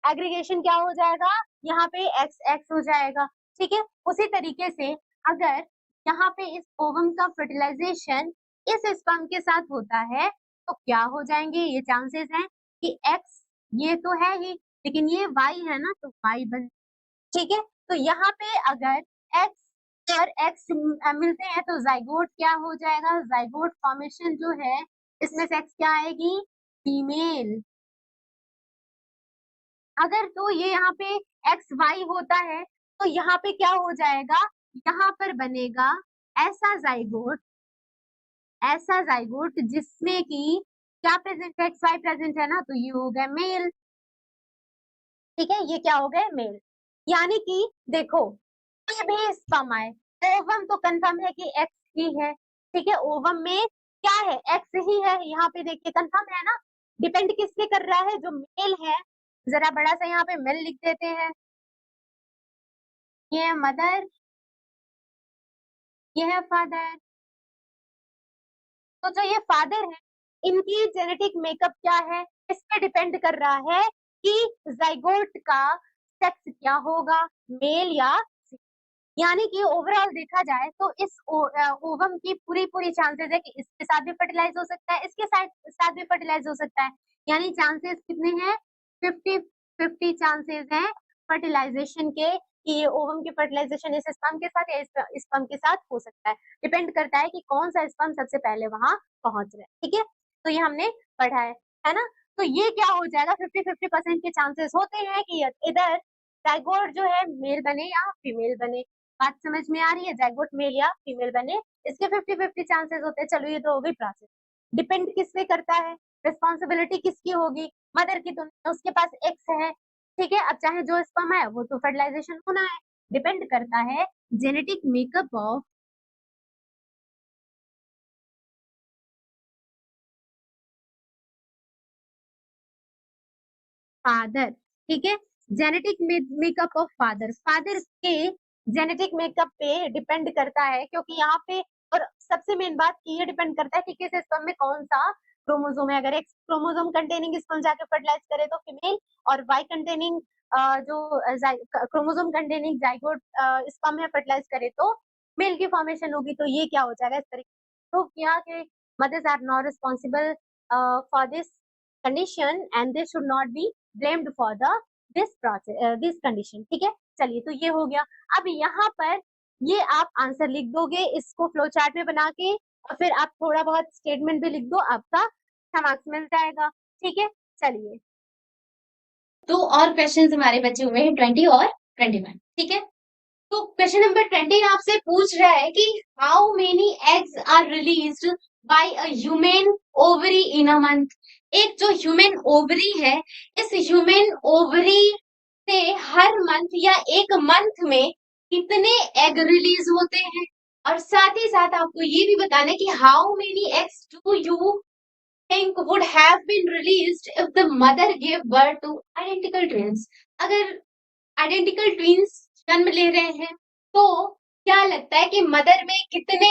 एग्रीगेशन क्या हो जाएगा, यहाँ पे एक्स एक्स हो जाएगा। ठीक है, उसी तरीके से अगर यहाँ पे इस ओवम का फर्टिलाइजेशन इस स्पर्म के साथ होता है तो क्या हो जाएंगे, ये चांसेस हैं कि एक्स ये तो है ही लेकिन ये वाई है ना, तो वाई बन। ठीक है, तो यहाँ पे अगर एक्स और एक्स मिलते हैं तो जाइगोट क्या हो जाएगा, जाइगोट फॉर्मेशन जो है इसमें से एक्स क्या आएगी, फीमेल। अगर तो ये यहाँ पे एक्स वाई होता है तो यहाँ पे क्या हो जाएगा, यहाँ पर बनेगा ऐसा जाइगोट, ऐसा जाइगोट जिसमें कि क्या प्रेजेंट है, एक्स वाई प्रेजेंट है ना, तो ये हो गया मेल। ठीक है, ये क्या हो गए, मेल। यानी कि देखो कोई भी स्पर्म आए, ओवम तो कंफर्म है कि एक्स ही है। ठीक है, ओवम में क्या है, एक्स ही है, यहाँ पे देखिए कंफर्म है ना। डिपेंड किससे कर रहा है, जो मेल है, जरा बड़ा सा यहाँ पे मेल लिख देते हैं, ये है मदर, ये है फादर। तो जो ये फादर है इनकी जेनेटिक मेकअप क्या है, इस पे डिपेंड कर रहा है कि जाइगोट का सेक्स क्या होगा, मेल या, यानी कि ओवरऑल देखा जाए तो इस ओवम की पूरी पूरी चांसेस है कि इसके साथ भी फर्टिलाइज हो सकता है, इसके साथ भी फर्टिलाइज हो सकता है, यानी चांसेस कितने हैं, 50-50 चांसेस हैं फर्टिलाइजेशन के कि ये ओवम की फर्टिलाइजेशन इस स्पर्म के साथ या इस स्पर्म के साथ हो सकता है, डिपेंड करता है कि कौन सा स्पर्म सबसे पहले वहां पहुंच रहा है। ठीक है, तो ये हमने पढ़ा है ना। तो ये क्या हो जाएगा, 50-50% के चांसेस होते हैं कि इधर जाइगोट जो है मेल बने या फीमेल बने। बात समझ में आ रही है, जाइगोट मेल या फीमेल बने, इसके 50-50 चांसेस होते हैं। चलो ये तो हो गई प्रोसेस। डिपेंड किस पे करता है, रिस्पॉन्सिबिलिटी किसकी होगी, मदर की तो नहीं, उसके पास एक्स है। ठीक है, अब चाहे जो स्पर्म है वो तो फर्टिलाइजेशन होना है, डिपेंड करता है जेनेटिक मेकअप ऑफ फादर। ठीक है, genetic makeup of father, father के जेनेटिक मेकअप पे डिपेंड करता है, क्योंकि यहाँ पे और सबसे मेन बात की ये डिपेंड करता है कि किस स्पर्म में कौन सा क्रोमोसोम है। अगर एक्स क्रोमोसोम कंटेनिंग स्पर्म जाके फर्टिलाइज करे तो फीमेल, और वाई कंटेनिंग जो क्रोमोसोम कंटेनिंग जाइगोट स्पर्म है फर्टिलाइज करे तो मेल की फॉर्मेशन होगी। तो ये क्या हो जाएगा, इस तरीके प्रूव किया कि mothers are not responsible for this condition and they should not be blamed for the this process this condition. ठीक है, चलिए तो ये हो गया। अब यहाँ पर ये आप आंसर लिख दोगे इसको फ्लो चार्ट में बना के, और फिर आप थोड़ा बहुत स्टेटमेंट भी लिख दो, आपका अच्छा मार्क्स मिल जाएगा। ठीक है, चलिए तो और क्वेश्चन हमारे बचे हुए हैं 20 और 21। ठीक है, तो क्वेश्चन नंबर 20 आपसे पूछ रहा है कि how many eggs are released by a human ovary in a month. एक जो ह्यूमन ओवरी है, इस ह्यूमन ओवरी से हर मंथ या एक मंथ में कितने एग रिलीज होते हैं। और साथ ही साथ आपको ये भी बताना है कि how many eggs do you think would have been released if the mother gave birth to identical twins। अगर आइडेंटिकल ट्विंस जन्म ले रहे हैं तो क्या लगता है कि मदर में कितने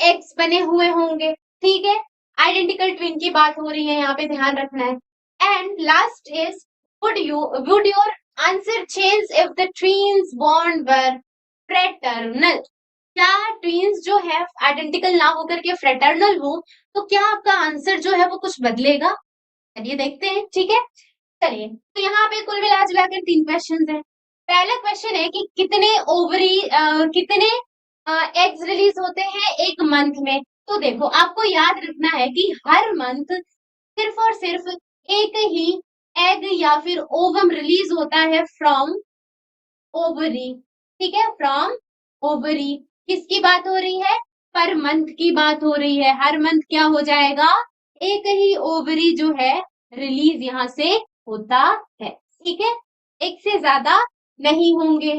एग्स बने हुए होंगे। ठीक है, आइडेंटिकल ट्विन की बात हो रही है, यहाँ पे ध्यान रखना है। And last is would your answer change if the twins born were fraternal. क्या ट्विन्स जो है आइडेंटिकल ना होकर के फ्रेटर्नल हो तो क्या आपका आंसर जो है वो कुछ बदलेगा। चलिए देखते हैं। ठीक है, चलिए तो यहाँ पे कुल मिलाकर 3 क्वेश्चन हैं। पहला क्वेश्चन है कि कितने ओवरी कितने एग्स रिलीज होते हैं एक मंथ में। तो देखो आपको याद रखना है कि हर मंथ सिर्फ और सिर्फ एक ही एग या फिर ओवम रिलीज होता है फ्रॉम ओवरी। ठीक है, फ्रॉम ओवरी। किसकी बात हो रही है, पर मंथ की बात हो रही है। हर मंथ क्या हो जाएगा, एक ही ओवरी जो है रिलीज यहाँ से होता है। ठीक है, एक से ज्यादा नहीं होंगे,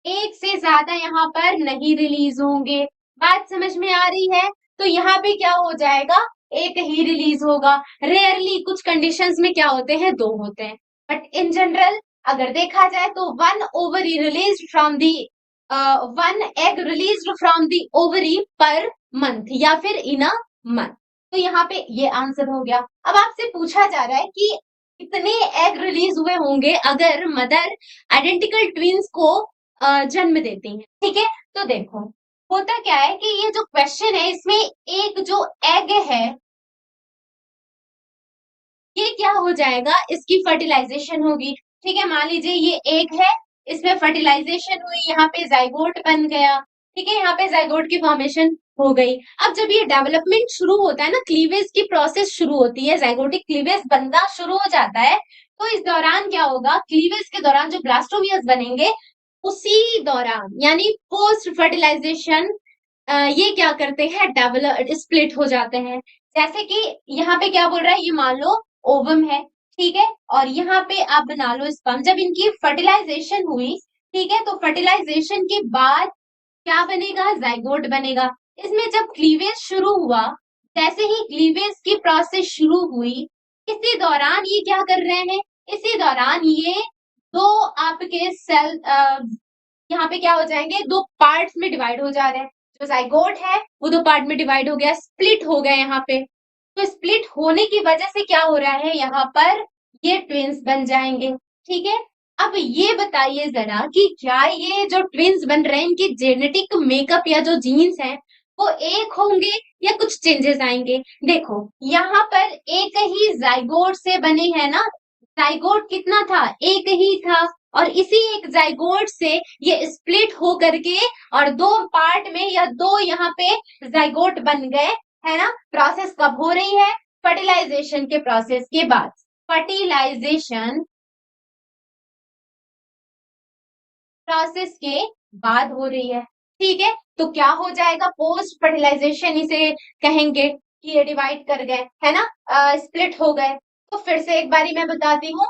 एक से ज्यादा यहाँ पर नहीं रिलीज होंगे। बात समझ में आ रही है। तो यहाँ पे क्या हो जाएगा, एक ही रिलीज होगा। रेयरली कुछ कंडीशंस में क्या होते हैं, 2 होते हैं, बट इन जनरल अगर देखा जाए तो 1 ovary release from the 1 egg release from the ovary per month या फिर इन अ मंथ। तो यहाँ पे ये आंसर हो गया। अब आपसे पूछा जा रहा है कि कितने एग रिलीज हुए होंगे अगर मदर आइडेंटिकल ट्विंस को जन्म देती हैं। ठीक है, तो देखो होता क्या है कि ये जो क्वेश्चन है इसमें एक जो एग है ये क्या हो जाएगा, इसकी फर्टिलाइजेशन होगी। ठीक है, मान लीजिए ये एग है, इसमें फर्टिलाइजेशन हुई, यहाँ पे जाइगोट बन गया। ठीक है, यहाँ पे जाइगोट की फॉर्मेशन हो गई। अब जब ये डेवलपमेंट शुरू होता है ना, क्लीवेज की प्रोसेस शुरू होती है, जाइगोटिक क्लीवेज बनना शुरू हो जाता है, तो इस दौरान क्या होगा, क्लीवेज के दौरान जो ब्लास्टोमियर्स बनेंगे उसी दौरान यानी पोस्ट फर्टिलाइजेशन ये क्या करते हैं, डेवलप स्प्लिट हो जाते हैं। जैसे कि यहाँ पे क्या बोल रहा है, ये मान लो ओवम है। ठीक है, और यहाँ पे आप बना लो स्पर्म। जब इनकी फर्टिलाइजेशन हुई, ठीक है, तो फर्टिलाइजेशन के बाद क्या बनेगा, जाइगोट बनेगा। इसमें जब क्लीवेज शुरू हुआ, जैसे ही क्लीवेज की प्रोसेस शुरू हुई, इसी दौरान ये क्या कर रहे हैं, इसी दौरान ये 2 आपके सेल यहाँ पे क्या हो जाएंगे, 2 पार्ट्स में डिवाइड हो जा रहे हैं। जो जाइगोट है वो 2 पार्ट में डिवाइड हो गया, स्प्लिट हो गया यहाँ पे। तो स्प्लिट होने की वजह से क्या हो रहा है, यहाँ पर ये ट्विंस बन जाएंगे। ठीक है, अब ये बताइए जरा कि क्या ये जो ट्विंस बन रहे हैं इनकी जेनेटिक मेकअप या जो जीन्स हैं वो एक होंगे या कुछ चेंजेस आएंगे। देखो यहाँ पर एक ही जाइगोट से बने हैं ना जाइगोट कितना था, एक ही था, और इसी एक जाइगोट से ये स्प्लिट हो करके और दो पार्ट में या दो यहाँ पे जाइगोट बन गए, है ना। प्रोसेस कब हो रही है, फर्टिलाइजेशन के प्रोसेस के बाद, फर्टिलाइजेशन प्रोसेस के बाद हो रही है, ठीक है। तो क्या हो जाएगा, पोस्ट फर्टिलाइजेशन इसे कहेंगे कि ये डिवाइड कर गए, है ना, स्प्लिट हो गए। तो फिर से एक बारी मैं बताती हूँ,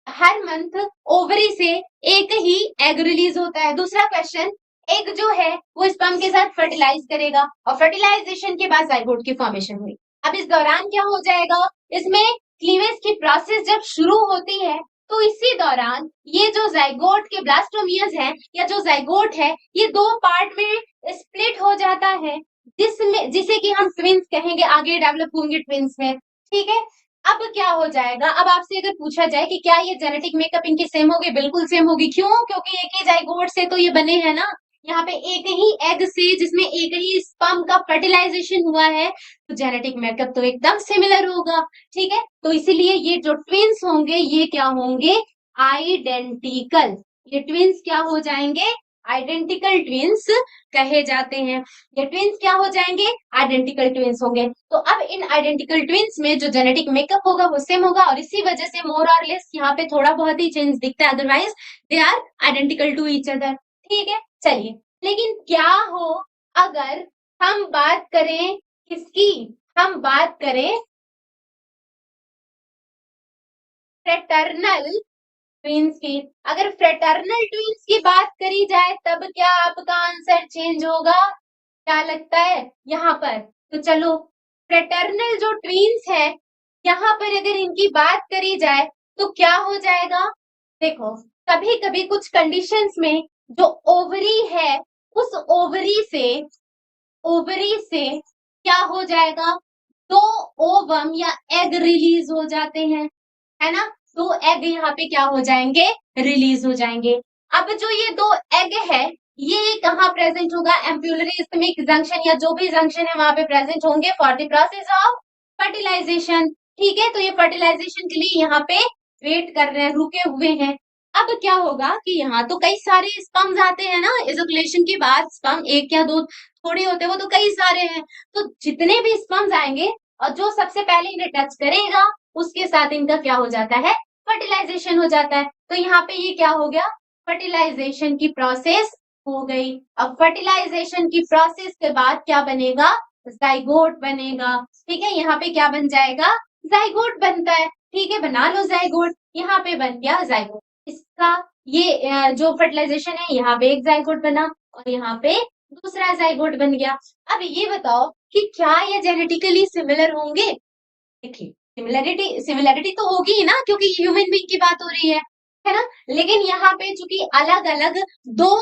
हर मंथ ओवरी से एक ही एग रिलीज होता है। दूसरा क्वेश्चन, एग जो है वो स्पर्म के साथ फर्टिलाइज करेगा और फर्टिलाइजेशन के बाद जाइगोट की फॉर्मेशन हुई। अब इस दौरान क्या हो जाएगा, इसमें क्लीवेज की प्रोसेस जब शुरू होती है तो इसी दौरान ये जो जाइगोट के ब्लास्टोमियस है या जो जाइगोट है ये दो पार्ट में स्प्लिट हो जाता है, जिसमें जिसे कि हम ट्विंस कहेंगे, आगे डेवलप होंगे ट्विंस में, ठीक है। अब क्या हो जाएगा, अब आपसे अगर पूछा जाए कि क्या ये जेनेटिक मेकअप इनकी सेम होगी, बिल्कुल सेम होगी। क्यों, क्योंकि एक ही जाइगोट से तो ये बने हैं ना, यहाँ पे एक ही एग से जिसमें एक ही स्पर्म का फर्टिलाइजेशन हुआ है, तो जेनेटिक मेकअप तो एकदम सिमिलर होगा, ठीक है। तो इसीलिए ये जो ट्विंस होंगे ये क्या होंगे, आइडेंटिकल। ये ट्विंस क्या हो जाएंगे, आइडेंटिकल ट्विंस कहे जाते हैं। ये ट्विंस क्या हो जाएंगे, आइडेंटिकल ट्विंस होंगे। तो अब इन आइडेंटिकल ट्विंस में जो जेनेटिक मेकअप होगा वो सेम होगा और इसी वजह से मोर और लेस यहाँ पे थोड़ा बहुत ही चेंज दिखता है, otherwise they are identical to each other, ठीक है। चलिए, लेकिन क्या हो अगर हम बात करें किसकी, हम बात करें फ्रेटर्नल ट्विंस की। अगर फ्रेटर्नल ट्विंस की बात करी जाए तब क्या आपका आंसर चेंज होगा, क्या लगता है यहाँ पर। तो चलो, फ्रेटर्नल जो ट्विंस है यहाँ पर अगर इनकी बात करी जाए तो क्या हो जाएगा, देखो कभी कभी कुछ कंडीशंस में जो ओवरी है उस ओवरी से क्या हो जाएगा, दो ओवम या एग रिलीज हो जाते हैं, है ना। दो एग यहाँ पे क्या हो जाएंगे, रिलीज हो जाएंगे। अब जो ये दो एग है ये कहाँ प्रेजेंट होगा, एम्प्यूलरी इस्थमिक जंक्शन या जो भी जंक्शन है वहां पे प्रेजेंट होंगे for the process of fertilisation, ठीक है। तो ये फर्टिलाइजेशन के लिए यहाँ पे वेट कर रहे हैं, रुके हुए हैं। अब क्या होगा कि यहाँ तो कई सारे स्पर्म्स आते हैं ना, इजोकुलेशन के बाद स्पर्म एक या दो थोड़े होते हैं, वो तो कई सारे हैं। तो जितने भी स्पर्म्स आएंगे और जो सबसे पहले इन्हें टच करेगा उसके साथ इनका क्या हो जाता है, फर्टिलाइजेशन हो जाता है। तो यहाँ पे ये क्या हो गया, फर्टिलाइजेशन की प्रोसेस हो गई। अब फर्टिलाइजेशन की प्रोसेस के बाद क्या बनेगा, जाइगोट बनेगा, ठीक है। यहाँ पे क्या बन जाएगा, जाइगोट बनता है, ठीक है। बना लो जाइगोट, यहाँ पे बन गया जाइगोट। इसका ये जो फर्टिलाइजेशन है यहाँ पे एक जाइगोट बना और यहाँ पे दूसरा जाइगोट बन गया। अब ये बताओ कि क्या ये जेनेटिकली सिमिलर होंगे, देखिए सिमिलरिटी तो होगी ही ना, क्योंकि ह्यूमन बीइंग की बात हो रही है ना। लेकिन यहाँ पे चूंकि अलग अलग दो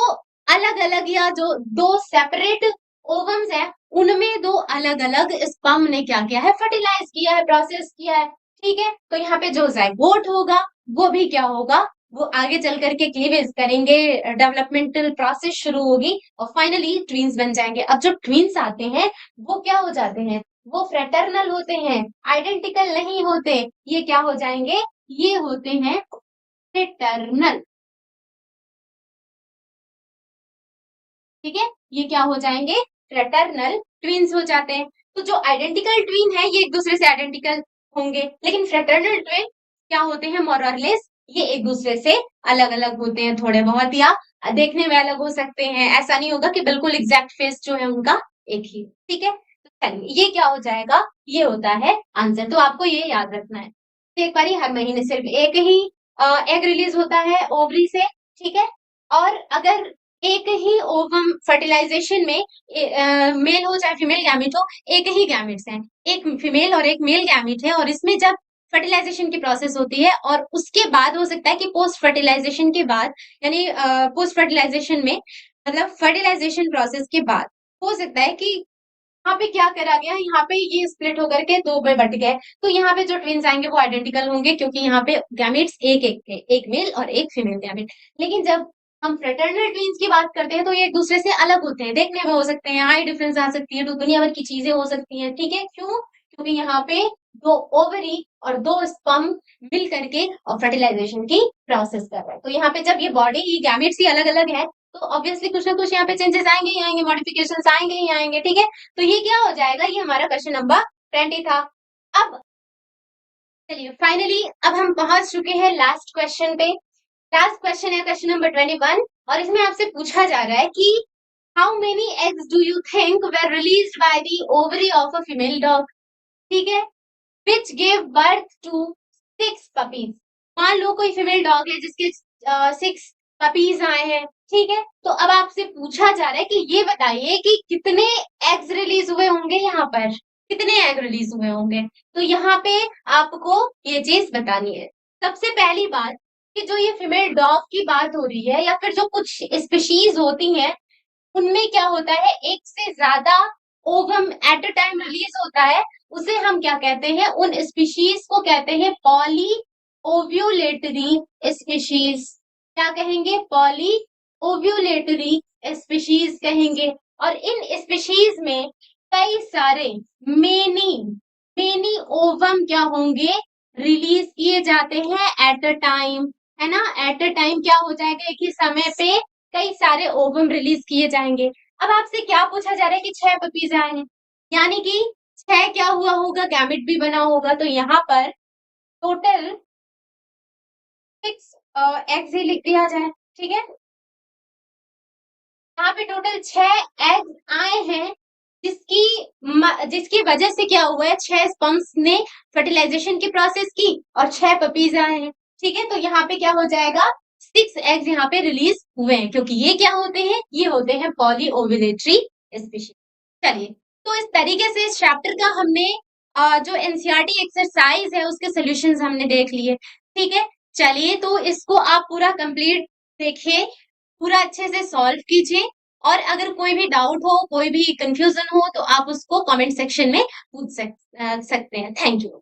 अलग अलग या जो दो सेपरेट ओवम्स है उनमें दो अलग अलग स्पर्म ने क्या किया है, फर्टिलाइज किया है, प्रोसेस किया है, ठीक है। तो यहाँ पे जो जाइगोट होगा वो भी क्या होगा, वो आगे चल करके क्लीवेज करेंगे, डेवलपमेंटल प्रोसेस शुरू होगी और फाइनली ट्विंस बन जाएंगे। अब जो ट्विंस आते हैं वो क्या हो जाते हैं, वो फ्रेटर्नल होते हैं, आइडेंटिकल नहीं होते। ये क्या हो जाएंगे, ये होते हैं फ्रेटर्नल, ठीक है। ये क्या हो जाएंगे, फ्रेटर्नल ट्विंस हो जाते हैं। तो जो आइडेंटिकल ट्विन है ये एक दूसरे से आइडेंटिकल होंगे, लेकिन फ्रेटर्नल ट्विन क्या होते हैं, मोर और लेस ये एक दूसरे से अलग अलग होते हैं, थोड़े बहुत या देखने में अलग हो सकते हैं। ऐसा नहीं होगा कि बिल्कुल एग्जैक्ट फेस जो है उनका एक ही, ठीक है। चलिए, ये क्या हो जाएगा, ये होता है आंसर। तो आपको ये याद रखना है, तो एक बारी हर महीने सिर्फ एक ही एग रिलीज होता है ओवरी से, ठीक है। और अगर एक ही ओवम फर्टिलाइजेशन में मेल हो चाहे फीमेल गैमिट हो, एक ही गैमिट्स हैं, एक फीमेल और एक मेल गैमिट है, और इसमें जब फर्टिलाइजेशन की प्रोसेस होती है और उसके बाद हो सकता है कि पोस्ट फर्टिलाइजेशन के बाद, यानी पोस्ट फर्टिलाइजेशन में मतलब फर्टिलाइजेशन प्रोसेस के बाद हो सकता है कि यहाँ पे क्या करा गया, यहाँ पे ये स्प्लिट होकर के दो में बट गए। तो यहाँ पे जो ट्विंस आएंगे वो आइडेंटिकल होंगे क्योंकि यहाँ पे गैमेट्स एक एक थे, एक मेल और एक फीमेल गैमेट। लेकिन जब हम फ्रेटर्नल ट्विंस की बात करते हैं तो ये एक दूसरे से अलग होते हैं, देखने में हो सकते हैं, हाई डिफरेंस आ सकती है, तो दुनिया भर की चीजें हो सकती हैं, ठीक है। क्यों, क्योंकि यहाँ पे दो ओवरी और 2 स्पर्म मिल करके और फर्टिलाइजेशन की प्रोसेस कर रहा है। तो यहाँ पे जब ये बॉडी ये गैमेट्स ही अलग अलग है तो ऑब्वियसली कुछ ना कुछ यहाँ पे चेंजेस आएंगे ही आएंगे, मॉडिफिकेशन आएंगे ही आएंगे, ठीक है। तो ये क्या हो जाएगा, ये हमारा क्वेश्चन नंबर 20 था। अब चलिए फाइनली अब हम पहुंच चुके हैं लास्ट क्वेश्चन पे। लास्ट क्वेश्चन है क्वेश्चन नंबर 21 और इसमें आपसे पूछा जा रहा है कि how many eggs do you think were released by the ovary of a female dog, ठीक है, which gave birth to 6 puppies। मान लो कोई फीमेल डॉग है जिसके 6 पपीज आए हैं, ठीक है। तो अब आपसे पूछा जा रहा है कि ये बताइए कि कितने एग्स रिलीज हुए होंगे, यहाँ पर कितने एग रिलीज हुए होंगे। तो यहाँ पे आपको ये चीज बतानी है। सबसे पहली बात कि जो ये फीमेल डॉग की बात हो रही है या फिर जो कुछ स्पीशीज होती हैं उनमें क्या होता है, एक से ज्यादा ovum at a time release होता है, उसे हम क्या कहते हैं, उन स्पीशीज को कहते हैं पॉली ओव्यूलेटरी स्पीशीज। क्या कहेंगे, पॉली ओव्यूलेटरी स्पीशीज कहेंगे। और इन स्पीशीज में कई सारे मेनी मेनी ओवम क्या होंगे, रिलीज किए जाते हैं एट अ टाइम, है ना। एट अ टाइम क्या हो जाएगा, एक ही समय पे कई सारे ओवम रिलीज किए जाएंगे। अब आपसे क्या पूछा जा रहा है कि 6 पपीज आए हैं, यानी कि 6 क्या हुआ होगा, गैमेट भी बना होगा। तो यहाँ पर टोटल 6 एग्स ही लिख दिया जाए, ठीक है। यहाँ पे टोटल 6 एग्स आए हैं जिसकी वजह से क्या हुआ है, 6 स्पर्म्स ने फर्टिलाइजेशन की प्रोसेस की और 6 पपीज आए हैं, ठीक है। तो यहाँ पे क्या हो जाएगा, 6 एग्स यहाँ पे रिलीज हुए हैं, क्योंकि ये क्या होते हैं, ये होते हैं पॉली ओव्यूलेटरी स्पीशीज। चलिए, तो इस तरीके से इस चैप्टर का हमने जो एनसीईआरटी एक्सरसाइज है उसके सॉल्यूशंस हमने देख लिए, ठीक है। चलिए, तो इसको आप पूरा कंप्लीट देखिए, पूरा अच्छे से सॉल्व कीजिए और अगर कोई भी डाउट हो, कोई भी कंफ्यूजन हो तो आप उसको कमेंट सेक्शन में पूछ सकते हैं। Thank you.